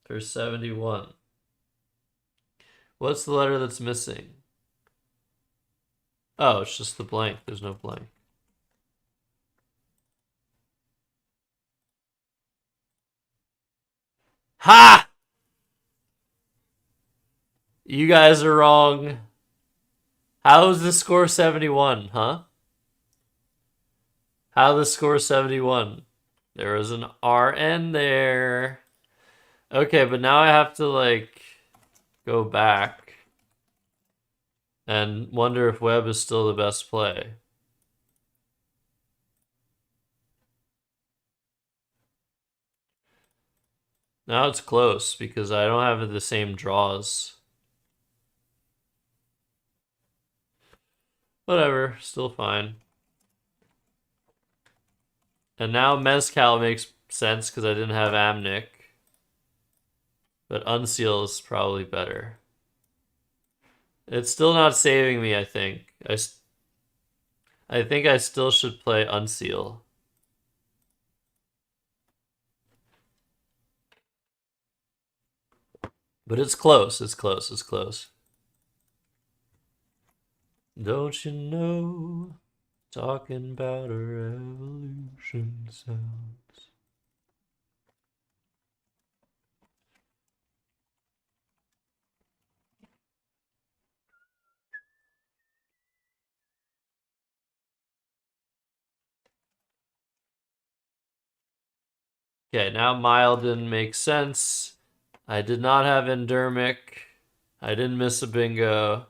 Speaker 1: for 71? What's the letter that's missing? Oh, it's just the blank. There's no blank. Ha! You guys are wrong. How is the score 71, huh? How the score 71? There was an RN there. Okay, but now I have to, like, go back and wonder if web is still the best play. Now it's close because I don't have the same draws. Whatever, still fine. And now Mezcal makes sense because I didn't have Amnik. But Unseal is probably better. It's still not saving me, I think. I think I still should play Unseal. But it's close, it's close, it's close. Don't you know, talking about a revolution sounds. Okay, now Milden makes sense. I did not have Endermic. I didn't miss a bingo.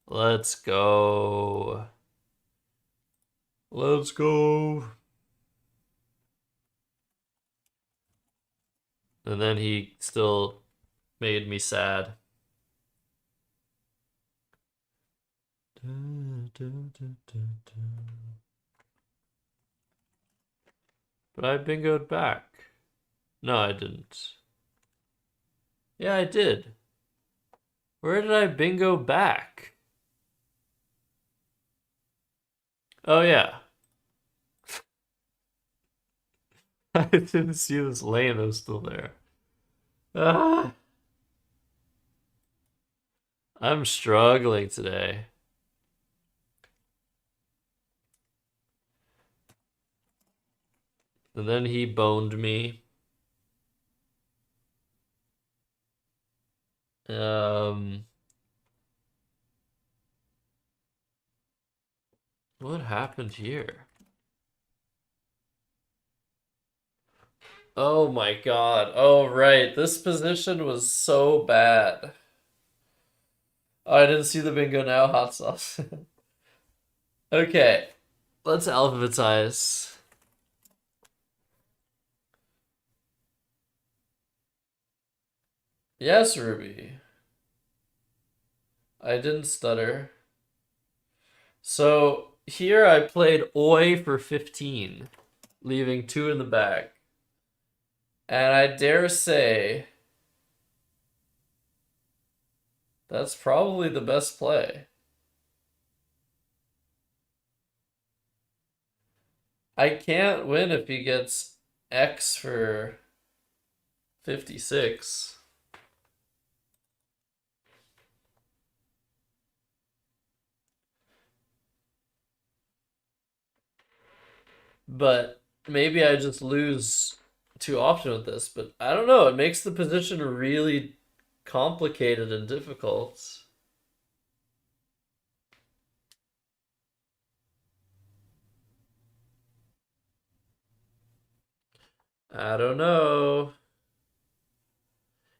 Speaker 1: Let's go. Let's go. And then he still made me sad. But I bingoed back. No, I didn't. Yeah, I did. Where did I bingo back? Oh, yeah. I didn't see this lane that was still there. Ah, I'm struggling today. And then he boned me. What happened here? Oh my god. Oh, right. This position was so bad. Oh, I didn't see the bingo now. Hot sauce. Okay. Let's alphabetize. Yes, Ruby. I didn't stutter. So here I played Oi for 15, leaving 2 in the bag. And I dare say that's probably the best play. I can't win if he gets X for 56. But maybe I just lose too often with this. But I don't know. It makes the position really complicated and difficult. I don't know.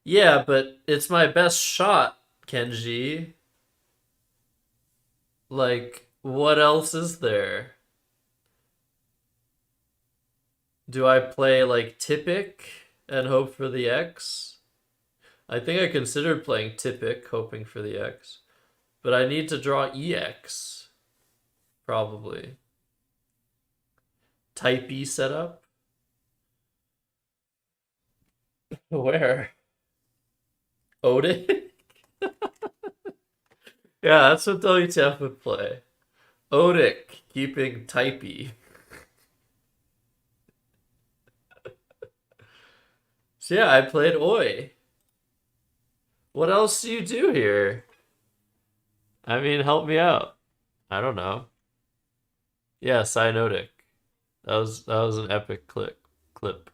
Speaker 1: Yeah, but it's my best shot, Kenji. Like, what else is there? Do I play like Typic and hope for the X? I think I considered playing Typic, hoping for the X. But I need to draw EX, probably. Type E setup? Where? Odic? Yeah, that's what WTF would play. Odic, keeping Type E. So yeah, I played Oi. What else do you do here? I mean, help me out. I don't know. Yeah, cyanotic. That was an epic clip.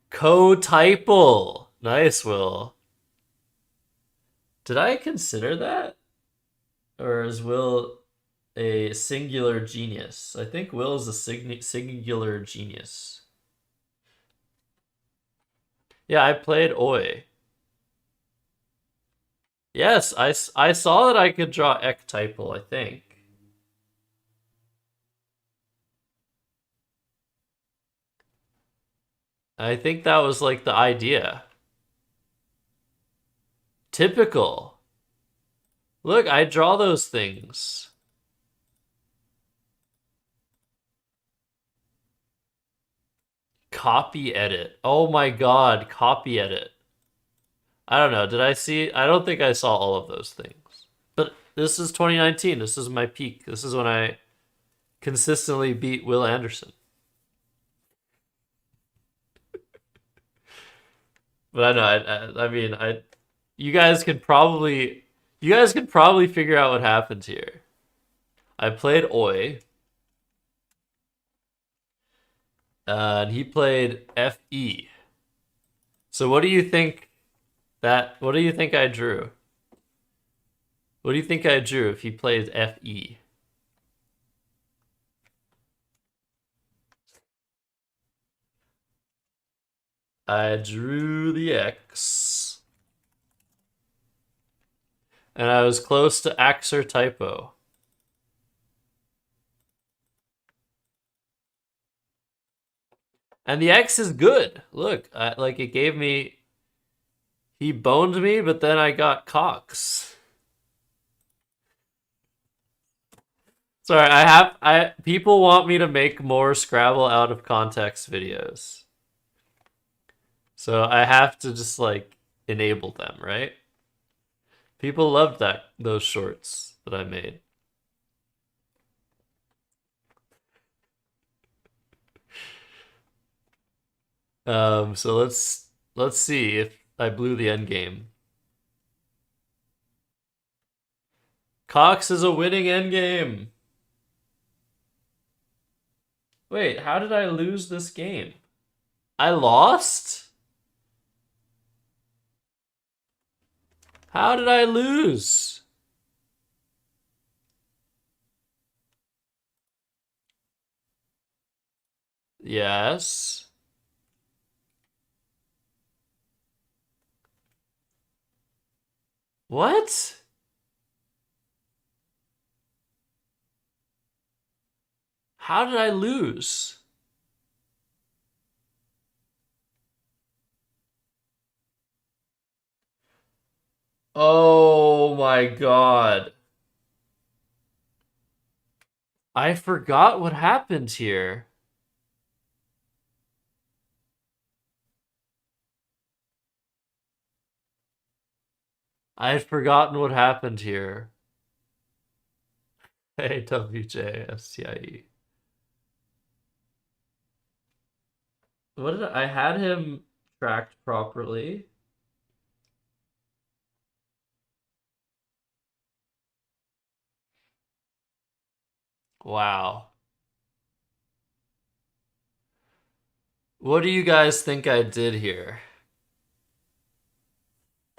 Speaker 1: Co-typal. Nice, Will. Did I consider that? Or is Will a singular genius? I think Will is a singular genius. Yeah, I played Oi. Yes, I saw that I could draw ectypal, I think. I think that was like the idea. Typical. Look, I draw those things. Copy edit. Oh my god, copy edit. I don't know. Did I see? I don't think I saw all of those things. But this is 2019. This is my peak. This is when I consistently beat Will Anderson. But I know. I mean, you guys could probably figure out what happened here. I played Oi, and he played FE. So what do you think what do you think I drew? What do you think I drew if he played FE? I drew the X. And I was close to Axer typo. And the X is good. Look, like it gave me... He boned me, but then I got Cox. Sorry, people want me to make more Scrabble out of context videos. So I have to just like enable them, right? People loved those shorts that I made. So let's see if I blew the end game. Cox is a winning end game. Wait, how did I lose this game? I lost? How did I lose? Yes. What? How did I lose? Oh my god. I forgot what happened here. I had forgotten what happened here. Hey, WJSTIE. What did I had him tracked properly? Wow. What do you guys think I did here?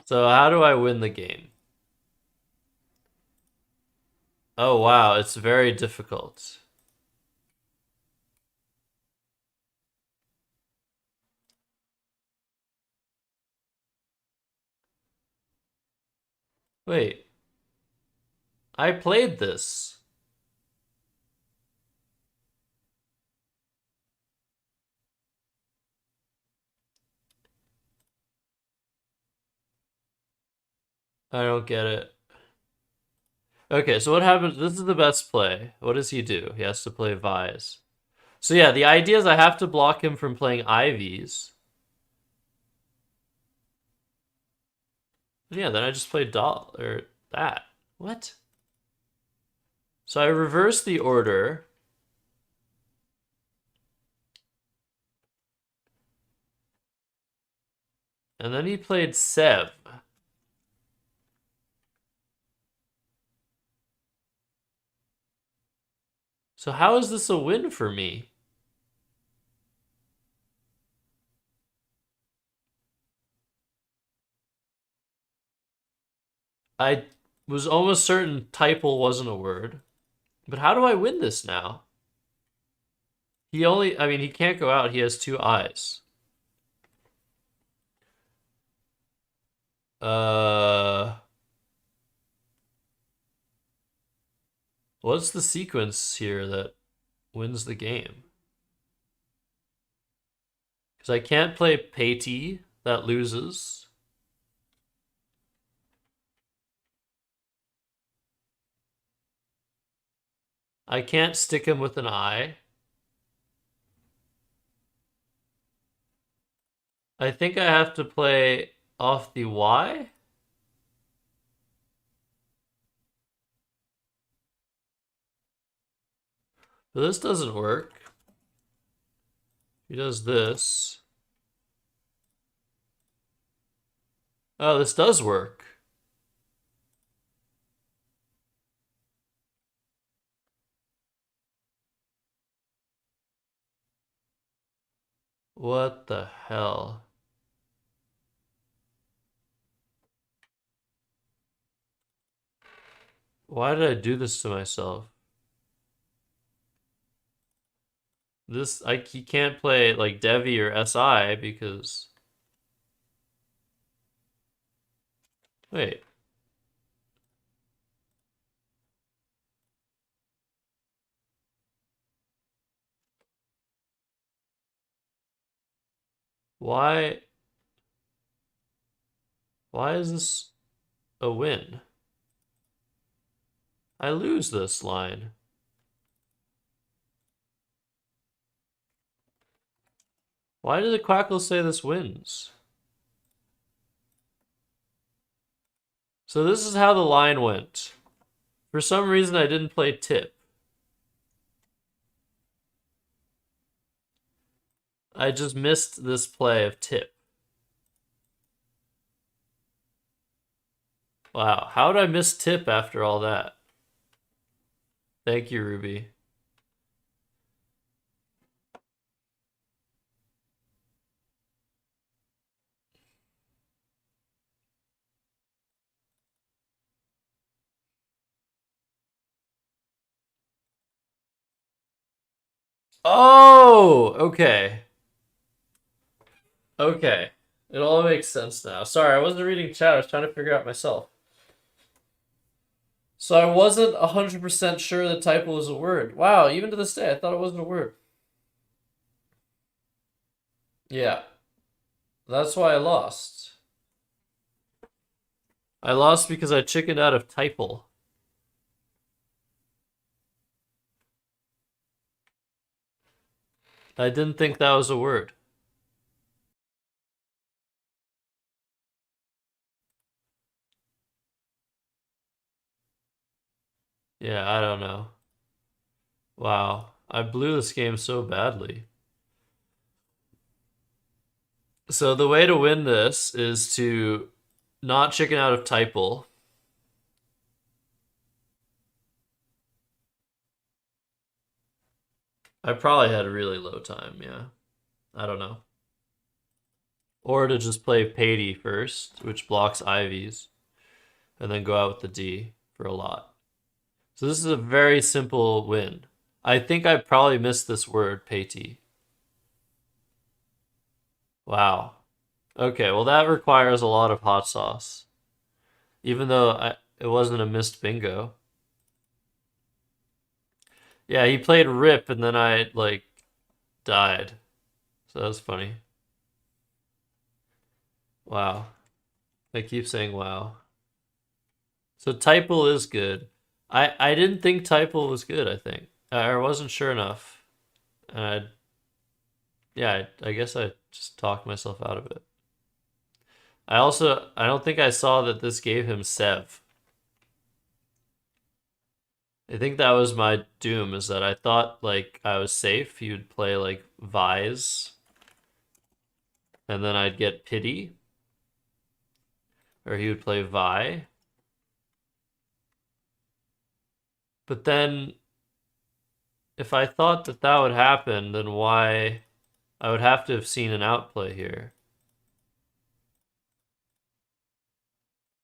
Speaker 1: So how do I win the game? Oh wow, it's very difficult. Wait. I played this. I don't get it. Okay, so what happens? This is the best play. What does he do? He has to play Vise. So yeah, the idea is I have to block him from playing Ivies. Yeah, then I just play doll or that. What? So I reverse the order. And then he played Sev. So how is this a win for me? I was almost certain typal wasn't a word. But how do I win this now? He only, I mean, he can't go out. He has 2 eyes. What's the sequence here that wins the game? Because I can't play Pei, that loses. I can't stick him with an eye. I think I have to play off the Y. But this doesn't work. He does this. Oh, this does work. What the hell? Why did I do this to myself? This, he can't play like Devi or SI because... Wait. Why is this a win? I lose this line. Why did the Quackle say this wins? So this is how the line went. For some reason I didn't play tip. I just missed this play of tip. Wow, how did I miss tip after all that? Thank you, Ruby. Oh, okay. Okay. It all makes sense now. Sorry, I wasn't reading chat. I was trying to figure out myself. So I wasn't 100% sure the typo was a word. Wow, even to this day, I thought it wasn't a word. Yeah. That's why I lost. I lost because I chickened out of typal. I didn't think that was a word. Yeah, I don't know. Wow, I blew this game so badly. So the way to win this is to not chicken out of typal. I probably had a really low time, yeah. I don't know. Or to just play Pei first, which blocks Ivies, and then go out with the D for a lot. So this is a very simple win. I think I probably missed this word, Pei. Wow. Okay, well that requires a lot of hot sauce. Even though it wasn't a missed bingo. Yeah, he played Rip and then I, like, died. So that was funny. Wow. I keep saying wow. So Typal is good. I didn't think Typal was good, I think. I wasn't sure enough. And I guess I just talked myself out of it. I don't think I saw that this gave him Sev. I think that was my doom, is that I thought, like, I was safe. He would play, like, Vise. And then I'd get Pity. Or he would play Vi. But then, if I thought that that would happen, then why... I would have to have seen an outplay here.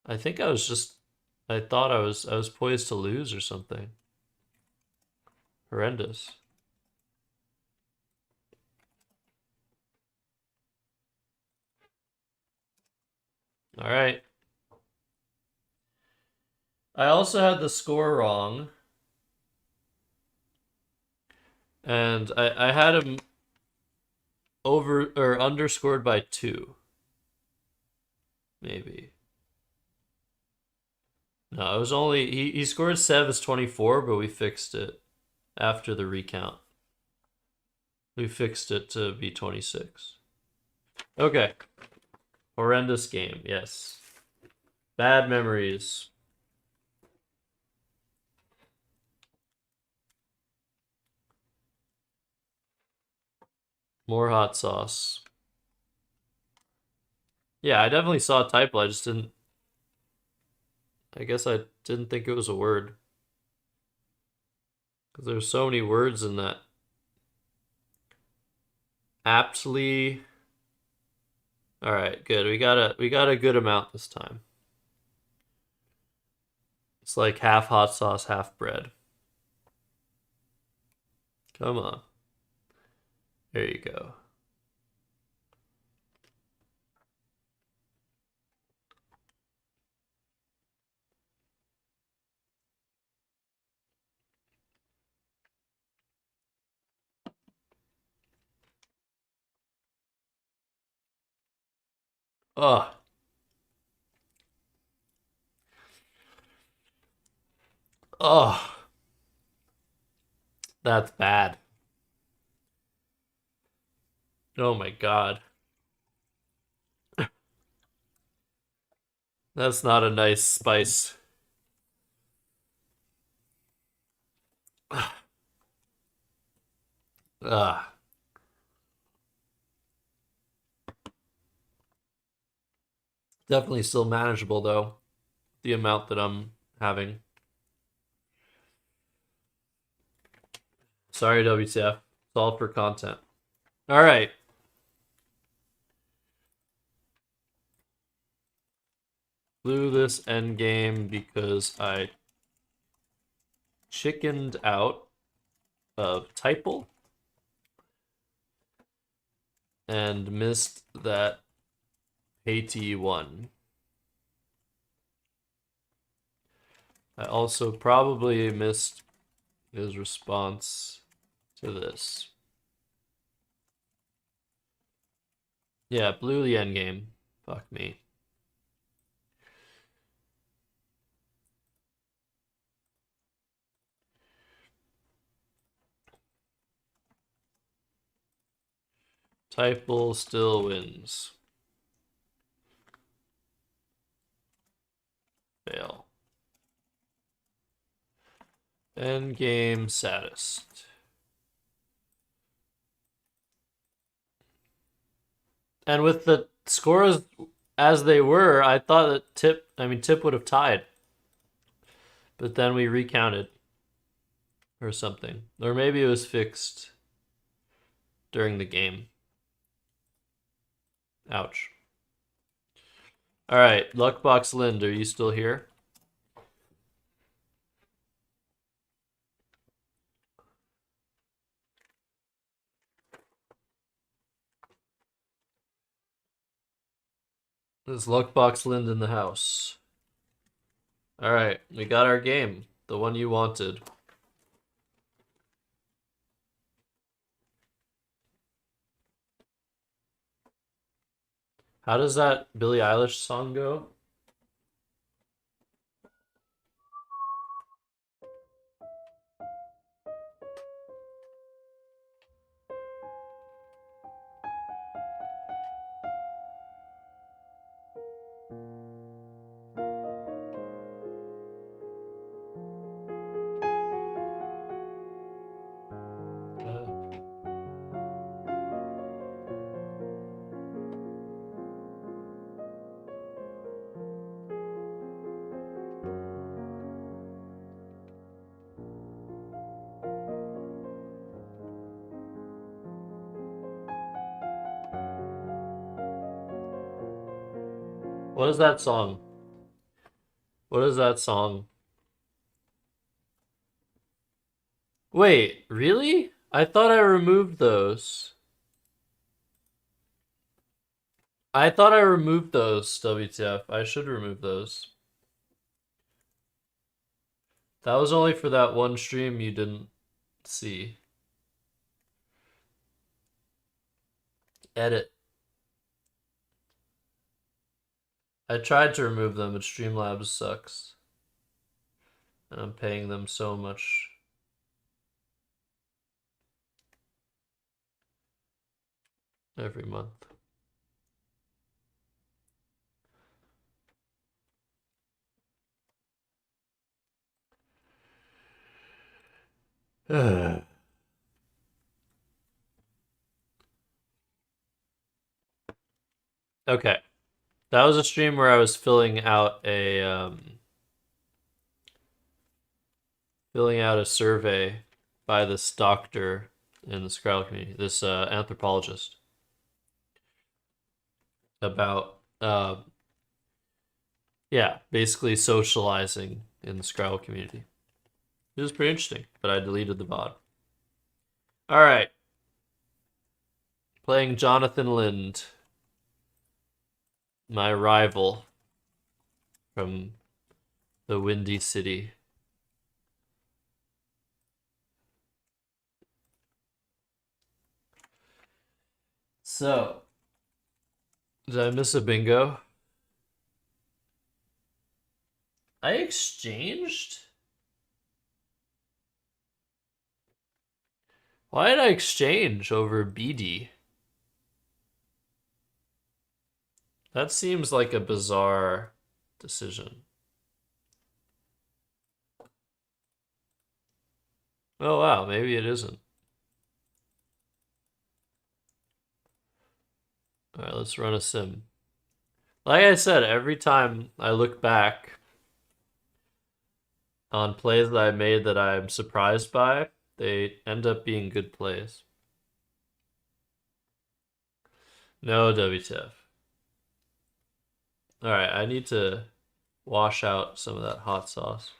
Speaker 1: I think I was just... I thought I was poised to lose or something. Horrendous. All right. I also had the score wrong. And I had him over or underscored by 2. Maybe. No, it was only he scored Sev as 24, but we fixed it after the recount. We fixed it to be 26. Okay. Horrendous game, yes. Bad memories. More hot sauce. Yeah, I definitely saw a typo. I just didn't... I guess I didn't think it was a word. Because there's so many words in that. Aptly... Alright, good. We got a good amount this time. It's like half hot sauce, half bread. Come on. There you go. Ugh. Ugh. That's bad. Oh my god. That's not a nice spice. Ugh. Definitely still manageable though. The amount that I'm having. Sorry, WTF. It's all for content. All right. Blew this endgame because I chickened out of Typal and missed that Haiti one. I also probably missed his response to this. Yeah, blew the endgame. Fuck me. Typal still wins. Fail. Endgame saddest. And with the scores as they were, I thought that Tip would have tied. But then we recounted. Or something. Or maybe it was fixed during the game. Ouch. Alright, Luckbox Lind, are you still here? Is Luckbox Lind in the house? All right, we got our game, the one you wanted. How does that Billie Eilish song go? What is that song? What is that song? Wait, really? I thought I removed those. I thought I removed those, WTF. I should remove those. That was only for that one stream you didn't see. Edit. I tried to remove them, but Streamlabs sucks. And I'm paying them so much. Every month. Okay. That was a stream where I was filling out a survey by this doctor in the Scrabble community, this anthropologist, about yeah, basically socializing in the Scrabble community. It was pretty interesting, but I deleted the VOD. All right. Playing Jonathan Lind, my rival from the Windy City. So, did I miss a bingo? I exchanged? Why did I exchange over BD? That seems like a bizarre decision. Oh wow, maybe it isn't. All right, let's run a sim. Like I said, every time I look back on plays that I made that I'm surprised by, they end up being good plays. No WTF. All right, I need to wash out some of that hot sauce.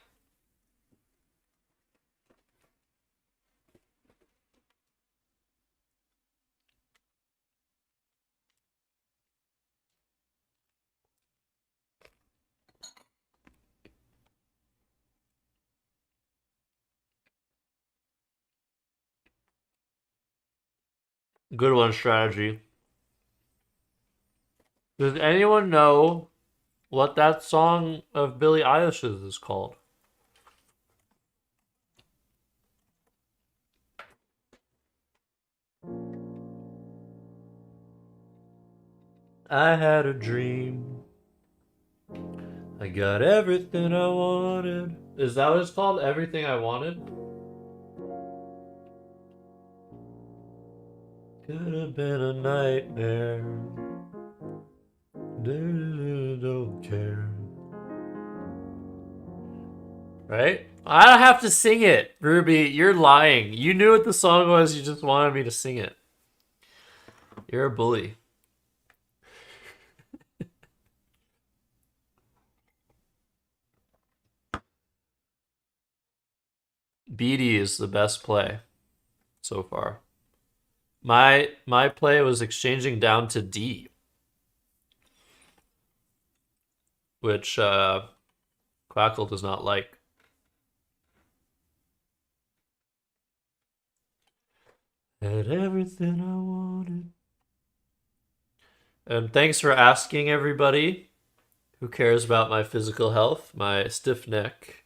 Speaker 1: Good one, strategy. Does anyone know what that song of Billie Eilish's is called? I had a dream. I got everything I wanted. Is that what it's called? Everything I Wanted? Could have been a nightmare. Don't care. Right? I don't have to sing it, Ruby. You're lying. You knew what the song was. You just wanted me to sing it. You're a bully. BD is the best play so far. My play was exchanging down to D, which Quackle does not like. Had everything I wanted. And thanks for asking, everybody who cares about my physical health. My stiff neck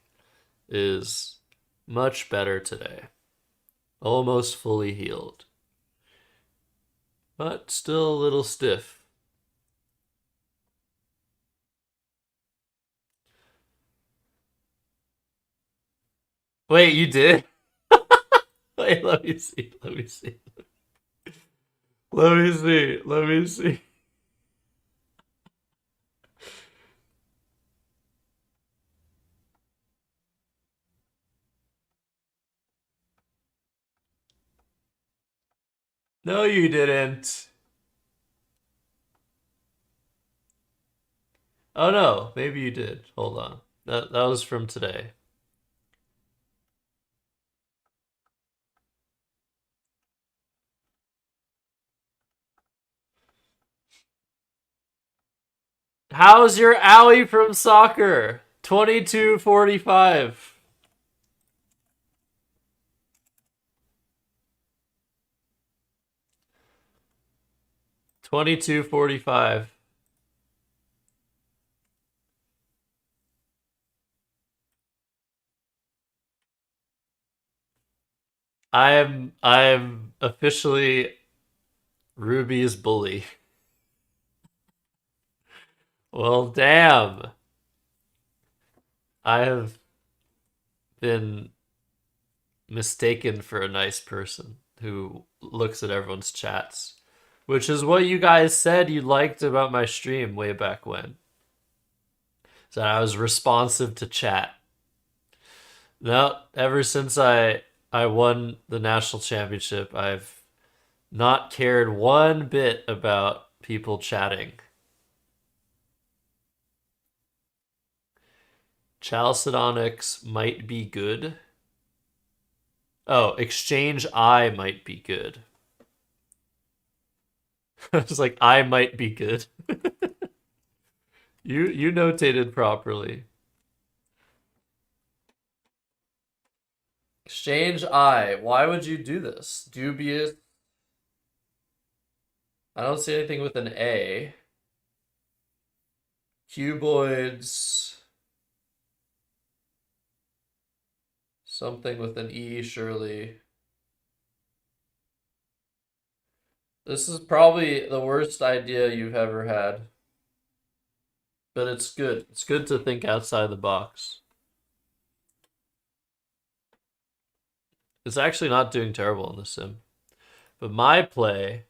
Speaker 1: is much better today. Almost fully healed. But still a little stiff. Wait, you did? Wait, let me see. Let me see. Let me see. Let me see. No, you didn't. Oh no, maybe you did. Hold on. That was from today. How's your owie from soccer? 2245. $22.45. I'm officially Ruby's bully. Well, damn. I have been mistaken for a nice person who looks at everyone's chats, which is what you guys said you liked about my stream way back when. So I was responsive to chat. No, ever since I won the national championship, I've not cared one bit about people chatting. Chalcedonics might be good. Oh, exchange I might be good. I was like, I might be good. You notated properly. Exchange I. Why would you do this? Dubious. I don't see anything with an A. Cuboids. Something with an E, surely. This is probably the worst idea you've ever had. But it's good. It's good to think outside the box. It's actually not doing terrible in the sim. But my play...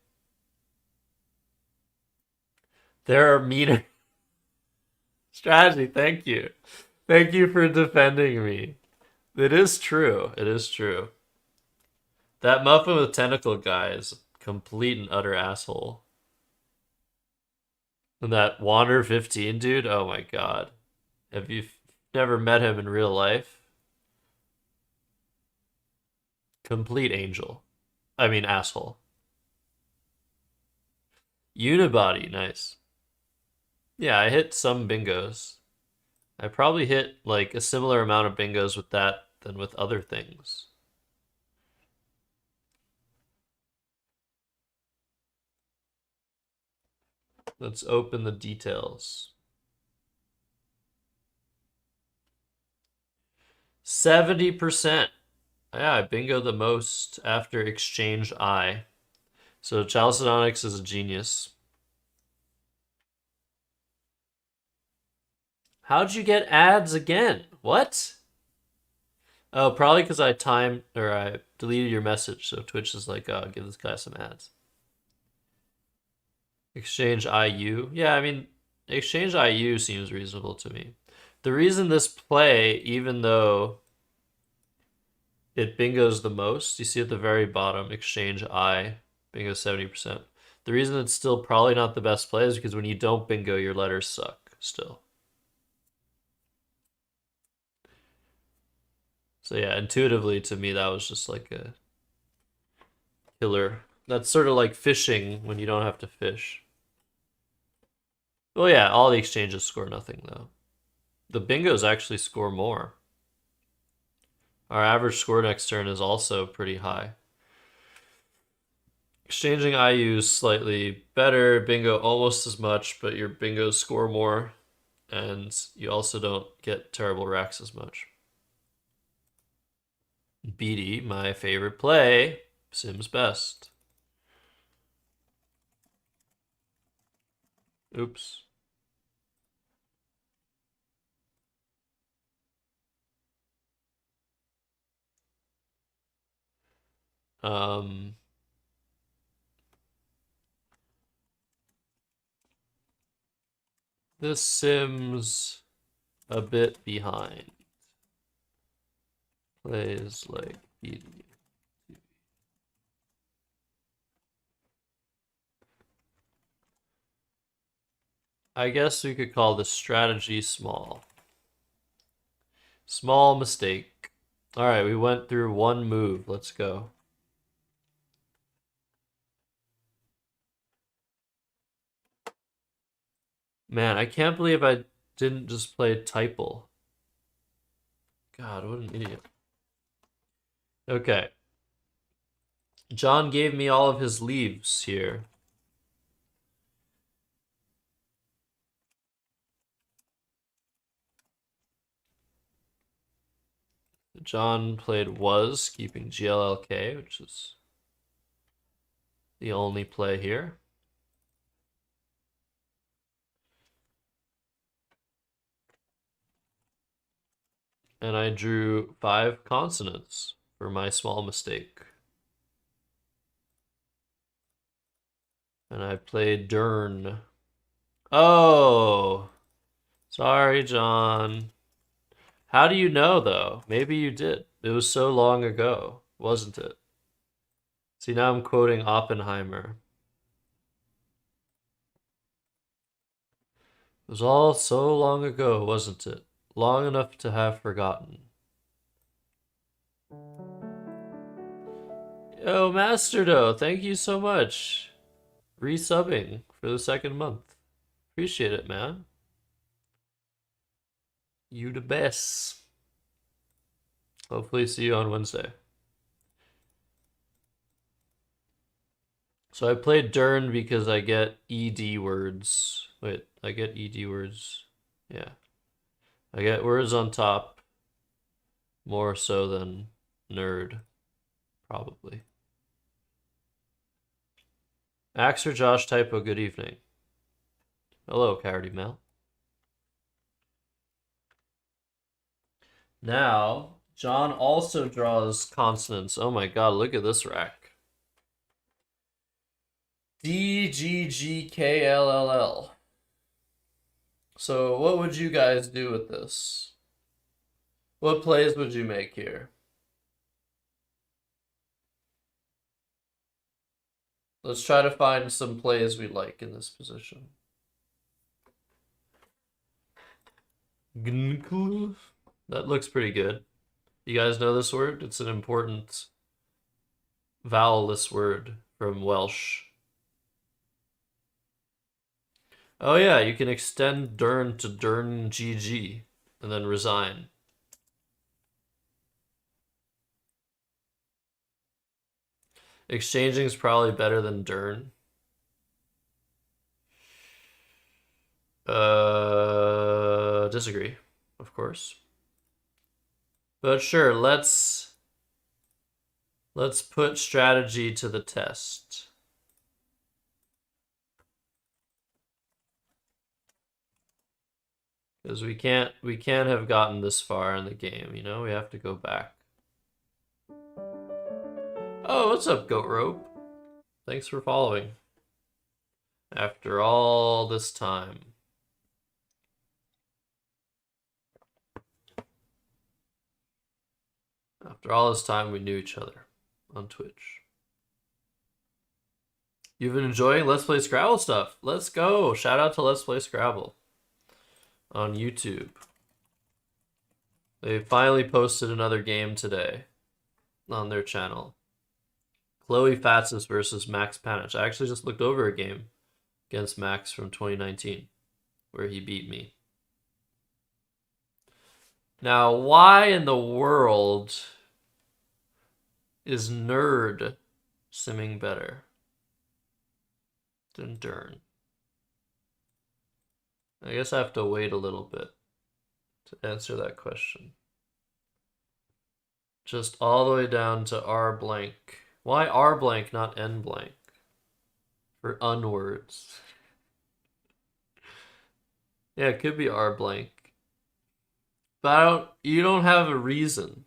Speaker 1: There are meaner... Strategy, thank you. Thank you for defending me. It is true. It is true. That muffin with tentacle guy is a complete and utter asshole. And that Wander 15 dude, oh my god. Have you never met him in real life? Complete angel. I mean asshole. Unibody, nice. Yeah, I hit some bingos. I probably hit like a similar amount of bingos with that than with other things. Let's open the details. 70%. Yeah, I bingo the most after exchange I. So Chalcedonics is a genius. How'd you get ads again? What? Oh, probably because I deleted your message, so Twitch is like, oh, give this guy some ads. Exchange IU. Yeah, I mean, exchange IU seems reasonable to me. The reason this play, even though it bingos the most, you see at the very bottom, exchange I, bingo 70%. The reason it's still probably not the best play is because when you don't bingo, your letters suck still. So yeah, intuitively to me, that was just like a killer. That's sort of like fishing when you don't have to fish. Well, yeah, all the exchanges score nothing, though. The bingos actually score more. Our average score next turn is also pretty high. Exchanging IU is slightly better. Bingo almost as much, but your bingos score more. And you also don't get terrible racks as much. BD, my favorite play. Sims best. Oops. This Sims a bit behind. Plays like BD. I guess we could call this strategy small. Small mistake. All right, we went through one move. Let's go. Man, I can't believe I didn't just play Typal. God, what an idiot. Okay. John gave me all of his leaves here. John played was, keeping GLLK, which is the only play here. And I drew 5 consonants for my small mistake. And I played Dern. Oh! Sorry, John. How do you know, though? Maybe you did. It was so long ago, wasn't it? See, now I'm quoting Oppenheimer. It was all so long ago, wasn't it? Long enough to have forgotten. Yo, Masterdo, thank you so much. Resubbing for the 2nd month. Appreciate it, man. You the best. Hopefully see you on Wednesday. So I played Dern because I get ED words. Wait, I get ED words. Yeah. I get words on top more so than nerd, probably. Axe or Josh Typo, good evening. Hello, Carity Mel. Now, John also draws consonants. Oh my god, look at this rack. DGGKLLL. So what would you guys do with this? What plays would you make here? Let's try to find some plays we like in this position. Gnkl. That looks pretty good. You guys know this word? It's an important vowelless word from Welsh. Oh yeah, you can extend Dern to Dern GG and then resign. Exchanging is probably better than Dern. Disagree, of course. But sure, let's put strategy to the test. Because we can't have gotten this far in the game, you know? We have to go back. Oh, what's up, Goat Rope? Thanks for following. After all this time. After all this time, we knew each other on Twitch. You've been enjoying Let's Play Scrabble stuff. Let's go. Shout out to Let's Play Scrabble on YouTube. They finally posted another game today on their channel. Chloe Fatsis versus Max Panich. I actually just looked over a game against Max from 2019 where he beat me. Now, why in the world is nerd simming better than Dern? I guess I have to wait a little bit to answer that question. Just all the way down to R blank. Why R blank, not N blank? For unwords. Yeah, it could be R blank. But you don't have a reason.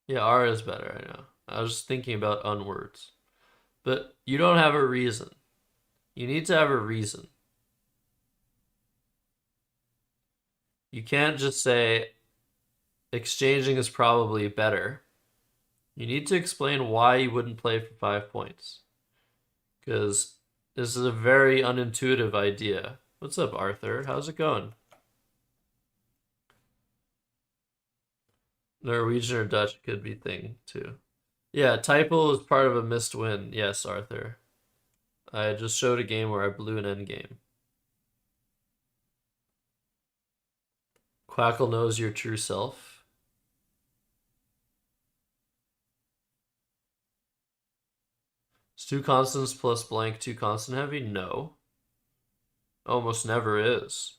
Speaker 1: Yeah, R is better, I know. I was just thinking about unwords. But you don't have a reason. You need to have a reason. You can't just say exchanging is probably better. You need to explain why you wouldn't play for 5 points. Because this is a very unintuitive idea. What's up, Arthur? How's it going? Norwegian or Dutch could be thing, too. Yeah, typo is part of a missed win. Yes, Arthur. I just showed a game where I blew an endgame. Quackle knows your true self. Is 2 constants plus blank 2 constant heavy? No. Almost never is.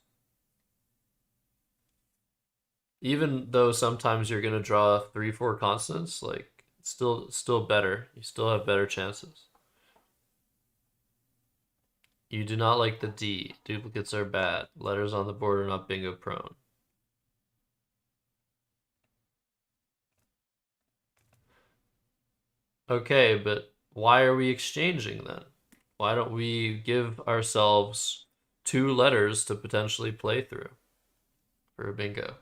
Speaker 1: Even though sometimes you're gonna draw 3-4 constants, like it's still better. You still have better chances. You do not like the D. Duplicates are bad. Letters on the board are not bingo prone. Okay, but why are we exchanging then? Why don't we give ourselves 2 letters to potentially play through for a bingo?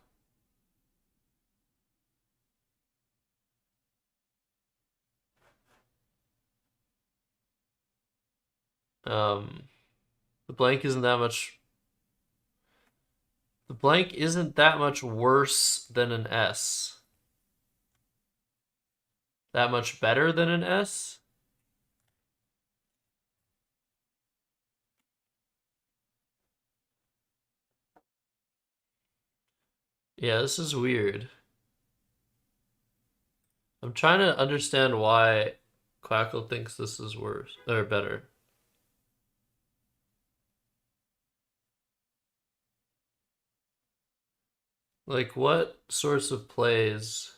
Speaker 1: The blank isn't that much. The blank isn't that much worse than an S. That much better than an S? Yeah, this is weird. I'm trying to understand why Quackle thinks this is worse or better. Like, what sorts of plays?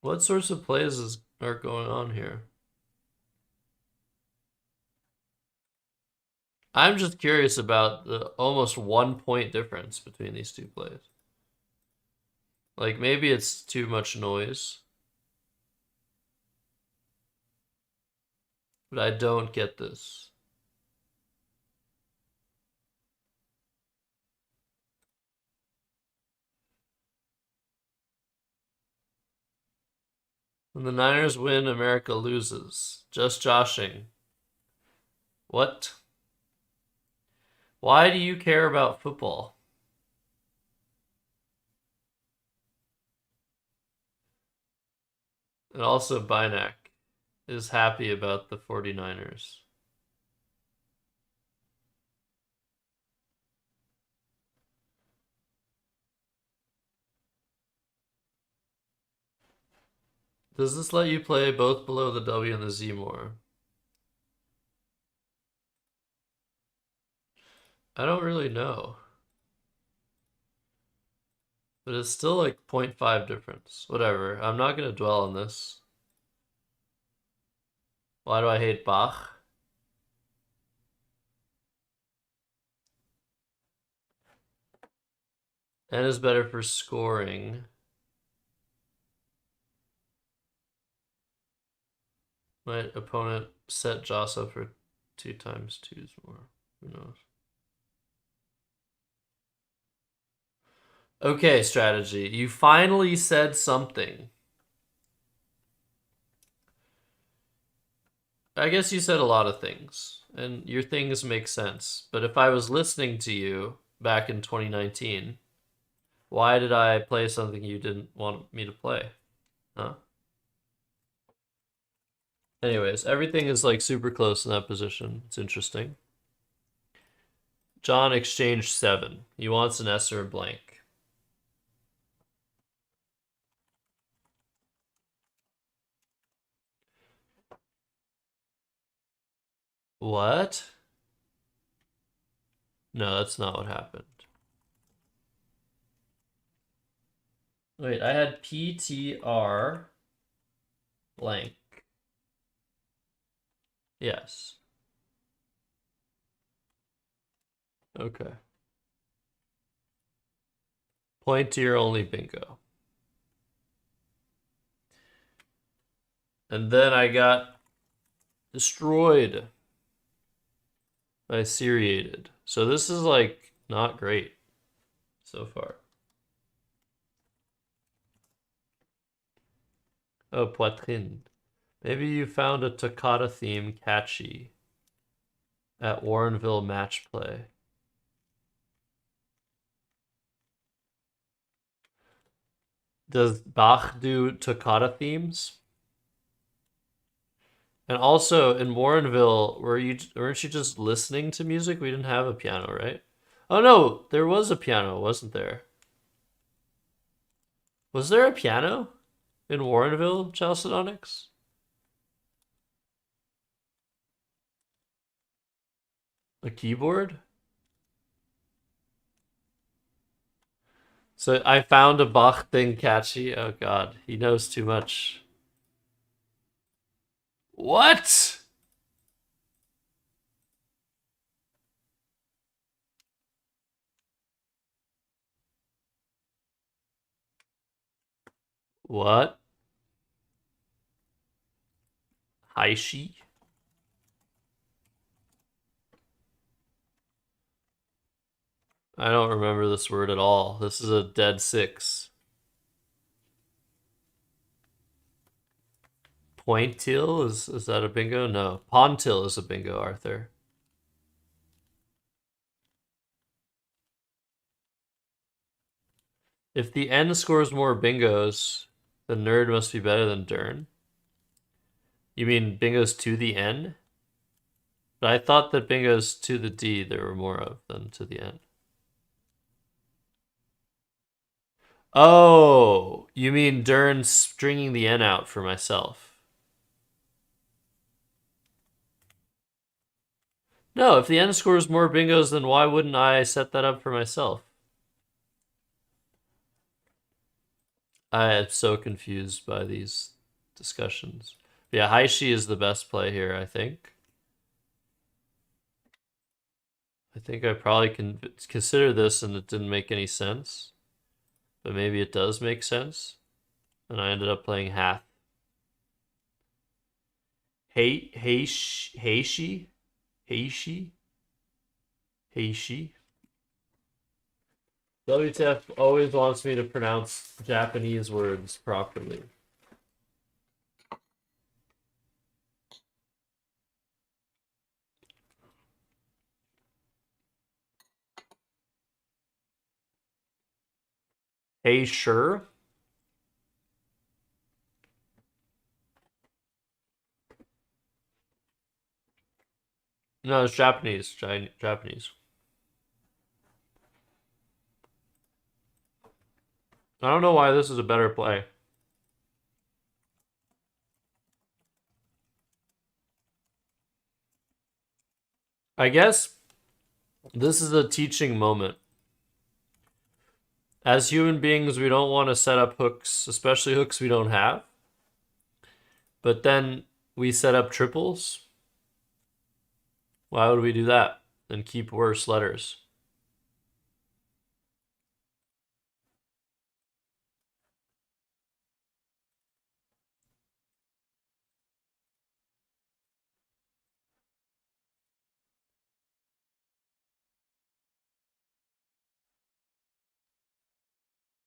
Speaker 1: What sorts of plays are going on here? I'm just curious about the almost 1 point difference between these 2 plays. Like, maybe it's too much noise. But I don't get this. When the Niners win, America loses. Just joshing. What? Why do you care about football? And also, Bynack is happy about the 49ers. Does this let you play both below the W and the Z more? I don't really know. But it's still like 0.5 difference. Whatever. I'm not going to dwell on this. Why do I hate Bach? N is better for scoring. My opponent set Joss up for 2 times 2's more. Who knows? Okay, strategy. You finally said something. I guess you said a lot of things, and your things make sense. But if I was listening to you back in 2019, Why did I play something you didn't want me to play? Huh? Anyways, everything is like super close in that position. It's interesting. John exchanged 7. He wants an S or a blank. What? No, that's not what happened. Wait, I had PTR blank. Yes. Okay. Pointier only bingo. And then I got destroyed by seriated. So this is like not great so far. Oh, poitrine. Maybe you found a toccata theme catchy at Warrenville match play. Does Bach do toccata themes? And also in Warrenville, weren't you just listening to music? We didn't have a piano, right? Oh no, there was a piano, wasn't there? Was there a piano in Warrenville, Chalcedonics? A keyboard? So I found a Bach thing catchy. Oh god, he knows too much. What? What? Haishi? I don't remember this word at all. This is a dead 6. Pointil? Is that a bingo? No. Pontil is a bingo, Arthur. If the N scores more bingos, the nerd must be better than Dern. You mean bingos to the N? But I thought that bingos to the D there were more of than to the N. Oh, you mean Dern stringing the N out for myself? No, if the N scores more bingos, then why wouldn't I set that up for myself? I am so confused by these discussions. Yeah, Haishi is the best play here, I think. I think I probably can consider this and it didn't make any sense. But maybe it does make sense. And I ended up playing half. Heishi? WTF always wants me to pronounce Japanese words properly. Hey, sure. No, it's Japanese. Japanese. I don't know why this is a better play. I guess this is a teaching moment. As human beings, we don't want to set up hooks, especially hooks we don't have. But then we set up triples. Why would we do that and keep worse letters?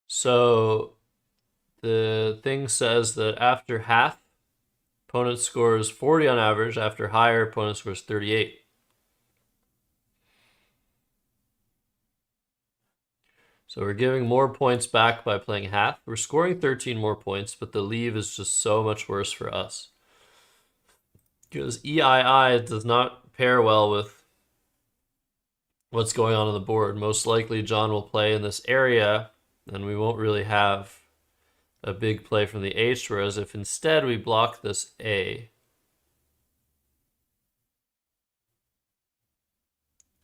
Speaker 1: So the thing says that after half, opponent scores 40 on average. After higher, opponent scores 38. So we're giving more points back by playing half. We're scoring 13 more points, but the leave is just so much worse for us. Because EII does not pair well with what's going on the board. Most likely John will play in this area, and we won't really have a big play from the H, whereas if instead we block this A,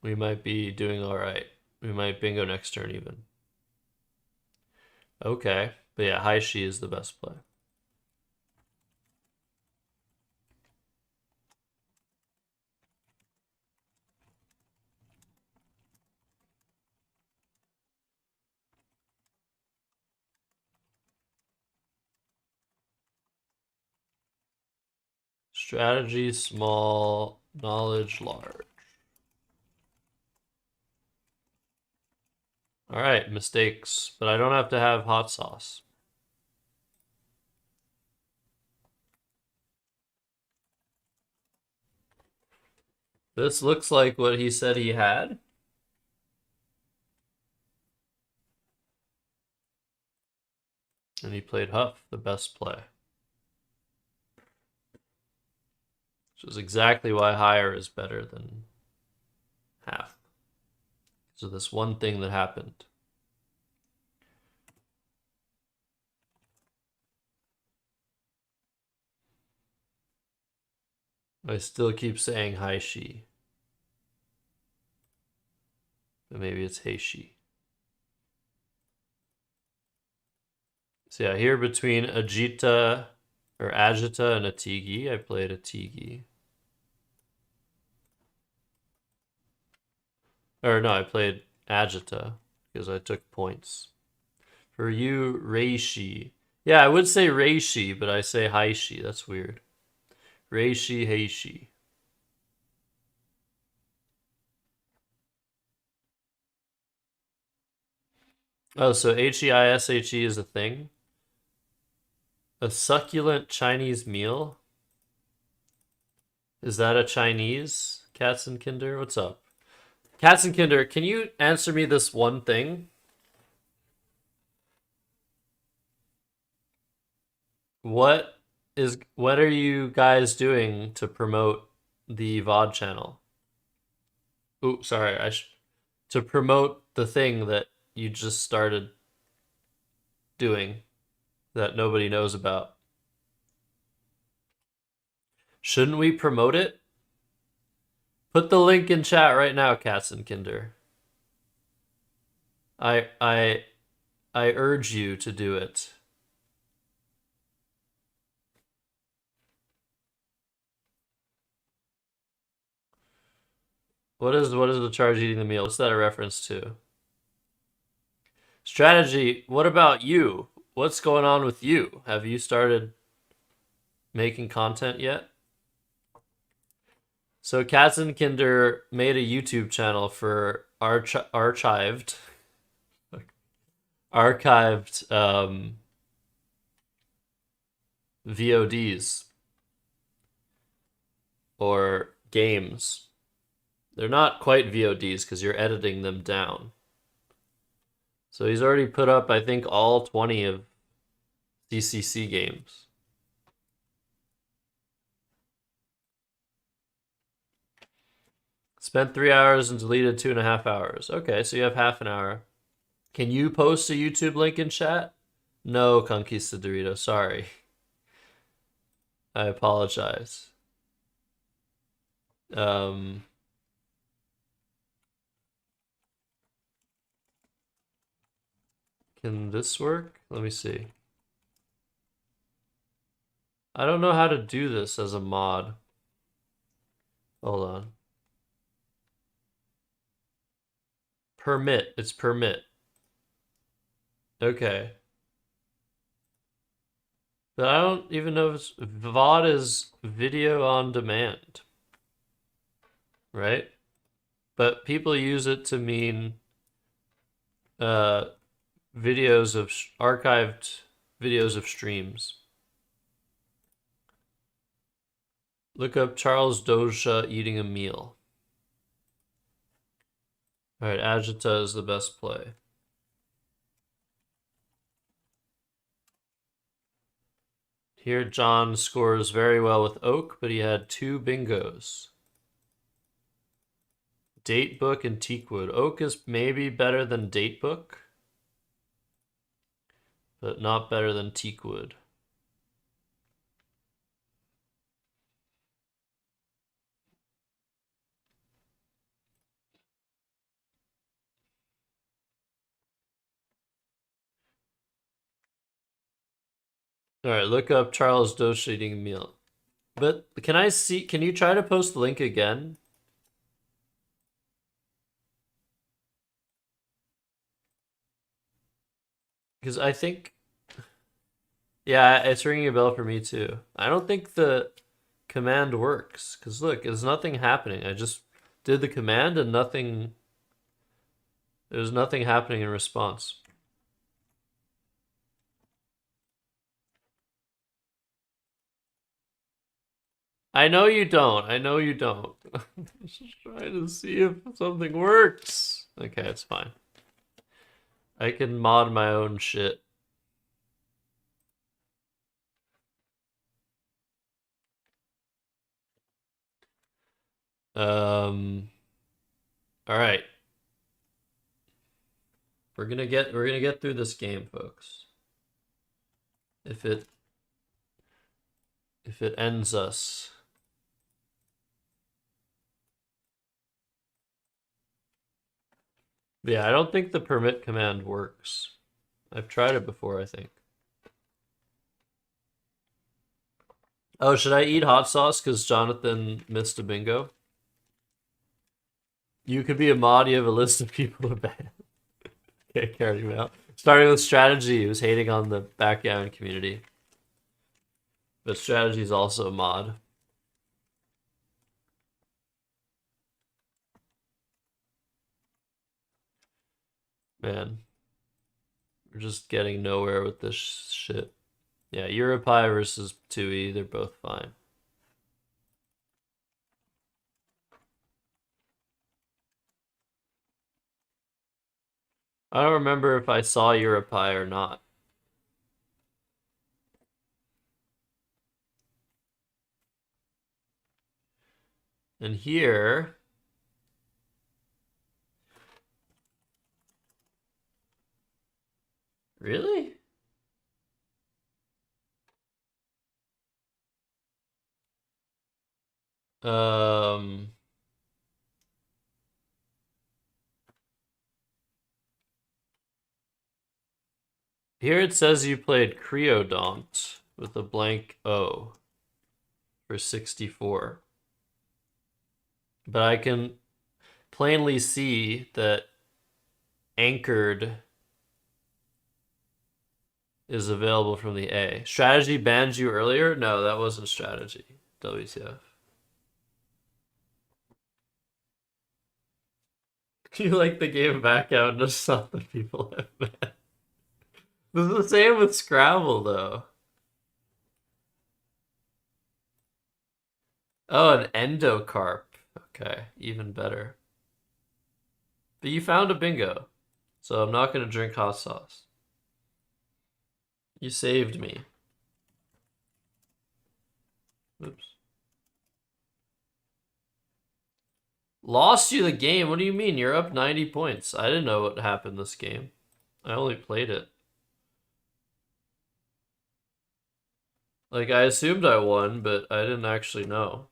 Speaker 1: we might be doing all right. We might bingo next turn even. Okay, but yeah, high she is the best play. Strategy small, knowledge large. All right, mistakes, but I don't have to have hot sauce. This looks like what he said he had. And he played Huff, the best play. Which is exactly why higher is better than half. So this one thing that happened. I still keep saying hi she. But maybe it's hey she. So yeah, here between Agita or Agita and Atigi, I played Atigi. Or no, I played Agita because I took points. For you, Reishi. Yeah, I would say Reishi, but I say Haishi. That's weird. Reishi, Heishi. Oh, so H-E-I-S-H-E is a thing? A succulent Chinese meal? Is that a Chinese? Katzenkinder? What's up? Katzenkinder, can you answer me this one thing? What are you guys doing to promote the VOD channel? Ooh, sorry, to promote the thing that you just started doing that nobody knows about. Shouldn't we promote it? Put the link in chat right now, Katzenkinder. I urge you to do it. What is the charge eating the meal? What's that a reference to? Strategy, what about you? What's going on with you? Have you started making content yet? So Katzenkinder made a YouTube channel for archived VODs or games. They're not quite VODs because you're editing them down. So he's already put up, I think, all 20 of CCC games. Spent 3 hours and deleted 2.5 hours. Okay, so you have half an hour. Can you post a YouTube link in chat? No, Conquistadorito, sorry. I apologize. Can this work? Let me see. I don't know how to do this as a mod. Hold on. Permit. It's permit. Okay. But I don't even know if it's... VOD is video on demand. Right? But people use it to mean videos of archived videos of streams. Look up Charles Doja eating a meal. All right, Agita is the best play. Here, John scores very well with oak, but he had 2 bingos. Date book and teakwood. Oak is maybe better than date book, but not better than teakwood. All right, look up Charles Dosch eating a meal. But can I see? Can you try to post the link again? Because I think, yeah, it's ringing a bell for me too. I don't think the command works. Because look, there's nothing happening. I just did the command and nothing. There's nothing happening in response. I know you don't. I know you don't. I'm just trying to see if something works. Okay, it's fine. I can mod my own shit. All right. We're gonna get through this game, folks. If it ends us. But yeah, I don't think the permit command works. I've tried it before, I think. Oh, should I eat hot sauce because Jonathan missed a bingo? You could be a mod, you have a list of people to ban. Okay, carry me out. Starting with strategy, who's hating on the backgammon community. But strategy is also a mod. Man, we're just getting nowhere with this shit. Yeah, Europi versus 2E, they're both fine. I don't remember if I saw Europi or not. And here... Really? Here it says you played Creodont with a blank O for 64. But I can plainly see that Anchored is available from the A. Strategy banned you earlier? No, that wasn't strategy. WTF. You like the game back out and just saw the people have banned. This is the same with Scrabble, though. Oh, an endocarp. Okay, even better. But you found a bingo, so I'm not going to drink hot sauce. You saved me. Oops. Lost you the game? What do you mean? You're up 90 points. I didn't know what happened this game. I only played it. Like, I assumed I won, but I didn't actually know.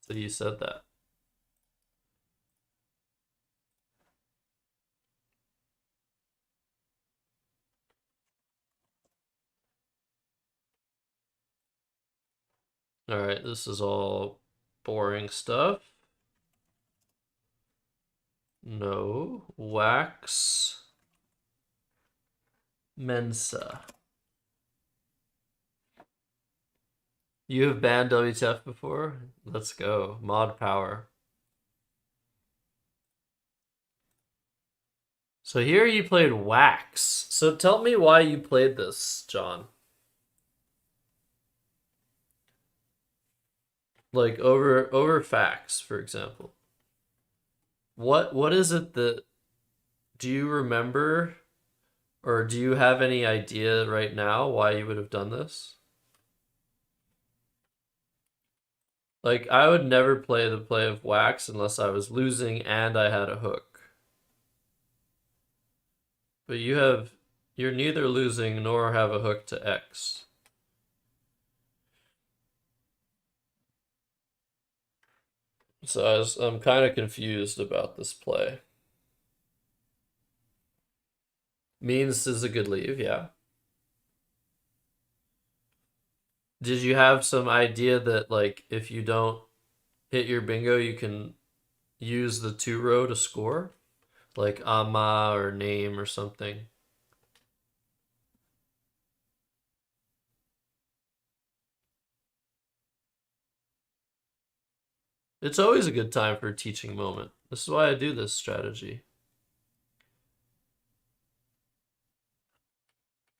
Speaker 1: So you said that. Alright, this is all boring stuff. No. Wax. Mensa. You have banned WTF before? Let's go. Mod power. So here you played Wax. So tell me why you played this, John. Like over facts, for example. What is it that, do you remember, or do you have any idea right now why you would have done this? Like, I would never play the play of wax unless I was losing and I had a hook. But you're neither losing nor have a hook to X. So I'm kind of confused about this play. Means is a good leave, yeah. Did you have some idea that, like, if you don't hit your bingo, you can use the 2 row to score? Like ama or name or something. It's always a good time for a teaching moment. This is why I do this strategy.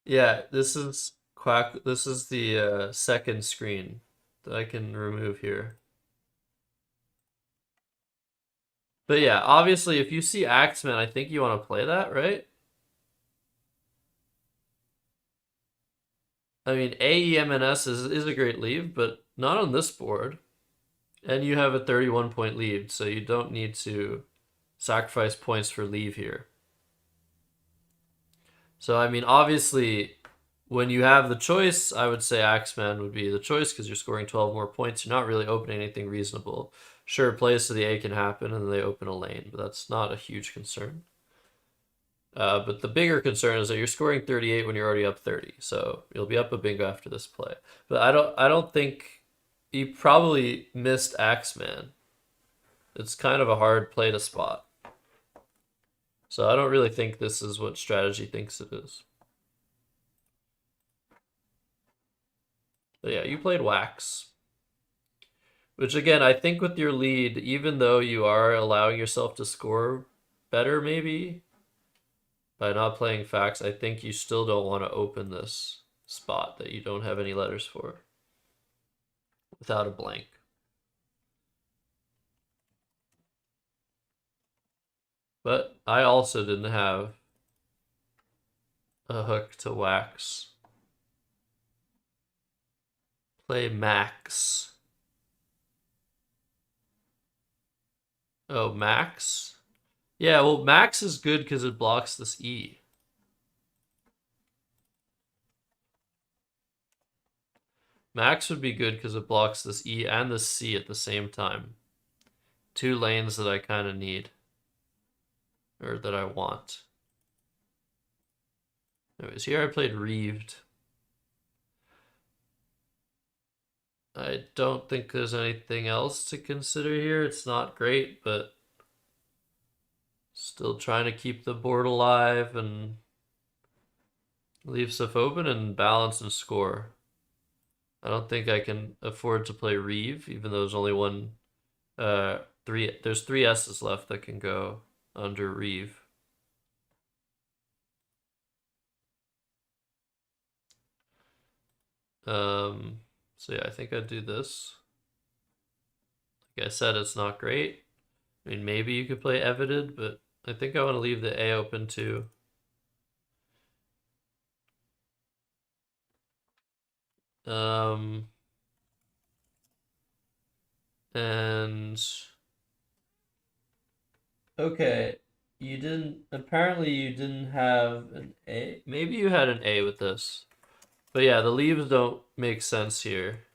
Speaker 1: Yeah, this is quack. This is the second screen that I can remove here. But yeah, obviously, if you see Axeman, I think you want to play that, right? I mean, AEMNS is a great leave, but not on this board. And you have a 31-point lead, so you don't need to sacrifice points for leave here. So, I mean, obviously, when you have the choice, I would say Axeman would be the choice because you're scoring 12 more points. You're not really opening anything reasonable. Sure, plays to the A can happen and they open a lane, but that's not a huge concern. But the bigger concern is that you're scoring 38 when you're already up 30, so you'll be up a bingo after this play. But I don't think you probably missed Axeman. It's kind of a hard play to spot. So I don't really think this is what strategy thinks it is. But yeah, you played wax. Which again, I think with your lead, even though you are allowing yourself to score better maybe, by not playing facts, I think you still don't want to open this spot that you don't have any letters for without a blank. But I also didn't have a hook to wax. Play max. Oh, max? Yeah, well, max is good because it blocks this E. Max would be good because it blocks this E and this C at the same time. 2 lanes that I kind of need. Or that I want. Anyways, here I played Reeved. I don't think there's anything else to consider here. It's not great, but still trying to keep the board alive and leave stuff open and balance and score. I don't think I can afford to play Reeve, even though there's only there's 3 S's left that can go under Reeve. So yeah, I think I'd do this. Like I said, it's not great. I mean, maybe you could play Evided, but I think I want to leave the A open too. And okay, apparently you didn't have an A. Maybe you had an A with this. But yeah, the leaves don't make sense here.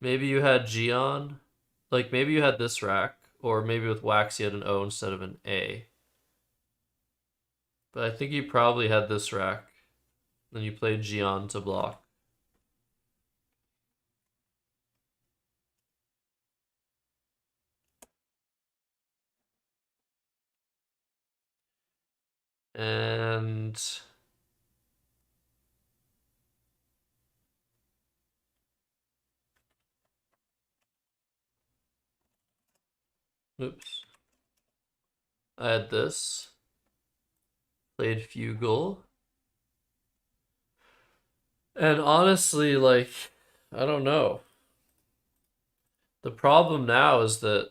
Speaker 1: Maybe you had G on. Like, maybe you had this rack. Or maybe with wax you had an O instead of an A. But I think you probably had this rack. Then you played G on to block. And oops. I had this. Played Fugle. And honestly, like, I don't know. The problem now is that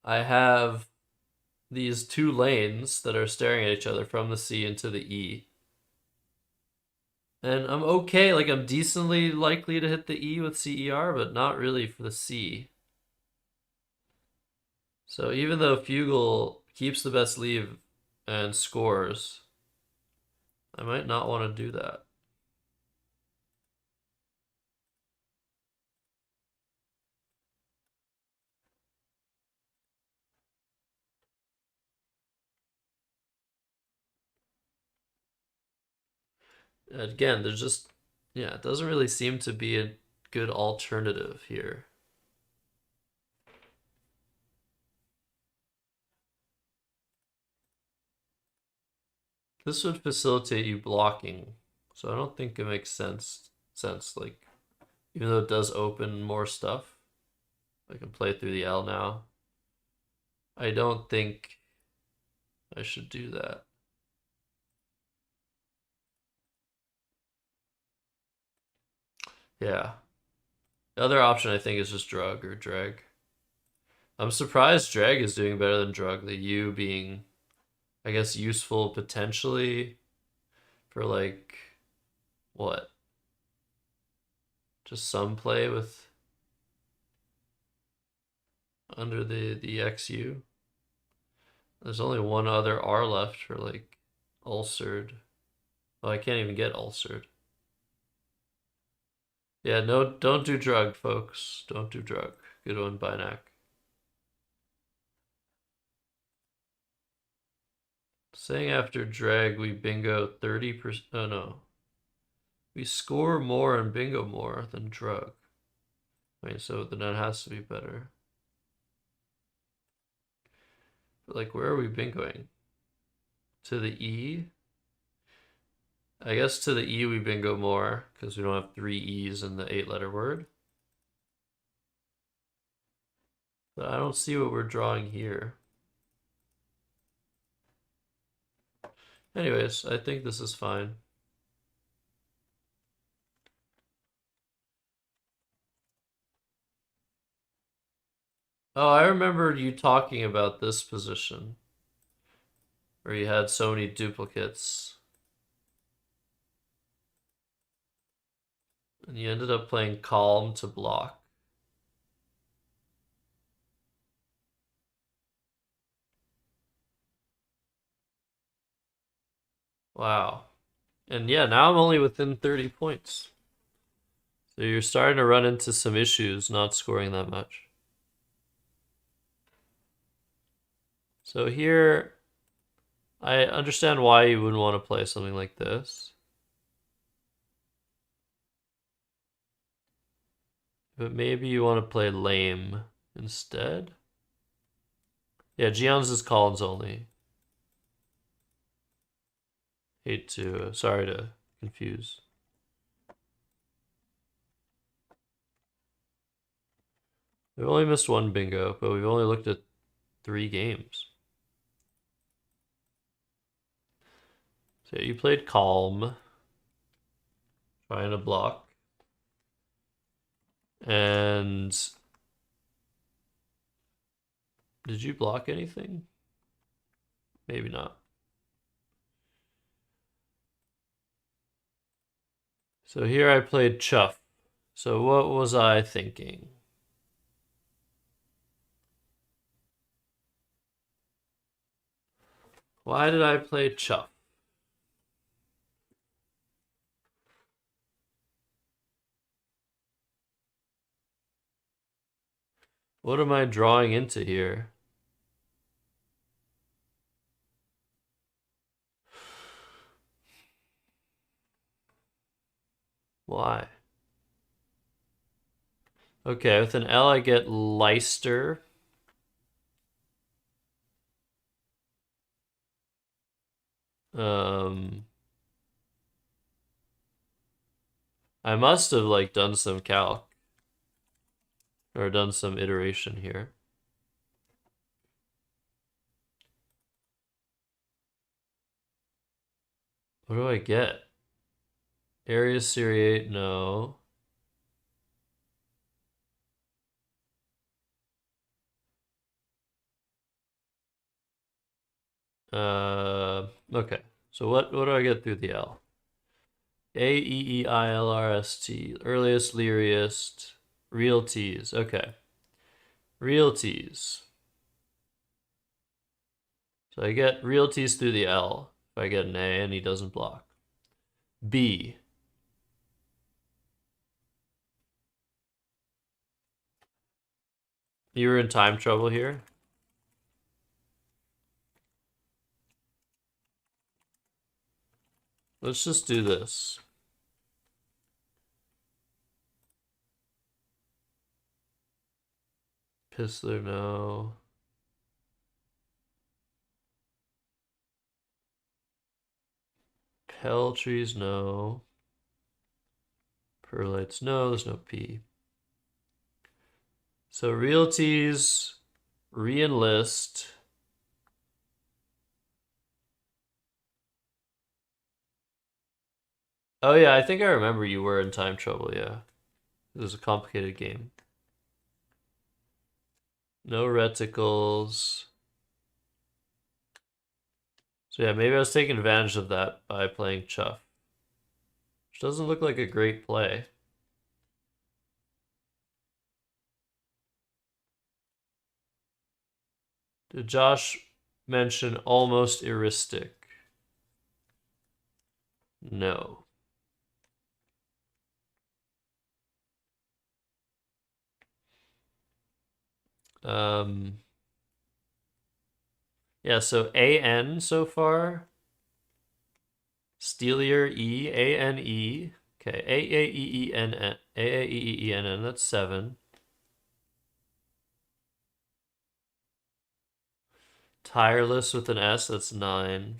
Speaker 1: I have these 2 lanes that are staring at each other from the C into the E. And I'm okay, like I'm decently likely to hit the E with CER, but not really for the C. So even though Fugle keeps the best leave and scores, I might not want to do that. Again, there's just, yeah, it doesn't really seem to be a good alternative here. This would facilitate you blocking, so I don't think it makes sense. Like, even though it does open more stuff, I can play through the L now. I don't think I should do that. Yeah. The other option I think is just drug or drag. I'm surprised drag is doing better than drug. The U being, I guess, useful potentially for like what? Just some play with under the XU. There's only one other R left for like ulcered. Oh, I can't even get ulcered. Yeah, no, don't do drug, folks. Don't do drug. Good one, Binac. Saying after drag we bingo 30%. Oh no. We score more and bingo more than drug. Wait, so then that has to be better. But like, where are we bingoing? To the E? I guess to the E we bingo more because we don't have 3 E's in the 8-letter word. But I don't see what we're drawing here. Anyways, I think this is fine. Oh, I remember you talking about this position where you had so many duplicates. And you ended up playing calm to block. Wow. And yeah, now I'm only within 30 points. So you're starting to run into some issues not scoring that much. So here, I understand why you wouldn't want to play something like this. But maybe you want to play lame instead. Yeah, Gian's is Collins only. Sorry to confuse. We've only missed one bingo, but we've only looked at 3 games. So you played calm, trying to block. And did you block anything? Maybe not. So here I played chuff. So what was I thinking? Why did I play chuff? What am I drawing into here? Why? Okay, with an L I get Leicester. I must have like done some calc or done some iteration here. What do I get? Area seriate, no. Okay. So what do I get through the L? Aeeilrst. Earliest, leariest. Realties. Okay. Realties. So I get realties through the L. If I get an A and he doesn't block. B. You were in time trouble here? Let's just do this. Pistler, no. Peltries, no. Perlites, no. There's no P. So realties, re-enlist. Oh yeah, I think I remember you were in time trouble, yeah. It was a complicated game. No reticles. So yeah, maybe I was taking advantage of that by playing Chuff. Which doesn't look like a great play. Did Josh mention almost heuristic? No. Yeah, so AN so far. Steelier E, A-N-E. Okay, A-A-E-E-N-N. A-A-E-E-N-N, that's 7. Tireless with an S, that's 9.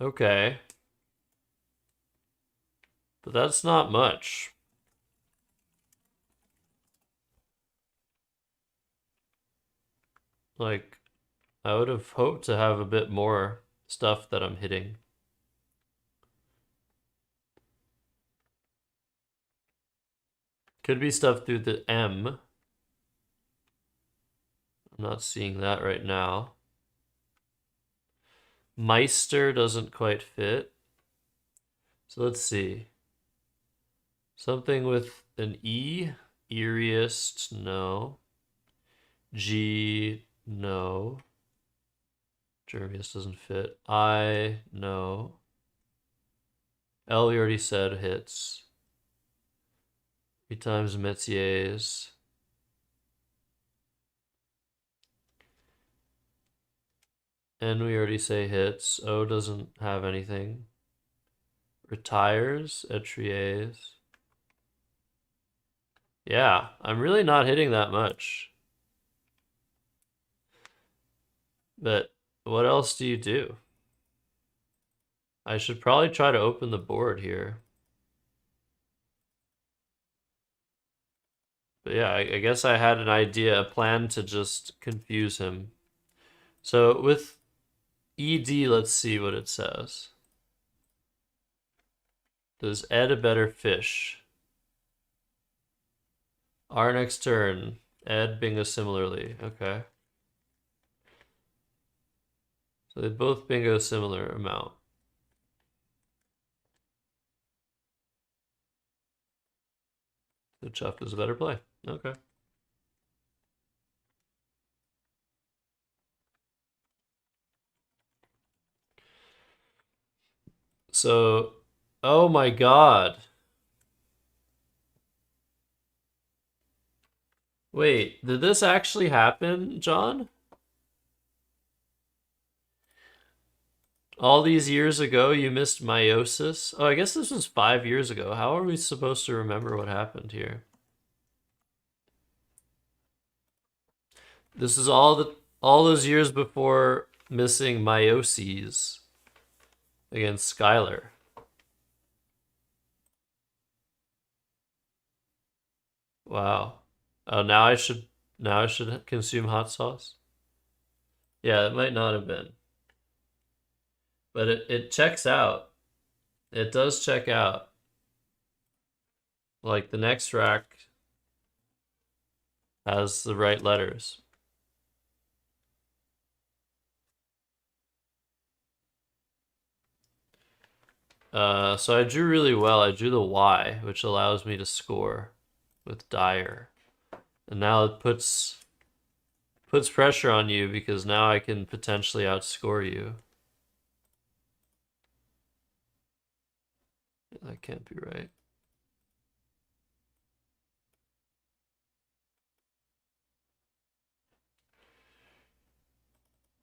Speaker 1: Okay. But that's not much. Like, I would have hoped to have a bit more stuff that I'm hitting. Could be stuff through the M. I'm not seeing that right now. Meister doesn't quite fit. So let's see. Something with an E. Eeriest, no. G, no. Gervius doesn't fit. I, no. L, we already said hits. 3 times métiers. N, we already say hits. O doesn't have anything. Retires, Etriers. Yeah, I'm really not hitting that much. But what else do you do? I should probably try to open the board here. But yeah, I guess I had an idea, a plan to just confuse him. So with ED, let's see what it says. Does Ed a better fish? Our next turn. Ed bingo similarly. Okay. So they both bingo similar amount. The Chuff is a better play. Okay. So, oh my god. Wait, did this actually happen, John? All these years ago, you missed meiosis? Oh, I guess this was 5 years ago. How are we supposed to remember what happened here? This is all those years before missing meioses against Skylar. Wow. Oh, now I should consume hot sauce? Yeah, it might not have been. But it checks out. It does check out. Like the next rack has the right letters. So I drew really well. I drew the Y, which allows me to score with Dyer. And now it puts pressure on you because now I can potentially outscore you. That can't be right.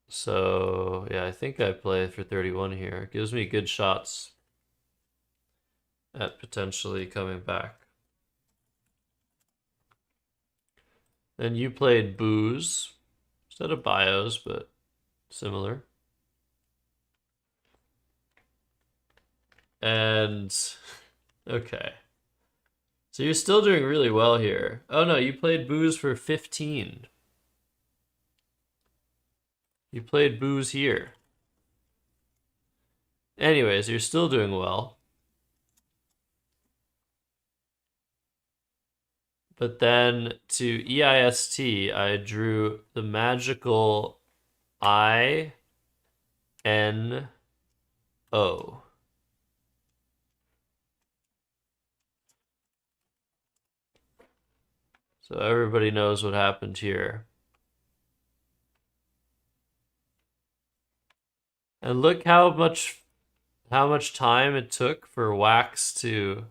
Speaker 1: So, yeah, I think I play for 31 here. It gives me good shots at potentially coming back. Then you played booze instead of bios, but similar. And okay. So you're still doing really well here. Oh no, you played booze for 15. You played booze here. Anyways, you're still doing well. But then to EIST, I drew the magical INO. So everybody knows what happened here. And look how much time it took for Wax to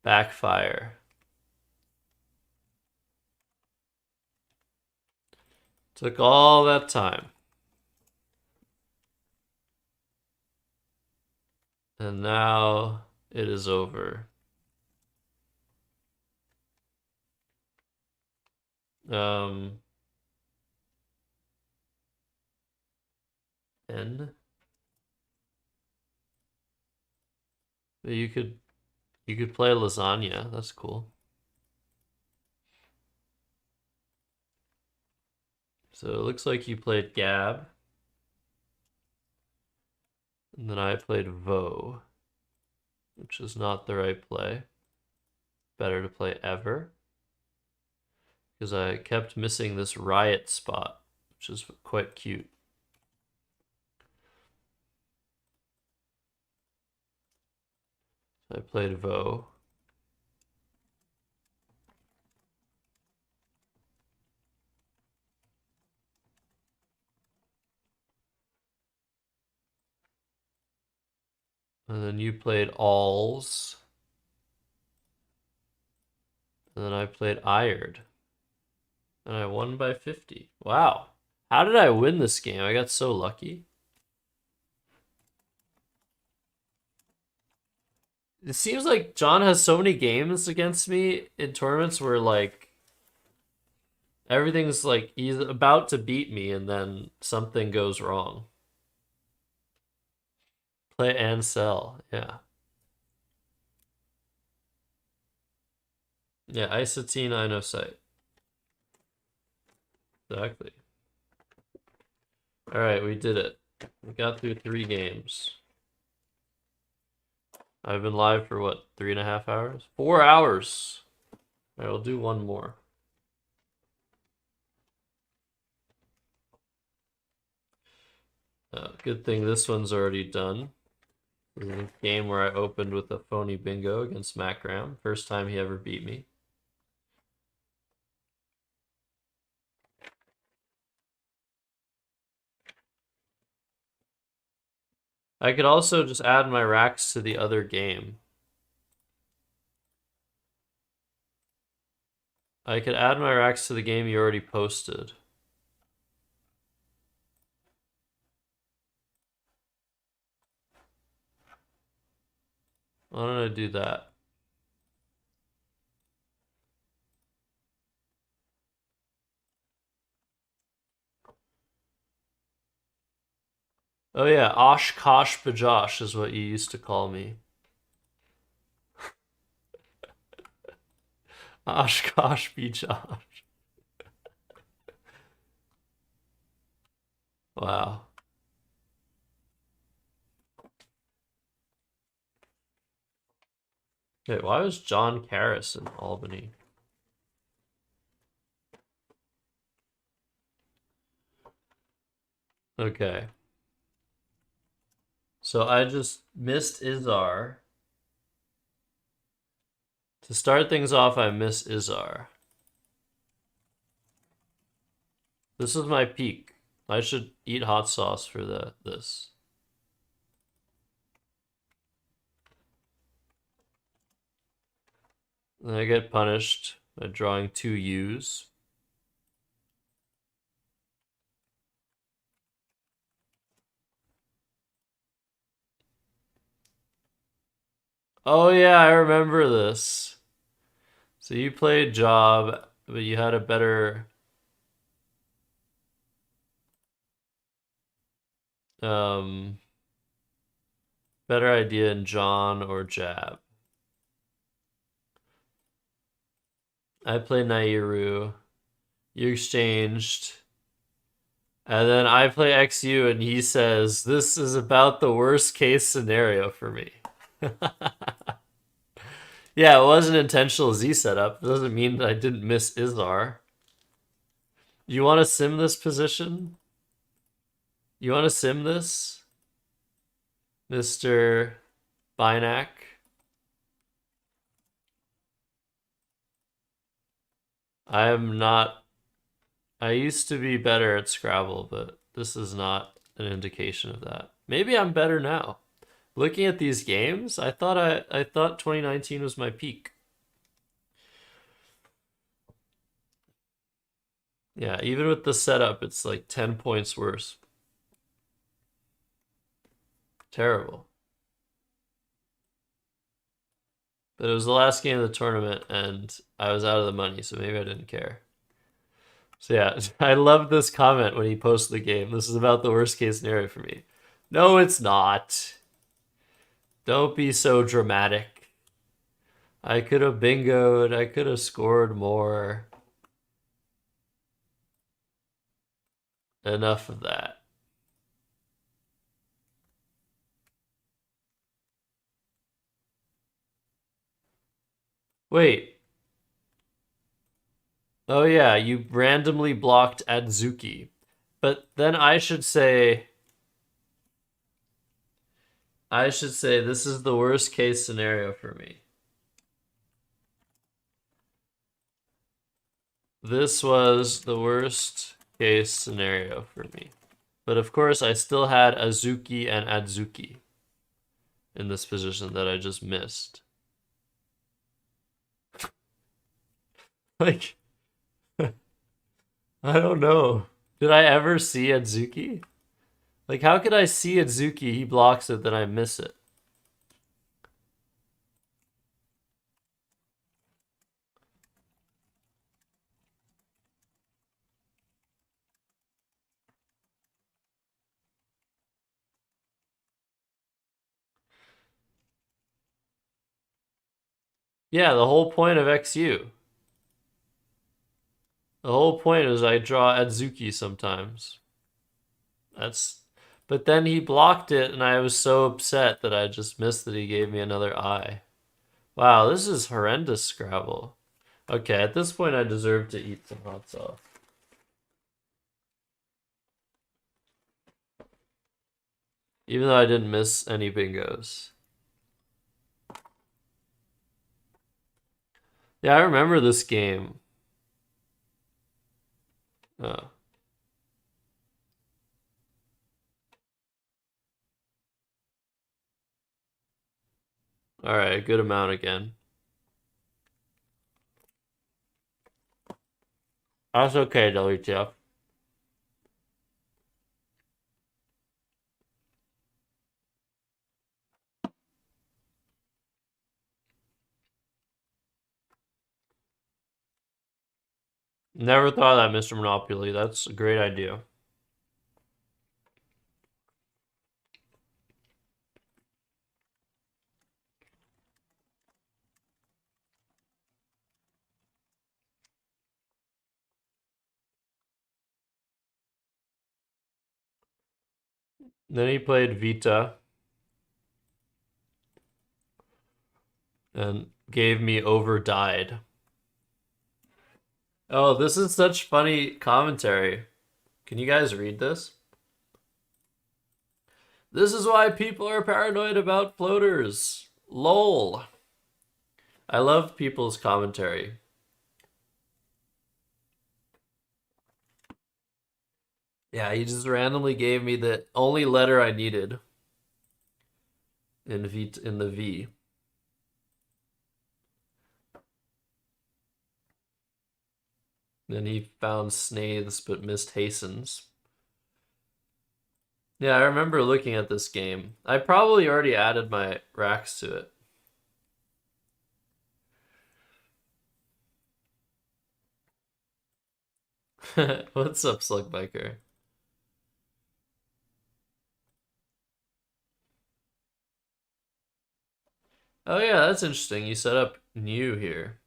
Speaker 1: backfire. Took all that time. And now it is over. N. But you could play lasagna. That's cool. So it looks like you played Gab. And then I played Vo, which is not the right play. Better to play Ever. Because I kept missing this riot spot, which is quite cute. I played Vo. And then you played Alls. And then I played Ired. And I won by 50. Wow. How did I win this game? I got so lucky. It seems like John has so many games against me in tournaments where, like, everything's like he's about to beat me and then something goes wrong. Play and sell, yeah. Yeah, isotene inosite. Exactly. Alright, we did it. We got through 3 games. I've been live for what, 3.5 hours? 4 hours! Alright, we'll do one more. Good thing this one's already done. This is a game where I opened with a phony bingo against Macram. First time he ever beat me. I could also just add my racks to the other game. I could add my racks to the game you already posted. Why don't I do that? Oh yeah, Oshkosh Bajosh is what you used to call me. Oshkosh Bajosh. Wow. Wait, why was John Karras in Albany? Okay. So I just missed Izar. To start things off, I miss Izar. This is my peak. I should eat hot sauce for this. Then I get punished by drawing 2 U's. Oh yeah, I remember this. So you played Job, but you had a better better idea in John or Jab. I played Nairu. You exchanged. And then I play XU and he says, this is about the worst case scenario for me. Yeah, it was an intentional Z setup. It doesn't mean that I didn't miss Izar. You want to sim this position? You want to sim this? Mr. Bynack? I am not... I used to be better at Scrabble, but this is not an indication of that. Maybe I'm better now. Looking at these games, I thought 2019 was my peak. Yeah, even with the setup, it's like 10 points worse. Terrible. But it was the last game of the tournament, and I was out of the money, so maybe I didn't care. So yeah, I loved this comment when he posted the game. This is about the worst case scenario for me. No, it's not. Don't be so dramatic. I could have bingoed. I could have scored more. Enough of that. Wait. Oh yeah, you randomly blocked Adzuki. But then I should say this is the worst case scenario for me. This was the worst case scenario for me. But of course, I still had Azuki and Adzuki in this position that I just missed. Like, I don't know. Did I ever see Adzuki? Like, how could I see Adzuki? He blocks it, then I miss it. Yeah, the whole point of XU. The whole point is I draw Adzuki sometimes. But then he blocked it, and I was so upset that I just missed that he gave me another eye. Wow, this is horrendous Scrabble. Okay, at this point I deserve to eat some hot sauce. Even though I didn't miss any bingos. Yeah, I remember this game. Oh. Alright, a good amount again. That's okay, WTF. Never thought of that, Mr. Monopoly. That's a great idea. Then he played Vita. And gave me Overdied. Oh, this is such funny commentary. Can you guys read this? This is why people are paranoid about floaters. LOL. I love people's commentary. Yeah, he just randomly gave me the only letter I needed in the V. Then he found Snaiths but missed Hastens. Yeah, I remember looking at this game. I probably already added my racks to it. What's up, Slugbiker? Oh yeah, that's interesting. You set up new here.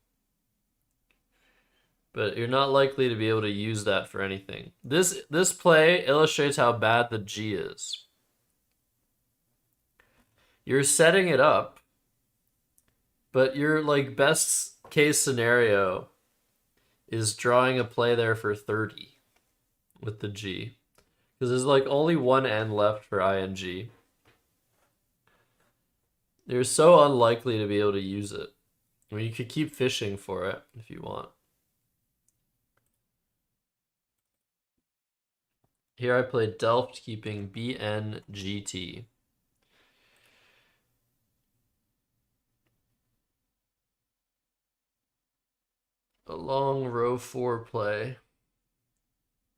Speaker 1: But you're not likely to be able to use that for anything. This play illustrates how bad the G is. You're setting it up, but your like best case scenario is drawing a play there for 30 with the G. Because there's like only one N left for ing. You're so unlikely to be able to use it. I mean, you could keep fishing for it if you want. Here I played Delft, keeping BNGT. A long row 4 play.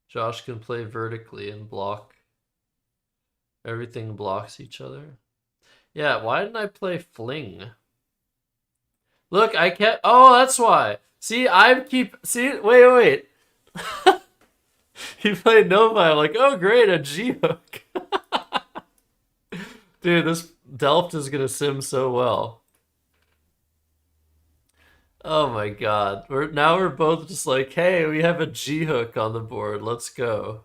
Speaker 1: Josh can play vertically and block. Everything blocks each other. Yeah, why didn't I play Fling? Look, I kept... Oh, that's why. See, See, wait. He played Nova. I'm like, oh, great, a G-hook. Dude, this Delft is going to sim so well. Oh my god. We're both just like, hey, we have a G-hook on the board. Let's go.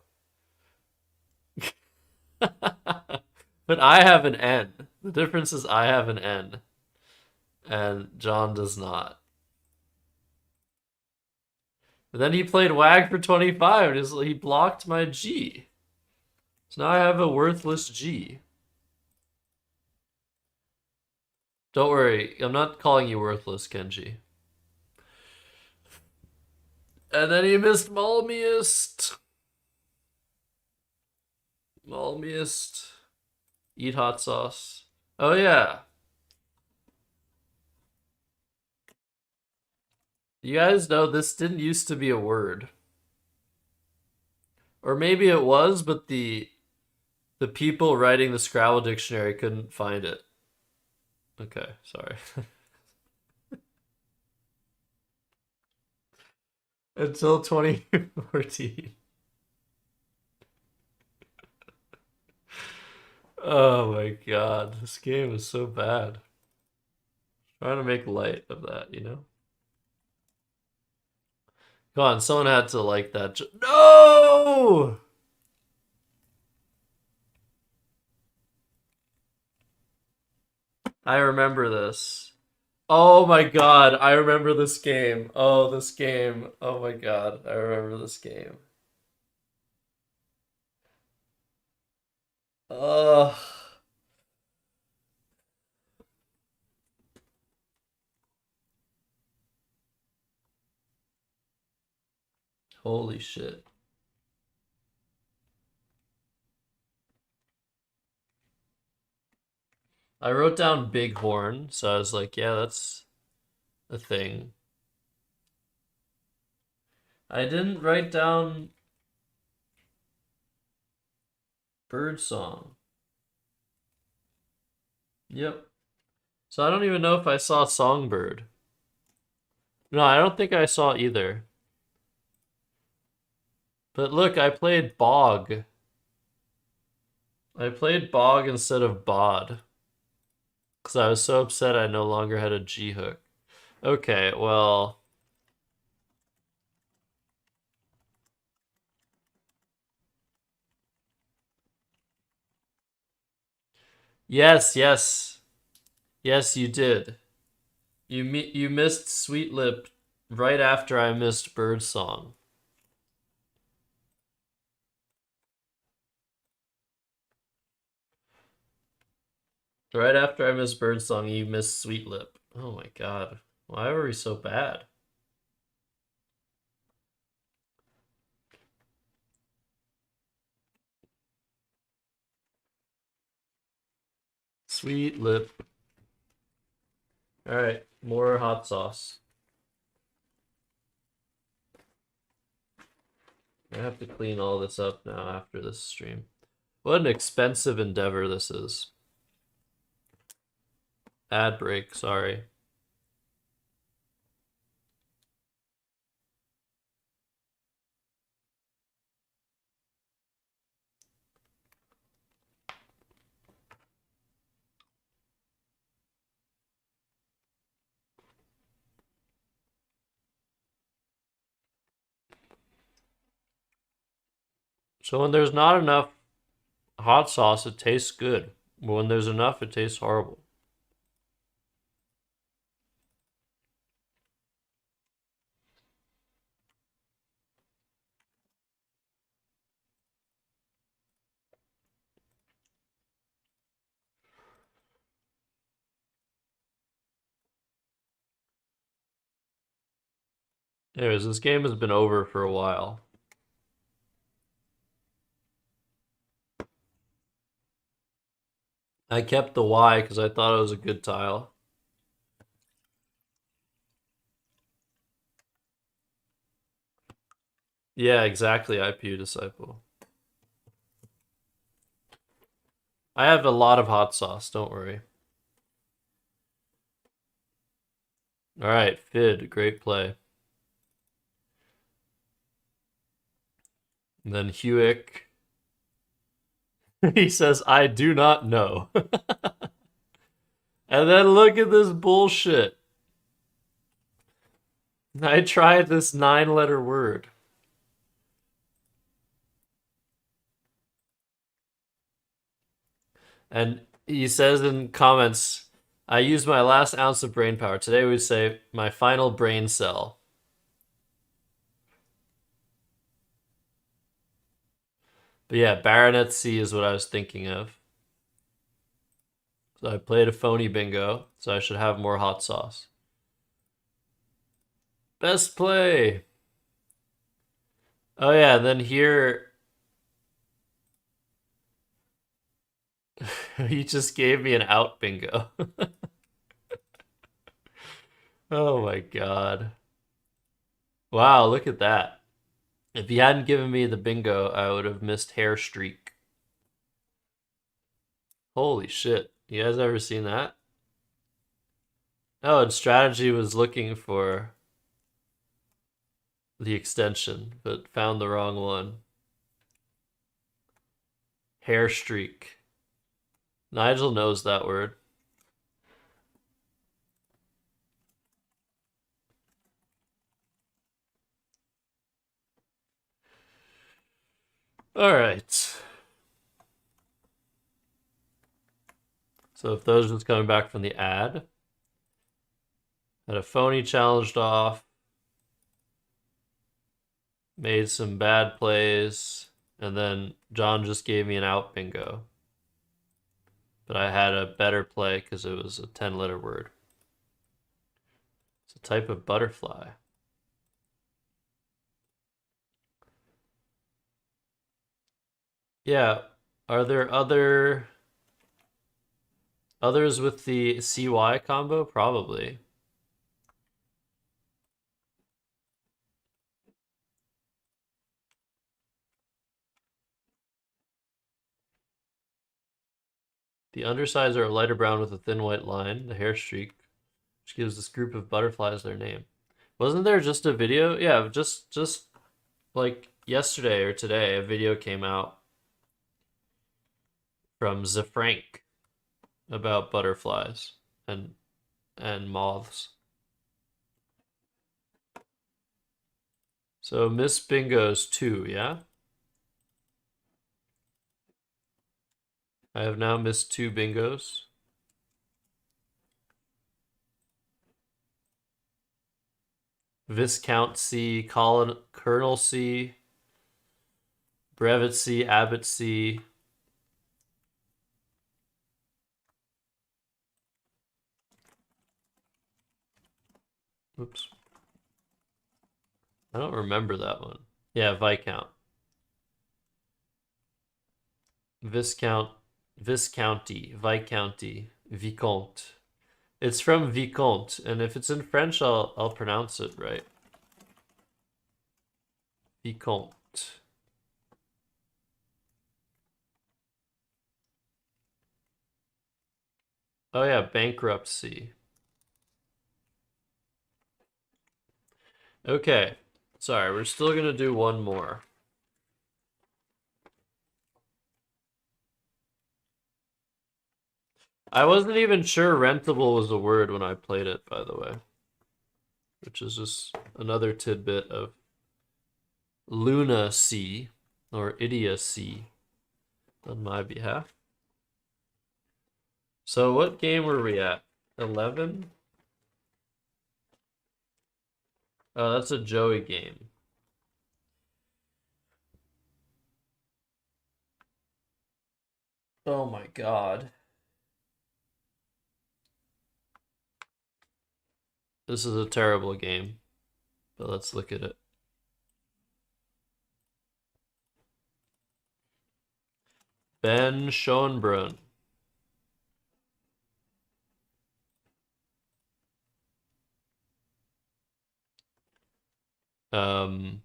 Speaker 1: But I have an N. The difference is I have an N. And John does not. But then he played WAG for 25 and he blocked my G. So now I have a worthless G. Don't worry, I'm not calling you worthless, Kenji. And then he missed Malmiest. Malmiest. Eat hot sauce. Oh yeah. You guys know this didn't used to be a word. Or maybe it was, but the people writing the Scrabble dictionary couldn't find it. Okay, sorry. Until 2014. Oh my god, this game is so bad. Trying to make light of that, you know? Come on, someone had to like that. No! I remember this. Oh my god, I remember this game. Oh, this game. Oh my god, I remember this game. Ugh. Holy shit. I wrote down Bighorn, so I was like, yeah, that's a thing. I didn't write down Birdsong. Yep. So I don't even know if I saw Songbird. No, I don't think I saw either. But look, I played Bog. I played Bog instead of Bod. Because I was so upset I no longer had a G-hook. Okay, well... Yes. Yes, you did. You missed Sweet Lip right after I missed Birdsong. Right after I missed Birdsong, you missed Sweet Lip. Oh my god. Why were we so bad? Sweet Lip. Alright, more hot sauce. I have to clean all this up now after this stream. What an expensive endeavor this is. Ad break, sorry. So when there's not enough hot sauce, it tastes good. But when there's enough, it tastes horrible. Anyways, this game has been over for a while. I kept the Y because I thought it was a good tile. Yeah, exactly, IPU Disciple. I have a lot of hot sauce, don't worry. Alright, Fid, great play. And then Hewick. He says, I do not know. And then look at this bullshit. I tried this 9-letter word. And he says in comments, I used my last ounce of brain power. Today we say my final brain cell. But yeah, Baronet C is what I was thinking of. So I played a phony bingo, so I should have more hot sauce. Best play! Oh yeah, then here... he just gave me an out bingo. Oh my god. Wow, look at that. If he hadn't given me the bingo, I would have missed Hair Streak. Holy shit. You guys ever seen that? Oh, and Strategy was looking for the extension, but found the wrong one. Hair Streak. Nigel knows that word. Alright. So if those was coming back from the ad, had a phony challenged off, made some bad plays, and then John just gave me an out bingo. But I had a better play because it was a 10-letter word. It's a type of butterfly. Yeah, are there others with the CY combo? Probably. The undersides are a lighter brown with a thin white line, the hair streak, which gives this group of butterflies their name. Wasn't there just a video? Yeah, just like yesterday or today, a video came out from Zafrank about butterflies and moths. So Miss Bingo's 2, yeah? I have now missed 2 bingos. Viscount C, Colonel C, Brevet C, Abbott C. Oops. I don't remember that one. Yeah, Viscount. Viscount, Viscounty, Viscounty, Vicomte. It's from Vicomte, and if it's in French, I'll pronounce it right. Vicomte. Oh yeah, bankruptcy. Okay. Sorry, we're still gonna do one more. I wasn't even sure rentable was a word when I played it, by the way. Which is just another tidbit of lunacy or idiocy on my behalf. So what game were we at? 11? Oh, that's a Joey game. Oh my god. This is a terrible game, but let's look at it. Ben Schonbrunn. Um,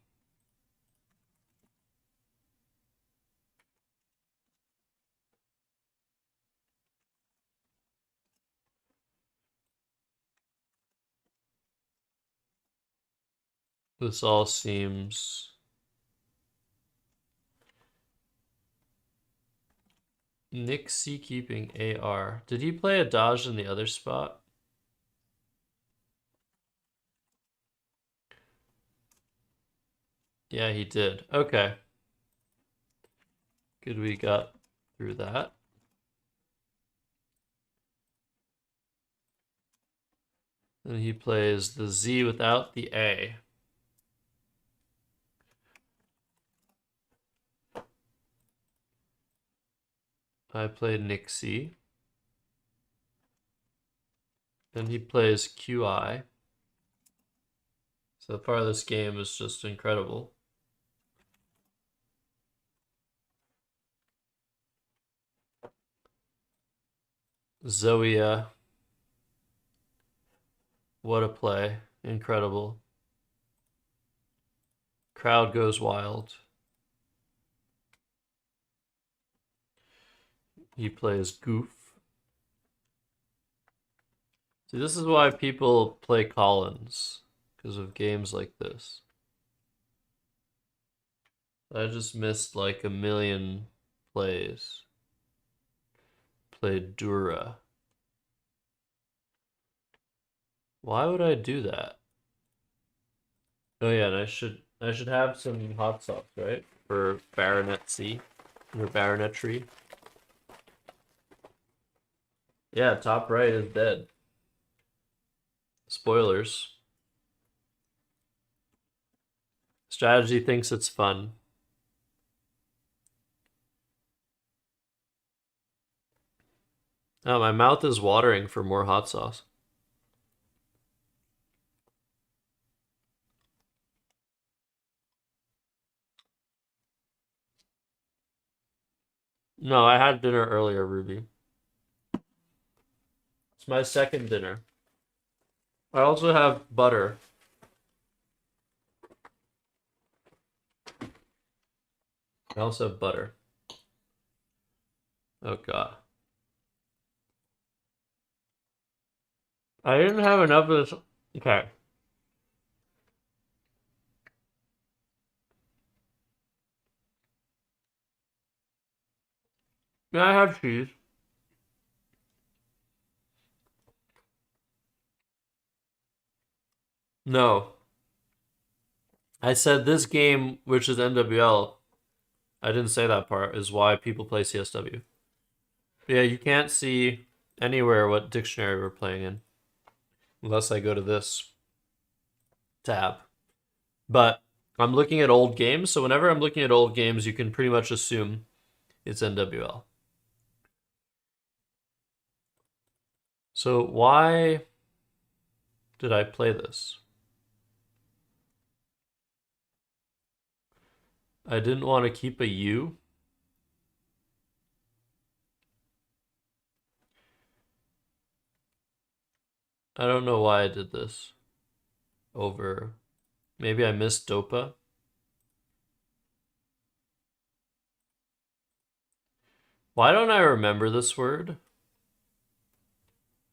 Speaker 1: this all seems... Nick Seakeeping AR. Did he play a dodge in the other spot? Yeah, he did. Okay. Good, we got through that. And he plays the Z without the A. I played Nick C. And he plays QI. So far this game is just incredible. Zoea. What a play. Incredible. Crowd goes wild. He plays Goof. See, this is why people play Collins, because of games like this. I just missed like a million plays. Played Dura. Why would I do that? Oh yeah, and I should have some hot sauce, right? For baronetcy or baronetry. Yeah, top right is dead. Spoilers. Strategy thinks it's fun. Oh, my mouth is watering for more hot sauce. No, I had dinner earlier, Ruby. It's my second dinner. I also have butter. I also have butter. Oh god. I didn't have enough of this. Okay. May I have cheese? No. I said this game, which is NWL, I didn't say that part, is why people play CSW. But yeah, you can't see anywhere what dictionary we're playing in. Unless I go to this tab. But I'm looking at old games, so whenever I'm looking at old games, you can pretty much assume it's NWL. So why did I play this? I didn't want to keep a U. I don't know why I did this. Over. Maybe I missed dopa. Why don't I remember this word?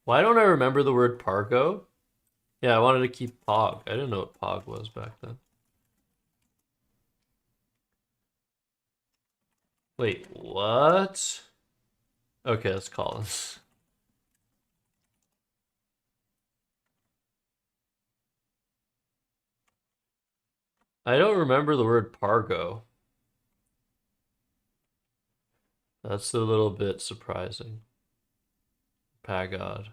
Speaker 1: Why don't I remember the word pargo? Yeah, I wanted to keep pog. I didn't know what pog was back then. Wait, what? Okay, that's Collins. I don't remember the word pargo. That's a little bit surprising. Pagod.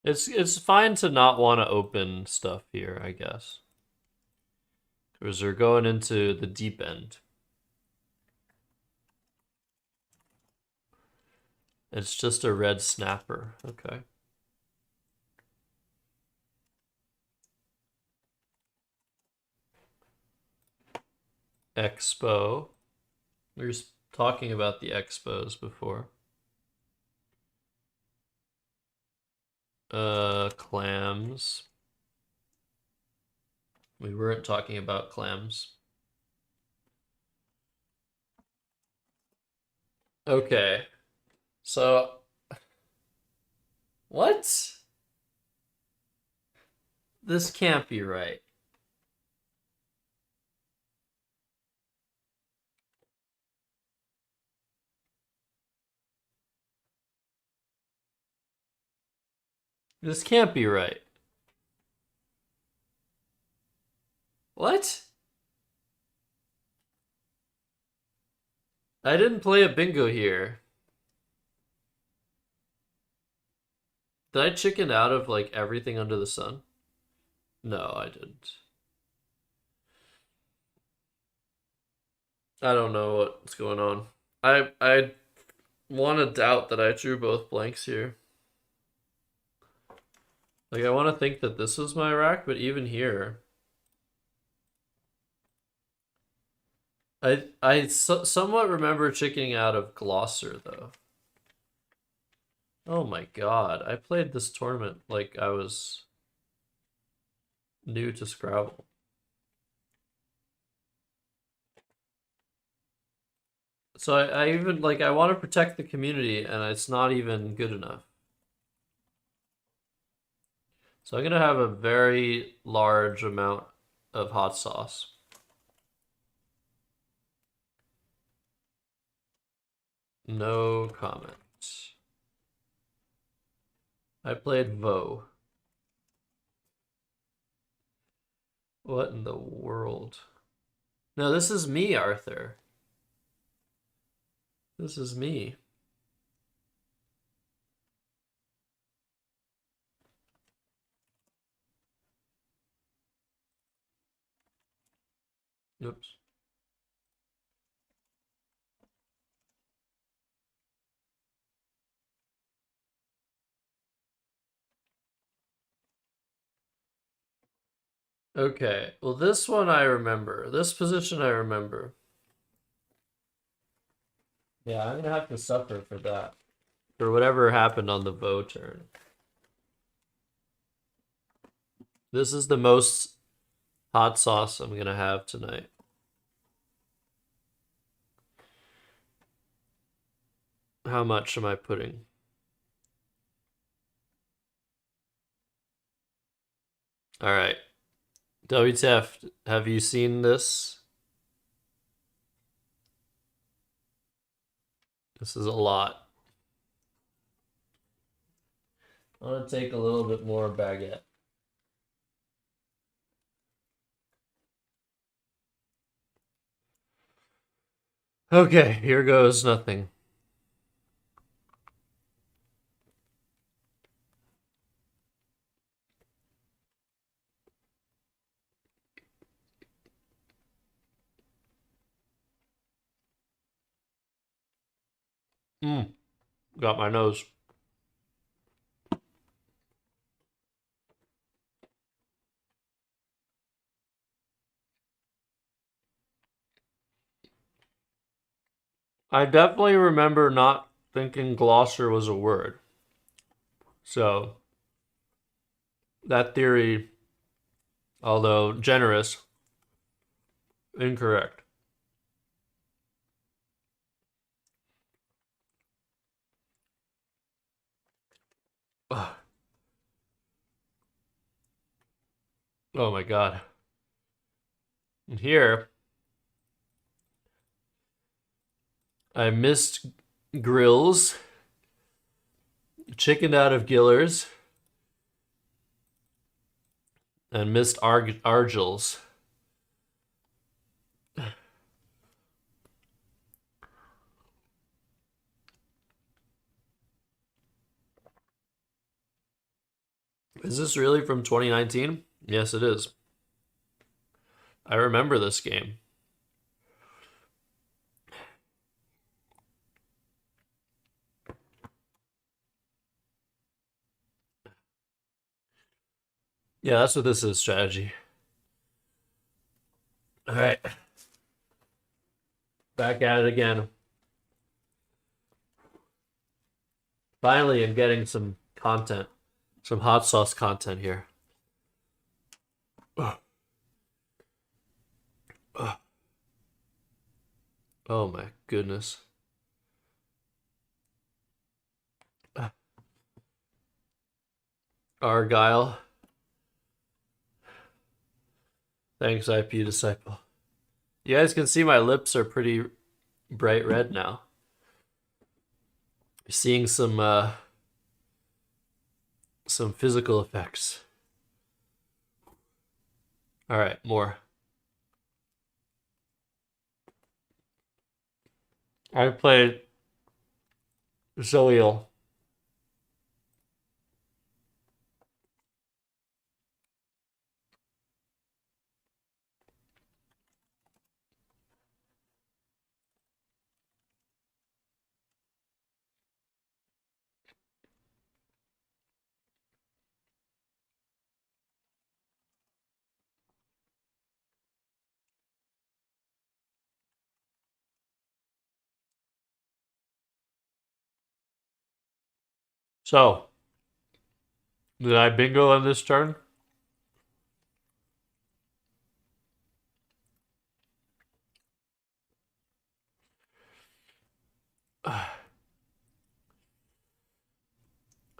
Speaker 1: It's fine to not want to open stuff here, I guess. Because we're going into the deep end. It's just a red snapper. Okay. Expo. We were talking about the expos before. Clams. We weren't talking about clams. Okay. So, what? This can't be right. This can't be right. What? I didn't play a bingo here. Did I chicken out of like everything under the sun? No, I didn't. I don't know what's going on. I want to doubt that I drew both blanks here. Like I want to think that this was my rack, but even here, I somewhat remember chickening out of Glosser though. Oh my god, I played this tournament like I was new to Scrabble. So I even like I want to protect the community and it's not even good enough. So I'm gonna have a very large amount of hot sauce. No comment. I played Vo. What in the world? No, this is me, Arthur. This is me. Oops. Okay, well this one I remember. This position I remember. Yeah, I'm gonna have to suffer for that. For whatever happened on the Vo turn. This is the most hot sauce I'm gonna have tonight. How much am I putting? All right. WTF, have you seen this? This is a lot. I'm gonna take a little bit more baguette. Okay, here goes nothing. Got my nose. I definitely remember not thinking glosser was a word. So, that theory, although generous, incorrect. Ugh. Oh my god. And here, I missed grills, chickened out of Gillers, and missed Argils. Is this really from 2019? Yes, it is. I remember this game. Yeah, that's what this is, strategy. All right. Back at it again. Finally, I'm getting some content. Some hot sauce content here. Ugh. Ugh. Oh my goodness. Argyle. Thanks, IP Disciple. You guys can see my lips are pretty bright red now. Seeing some physical effects. All right, more. I played Zoil. So, did I bingo on this turn?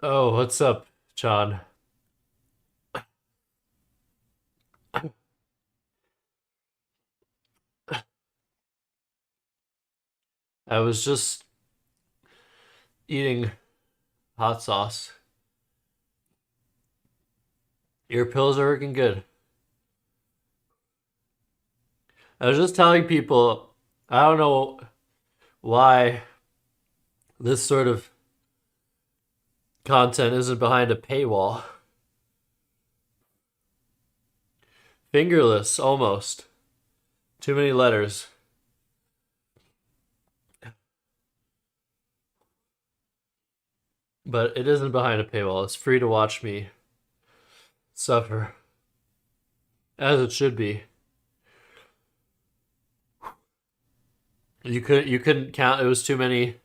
Speaker 1: Oh, what's up, John? I was just eating hot sauce. Your pills are working good. I was just telling people, I don't know why this sort of content isn't behind a paywall. Fingerless, almost. Too many letters. But it isn't behind a paywall. It's free to watch me suffer. As it should be. You couldn't count, it was too many.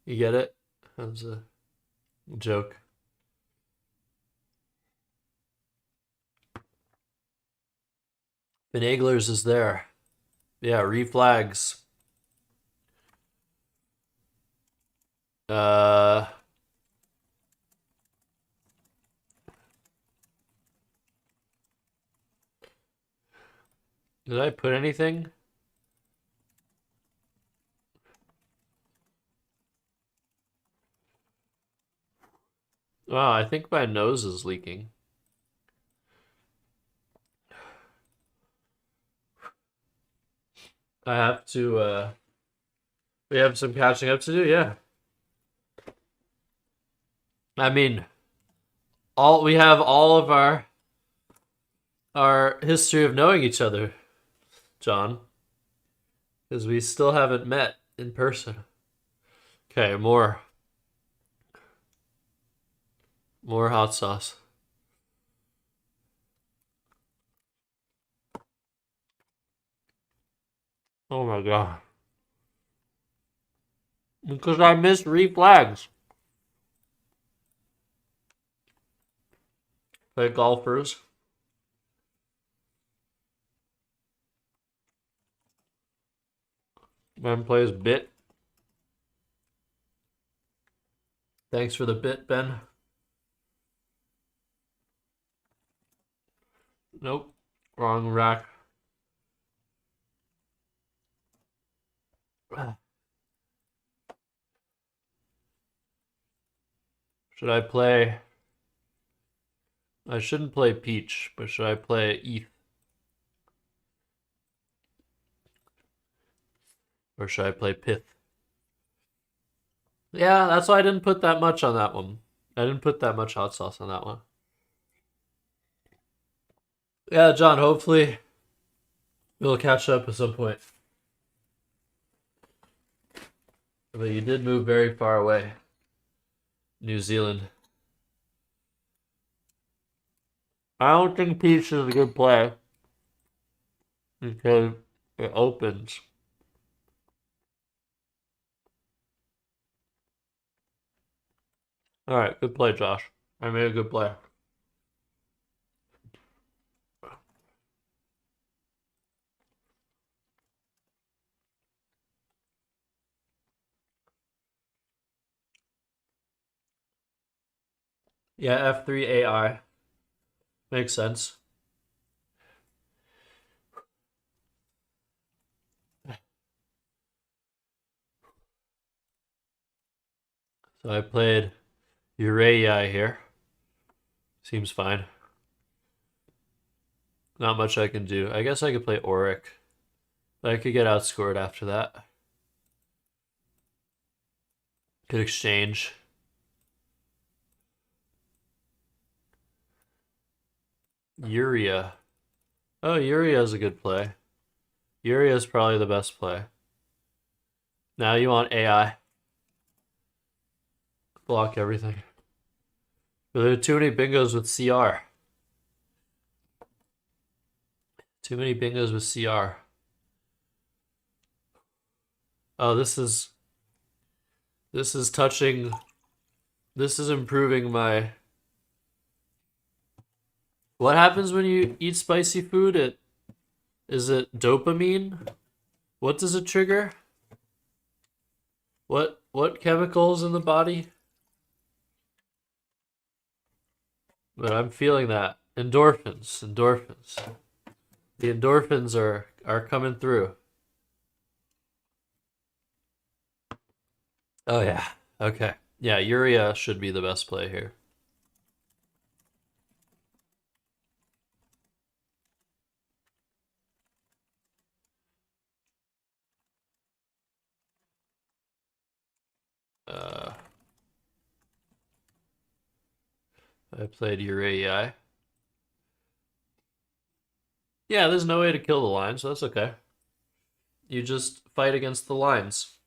Speaker 1: You get it? That was a joke. Finaglers is there. Yeah, reflags. Did I put anything? Oh, I think my nose is leaking. I have to, we have some catching up to do, yeah. I mean, we have all of our history of knowing each other, John, because we still haven't met in person. Okay, more hot sauce. Oh my god. Because I missed reflags. Play golfers. Ben plays bit. Thanks for the bit, Ben. Nope. Wrong rack. Should I play? I shouldn't play Peach, but should I play ETH? Or should I play Pith? Yeah, that's why I didn't put that much on that one. I didn't put that much hot sauce on that one. Yeah, John, hopefully we'll catch up at some point. But you did move very far away. New Zealand. I don't think Peach is a good play. Because it opens. Alright, good play, Josh. I made a good play. Yeah, F3 AI. Makes sense. So I played Urei here. Seems fine. Not much I can do. I guess I could play Auric. But I could get outscored after that. Could exchange. Uria. Oh, Uria is a good play. Uria is probably the best play. Now you want AI. Block everything. But there are too many bingos with CR. Too many bingos with CR. Oh, this is touching. This is improving my. What happens when you eat spicy food? Is it dopamine? What does it trigger? What chemicals in the body? But I'm feeling that. Endorphins. The endorphins are coming through. Oh yeah. Okay. Yeah, Uria should be the best play here. I played Urei. Yeah, there's no way to kill the line, so that's okay. You just fight against the lines.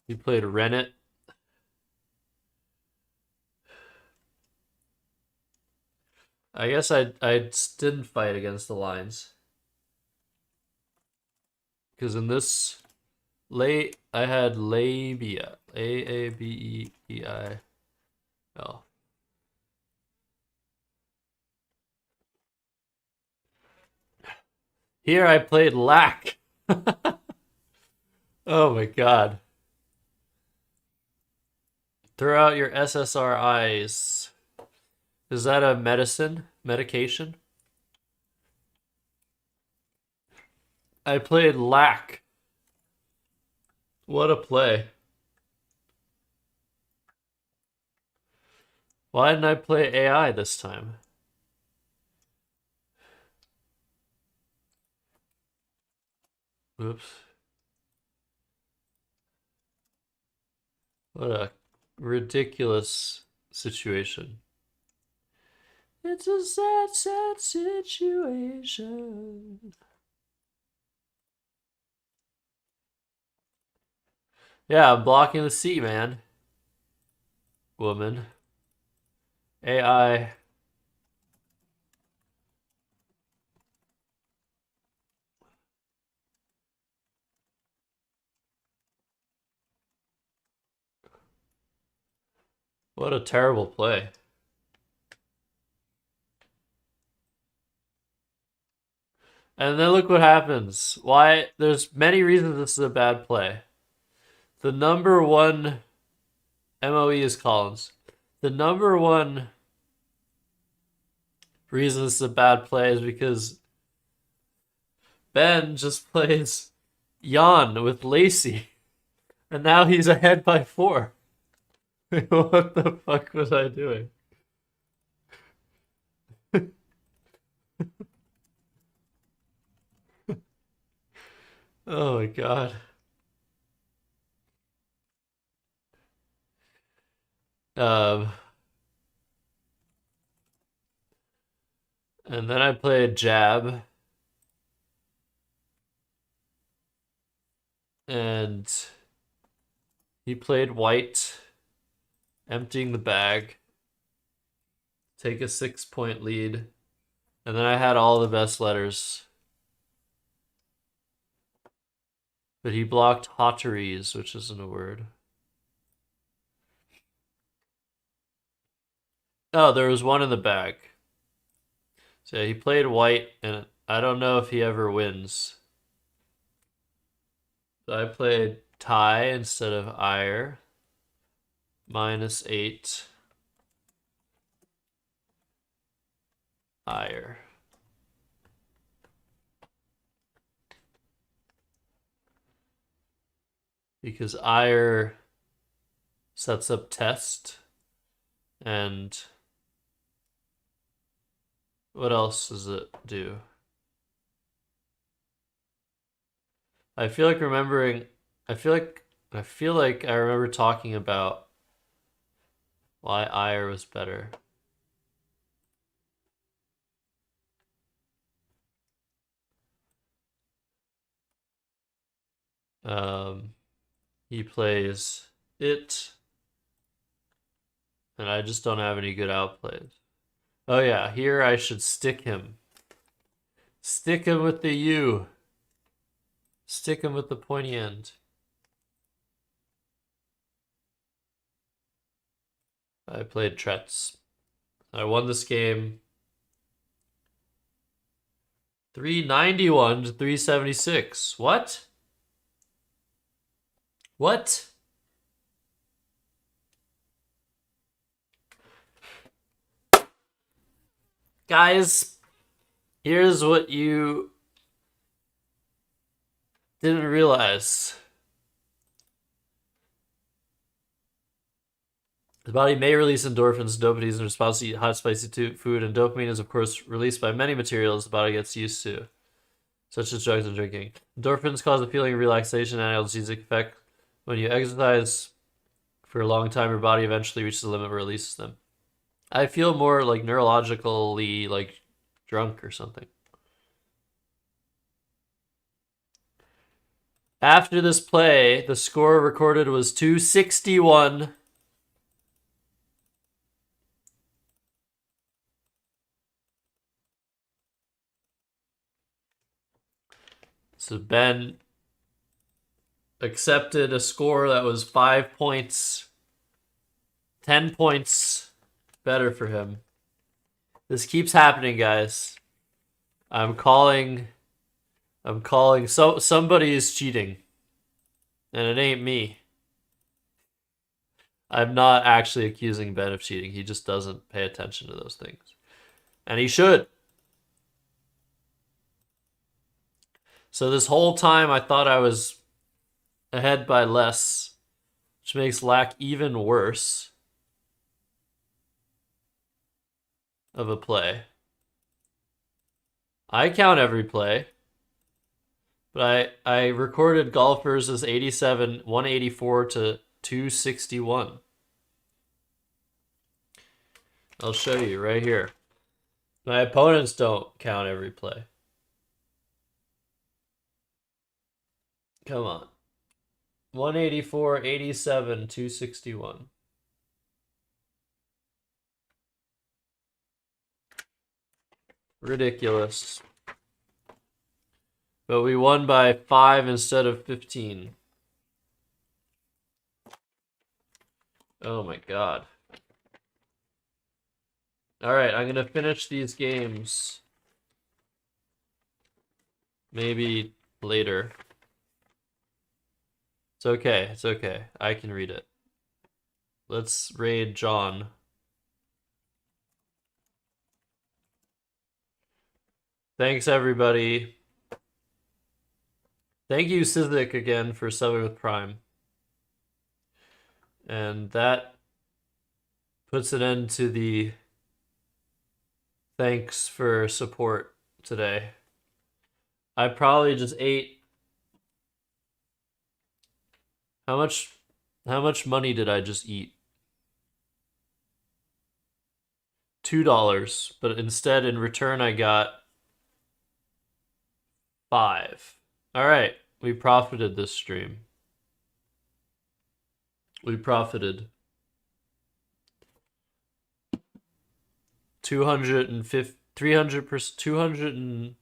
Speaker 1: You played Rennet. I guess I didn't fight against the lines. Because in this I had labia. Laabei. Oh. Here I played lack. Oh my god. Throw out your SSRIs. Is that a medication? I played lack. What a play. Why didn't I play AI this time? Oops. What a ridiculous situation. It's a sad, sad situation. Yeah, I'm blocking the C, man. Woman. AI. What a terrible play. And then look what happens. Why? There's many reasons this is a bad play. The number one MOE is Collins. The number one reason this is a bad play is because Ben just plays Jan with Lacey. And now he's ahead by 4. What the fuck was I doing? Oh my god. And then I played Jab. And he played White, emptying the bag. Take a 6-point lead. And then I had all the best letters. But he blocked hotteries, which isn't a word. Oh, there was one in the bag. So yeah, he played White, and I don't know if he ever wins. So I played tie instead of ire. -8. Ire. Because ire sets up test, and what else does it do? I feel like I remember talking about why ire was better. He plays it, and I just don't have any good outplays. Oh yeah, here I should stick him. Stick him with the U. Stick him with the pointy end. I played Tretz. I won this game 391 to 376. What? What? Guys, here's what you didn't realize. The body may release endorphins, dopamine in response to eat hot, spicy food, and dopamine is, of course, released by many materials the body gets used to, such as drugs and drinking. Endorphins cause a feeling of relaxation and analgesic effect. When you exercise for a long time, your body eventually reaches the limit where it releases them. I feel more like neurologically like drunk or something. After this play, the score recorded was 261. So Ben accepted a score that was 5 points, 10 points better for him. This keeps happening, guys. I'm calling. So somebody is cheating, and it ain't me. I'm not actually accusing Ben of cheating. He just doesn't pay attention to those things, and he should. So this whole time I thought I was ahead by less, which makes lack even worse of a play. I count every play, but I recorded golfers as 87, 184 to 261. I'll show you right here. My opponents don't count every play. Come on. 184, 87, 261. Ridiculous. But we won by 5 instead of 15. Oh my god. Alright, I'm gonna finish these games. Maybe later. It's okay, it's okay. I can read it. Let's raid John. Thanks, everybody. Thank you, Sizik, again, for subbing with Prime. And that puts an end to the thanks for support today. I probably just ate... How much money did I just eat? $2, but instead in return I got 5. Alright, we profited this stream. We profited. 250, 300%, 200 and...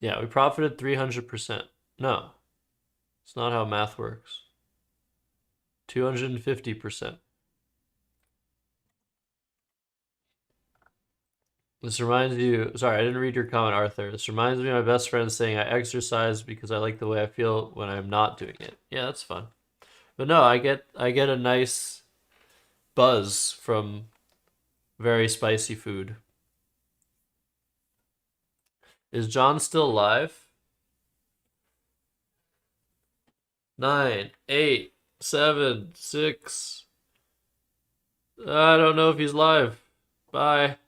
Speaker 1: Yeah, we profited 300%. No, it's not how math works. 250%. This reminds you, sorry, I didn't read your comment, Arthur. This reminds me of my best friend saying I exercise because I like the way I feel when I'm not doing it. Yeah, that's fun. But no, I get a nice buzz from very spicy food. Is John still live? 9, 8, 7, 6. I don't know if he's live. Bye.